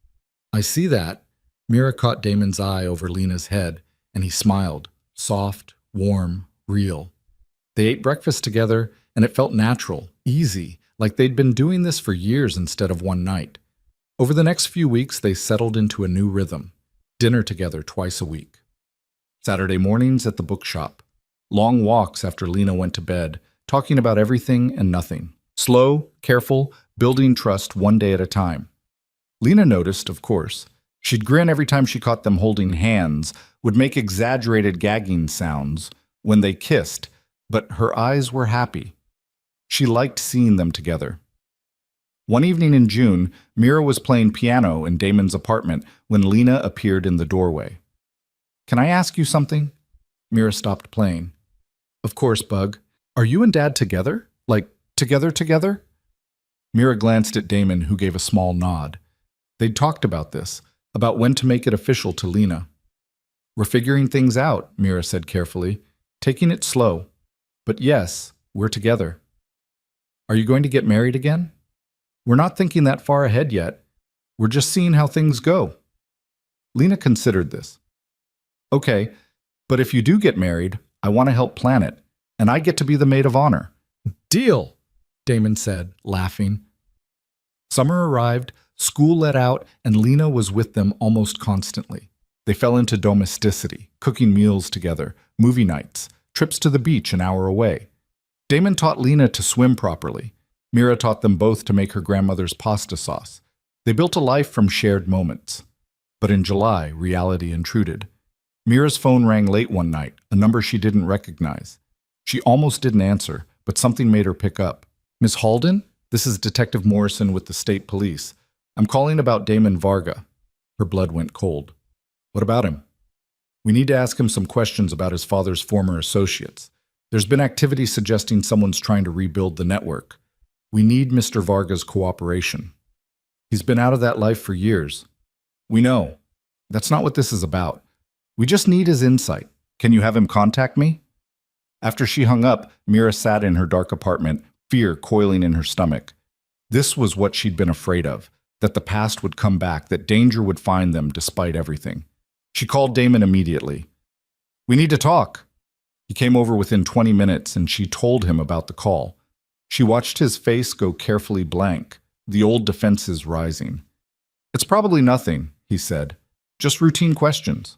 "I see that." Mira caught Damon's eye over Lena's head, and he smiled, soft, warm, real. They ate breakfast together, and it felt natural, easy, like they'd been doing this for years instead of one night. Over the next few weeks, they settled into a new rhythm. Dinner together twice a week. Saturday mornings at the bookshop. Long walks after Lena went to bed, talking about everything and nothing. Slow, careful, building trust one day at a time. Lena noticed, of course. She'd grin every time she caught them holding hands, would make exaggerated gagging sounds when they kissed, but her eyes were happy. She liked seeing them together. One evening in June, Mira was playing piano in Damon's apartment when Lena appeared in the doorway. "Can I ask you something?" Mira stopped playing. "Of course, Bug. Are you and Dad together? Like, Together? Mira glanced at Damon, who gave a small nod. They'd talked about this, about when to make it official to Lena. We're figuring things out, Mira said carefully, taking it slow. But yes, we're together. Are you going to get married again? We're not thinking that far ahead yet. We're just seeing how things go. Lena considered this. Okay, but if you do get married, I want to help plan it, and I get to be the maid of honor. Deal, Damon said, laughing. Summer arrived, school let out, and Lena was with them almost constantly. They fell into domesticity, cooking meals together, movie nights, trips to the beach an hour away. Damon taught Lena to swim properly. Mira taught them both to make her grandmother's pasta sauce. They built a life from shared moments. But in July, reality intruded. Mira's phone rang late one night, a number she didn't recognize. She almost didn't answer, but something made her pick up. Miss Halden? This is Detective Morrison with the state police. I'm calling about Damon Varga. Her blood went cold. What about him? We need to ask him some questions about his father's former associates. There's been activity suggesting someone's trying to rebuild the network. We need Mr. Varga's cooperation. He's been out of that life for years. We know. That's not what this is about. We just need his insight. Can you have him contact me? After she hung up, Mira sat in her dark apartment, fear coiling in her stomach. This was what she'd been afraid of, that the past would come back, that danger would find them despite everything. She called Damon immediately. We need to talk. He came over within 20 minutes, and she told him about the call. She watched his face go carefully blank, the old defenses rising. It's probably nothing, he said. Just routine questions.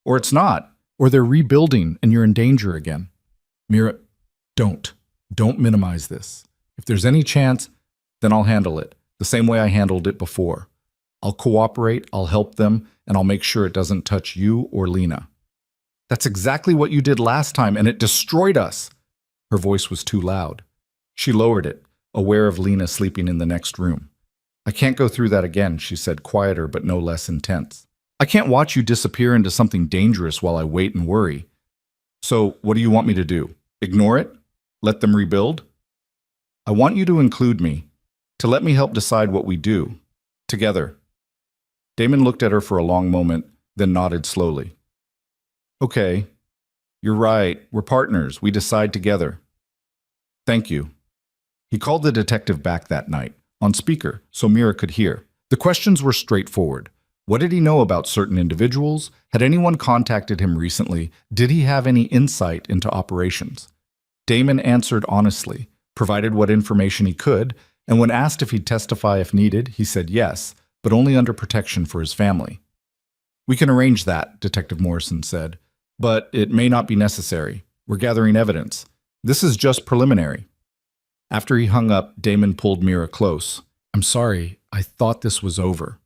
Or it's not, or they're rebuilding and you're in danger again. Mira, don't minimize this. If there's any chance, then I'll handle it, the same way I handled it before. I'll cooperate, I'll help them, and I'll make sure it doesn't touch you or Lena. That's exactly what you did last time, and it destroyed us. Her voice was too loud. She lowered it, aware of Lena sleeping in the next room. I can't go through that again, she said, quieter but no less intense. I can't watch you disappear into something dangerous while I wait and worry. So, what do you want me to do? Ignore it? Let them rebuild? I want you to include me, to let me help decide what we do. Together. Damon looked at her for a long moment, then nodded slowly. Okay, you're right. We're partners. We decide together. Thank you. He called the detective back that night, on speaker, so Mira could hear. The questions were straightforward. What did he know about certain individuals? Had anyone contacted him recently? Did he have any insight into operations? Damon answered honestly, provided what information he could, and when asked if he'd testify if needed, he said yes, but only under protection for his family. We can arrange that, Detective Morrison said, but it may not be necessary. We're gathering evidence. This is just preliminary. After he hung up, Damon pulled Mira close. I'm sorry, I thought this was over.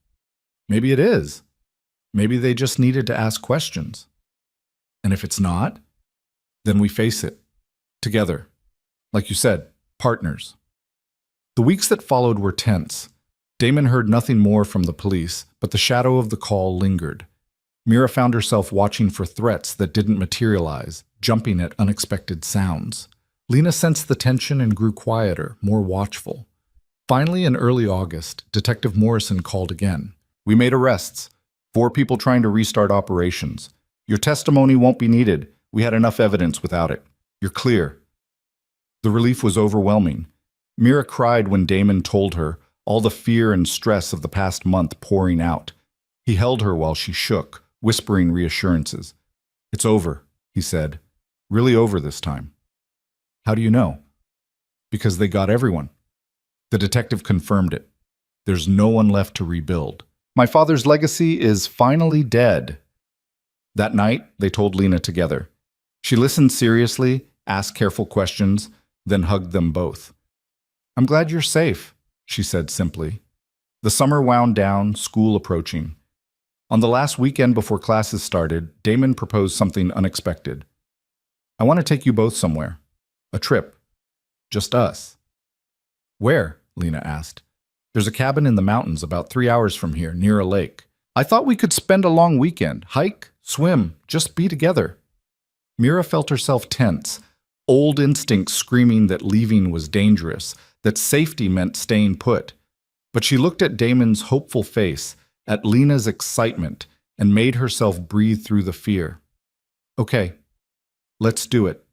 Maybe it is. Maybe they just needed to ask questions. And if it's not, then we face it. Together. Like you said, partners. The weeks that followed were tense. Damon heard nothing more from the police, but the shadow of the call lingered. Mira found herself watching for threats that didn't materialize, jumping at unexpected sounds. Lena sensed the tension and grew quieter, more watchful. Finally, in early August, Detective Morrison called again. We made arrests. 4 people trying to restart operations. Your testimony won't be needed. We had enough evidence without it. You're clear. The relief was overwhelming. Mira cried when Damon told her, all the fear and stress of the past month pouring out. He held her while she shook, whispering reassurances. It's over, he said. Really over this time. How do you know? Because they got everyone. The detective confirmed it. There's no one left to rebuild. My father's legacy is finally dead. That night, they told Lena together. She listened seriously, asked careful questions, then hugged them both. I'm glad you're safe, she said simply. The summer wound down, school approaching. On the last weekend before classes started, Damon proposed something unexpected. I want to take you both somewhere. A trip. Just us. Where? Lena asked. There's a cabin in the mountains about 3 hours from here, near a lake. I thought we could spend a long weekend, hike, swim, just be together. Mira felt herself tense. old instincts screaming that leaving was dangerous, that safety meant staying put. But she looked at Damon's hopeful face, at Lena's excitement, and made herself breathe through the fear. Okay, let's do it.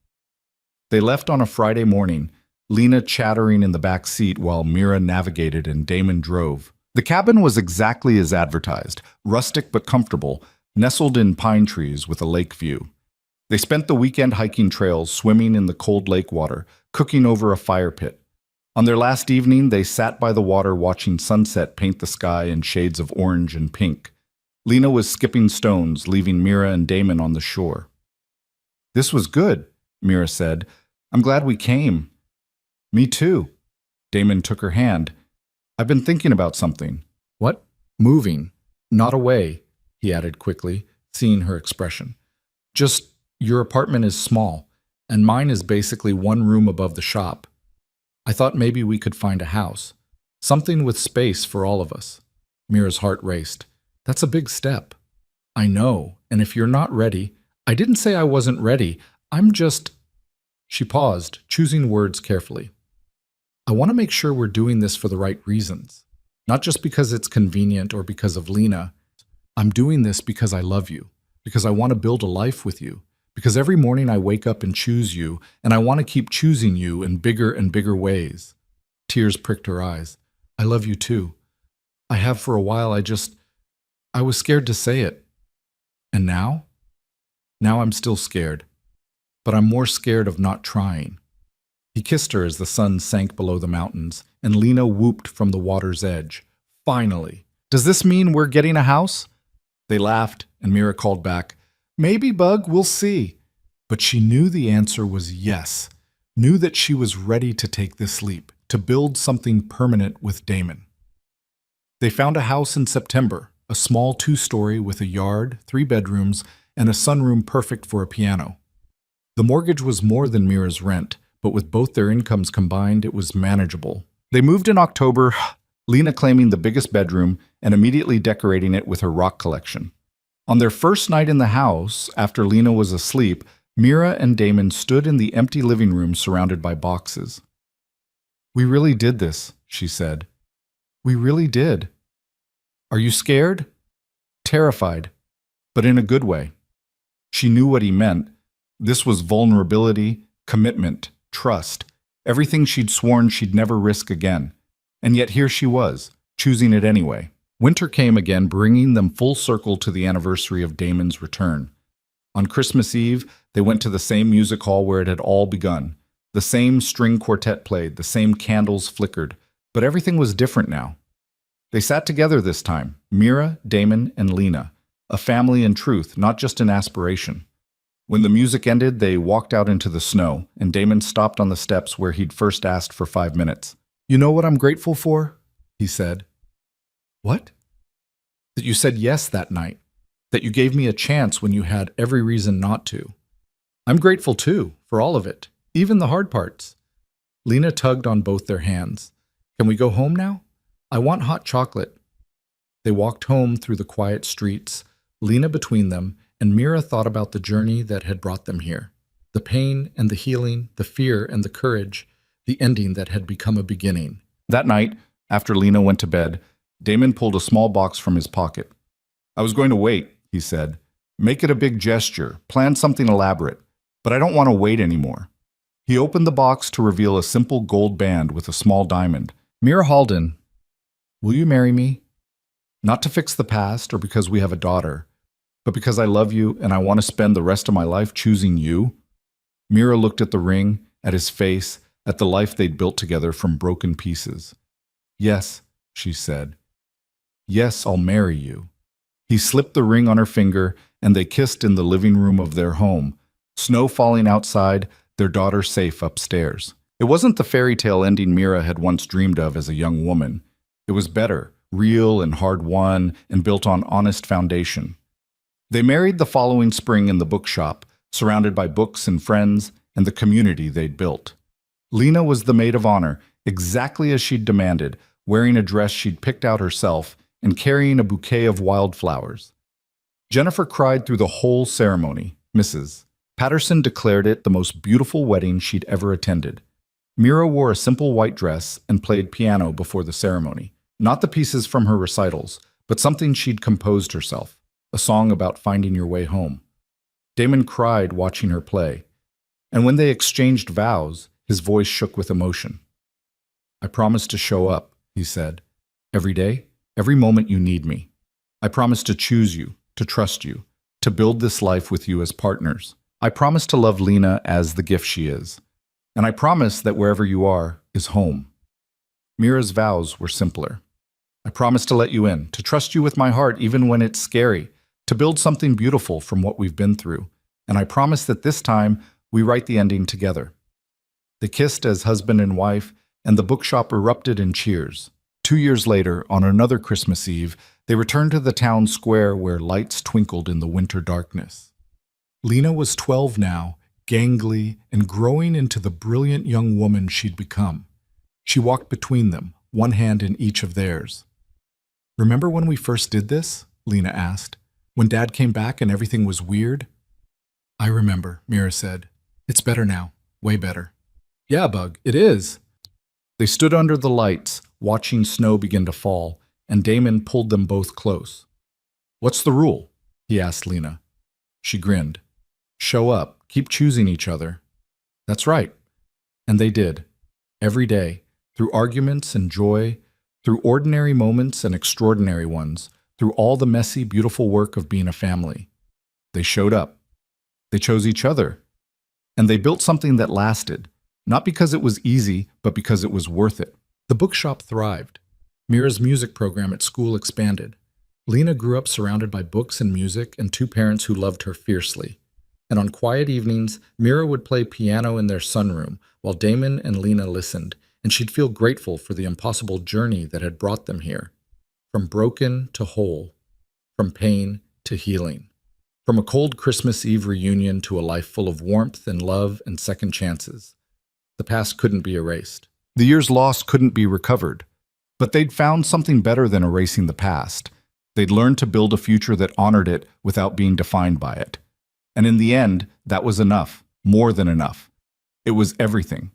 They left on a Friday morning, Lena chattering in the back seat while Mira navigated and Damon drove. The cabin was exactly as advertised, rustic but comfortable, nestled in pine trees with a lake view. They spent the weekend hiking trails, swimming in the cold lake water, cooking over a fire pit. On their last evening, they sat by the water watching sunset paint the sky in shades of orange and pink. Lena was skipping stones, leaving Mira and Damon on the shore. "This was good," Mira said. "I'm glad we came." "Me too." Damon took her hand. "I've been thinking about something." What? Moving. Not away, he added quickly, seeing her expression. Just, your apartment is small, and mine is basically one room above the shop. I thought maybe we could find a house. Something with space for all of us. Mira's heart raced. That's a big step. I know, and if you're not ready, I didn't say I wasn't ready. I'm just... She paused, choosing words carefully. I want to make sure we're doing this for the right reasons. Not just because it's convenient or because of Lena. I'm doing this because I love you, because I want to build a life with you, because every morning I wake up and choose you, and I want to keep choosing you in bigger and bigger ways. Tears pricked her eyes. I love you too. I have for a while. I was scared to say it. And now? Now I'm still scared. But I'm more scared of not trying. He kissed her as the sun sank below the mountains, and Lena whooped from the water's edge. Finally. Does this mean we're getting a house? They laughed, and Mira called back, Maybe, Bug, we'll see. But she knew the answer was yes, knew that she was ready to take this leap, to build something permanent with Damon. They found a house in September, a small 2-story with a yard, 3 bedrooms, and a sunroom perfect for a piano. The mortgage was more than Mira's rent, but with both their incomes combined, it was manageable. They moved in October, Lena claiming the biggest bedroom and immediately decorating it with her rock collection. On their first night in the house, after Lena was asleep, Mira and Damon stood in the empty living room surrounded by boxes. We really did this, she said. We really did. Are you scared? Terrified, but in a good way. She knew what he meant. This was vulnerability, commitment, trust, everything she'd sworn she'd never risk again. And yet here she was, choosing it anyway. Winter came again, bringing them full circle to the anniversary of Damon's return. On Christmas Eve, they went to the same music hall where it had all begun. The same string quartet played, the same candles flickered, but everything was different now. They sat together this time, Mira, Damon, and Lena, a family in truth, not just an aspiration. When the music ended, they walked out into the snow, and Damon stopped on the steps where he'd first asked for 5 minutes. You know what I'm grateful for? He said. What? That you said yes that night. That you gave me a chance when you had every reason not to. I'm grateful too, for all of it, even the hard parts. Lena tugged on both their hands. Can we go home now? I want hot chocolate. They walked home through the quiet streets, Lena between them, and Mira thought about the journey that had brought them here. The pain and the healing, the fear and the courage, the ending that had become a beginning. That night, after Lena went to bed, Damon pulled a small box from his pocket. I was going to wait, he said. Make it a big gesture, plan something elaborate, but I don't want to wait anymore. He opened the box to reveal a simple gold band with a small diamond. Mira Halden, will you marry me? Not to fix the past or because we have a daughter, but because I love you and I want to spend the rest of my life choosing you. Mira looked at the ring, at his face, at the life they'd built together from broken pieces. Yes, she said. Yes, I'll marry you. He slipped the ring on her finger, and they kissed in the living room of their home, snow falling outside, their daughter safe upstairs. It wasn't the fairy tale ending Mira had once dreamed of as a young woman. It was better, real and hard-won, and built on honest foundation. They married the following spring in the bookshop, surrounded by books and friends and the community they'd built. Lena was the maid of honor, exactly as she'd demanded, wearing a dress she'd picked out herself and carrying a bouquet of wildflowers. Jennifer cried through the whole ceremony, Mrs. Patterson declared it the most beautiful wedding she'd ever attended. Mira wore a simple white dress and played piano before the ceremony. Not the pieces from her recitals, but something she'd composed herself, a song about finding your way home. Damon cried watching her play, and when they exchanged vows, his voice shook with emotion. "I promise to show up," he said, "every day, every moment you need me. I promise to choose you, to trust you, to build this life with you as partners. I promise to love Lena as the gift she is. And I promise that wherever you are is home." Mira's vows were simpler. "I promise to let you in, to trust you with my heart even when it's scary, to build something beautiful from what we've been through. And I promise that this time we write the ending together." They kissed as husband and wife, and the bookshop erupted in cheers. 2 years later, on another Christmas Eve, they returned to the town square where lights twinkled in the winter darkness. Lena was 12 now, gangly, and growing into the brilliant young woman she'd become. She walked between them, one hand in each of theirs. "Remember when we first did this?" Lena asked. "When Dad came back and everything was weird?" "I remember," Mira said. "It's better now, way better." "Yeah, Bug, it is." They stood under the lights, watching snow begin to fall, and Damon pulled them both close. "What's the rule?" he asked Lena. She grinned. "Show up, keep choosing each other." "That's right." And they did. Every day, through arguments and joy, through ordinary moments and extraordinary ones, through all the messy, beautiful work of being a family. They showed up. They chose each other. And they built something that lasted, not because it was easy, but because it was worth it. The bookshop thrived. Mira's music program at school expanded. Lena grew up surrounded by books and music and two parents who loved her fiercely. And on quiet evenings, Mira would play piano in their sunroom while Damon and Lena listened, and she'd feel grateful for the impossible journey that had brought them here. From broken to whole, from pain to healing, from a cold Christmas Eve reunion to a life full of warmth and love and second chances. The past couldn't be erased. The years lost couldn't be recovered. But they'd found something better than erasing the past. They'd learned to build a future that honored it without being defined by it. And in the end, that was enough, more than enough. It was everything.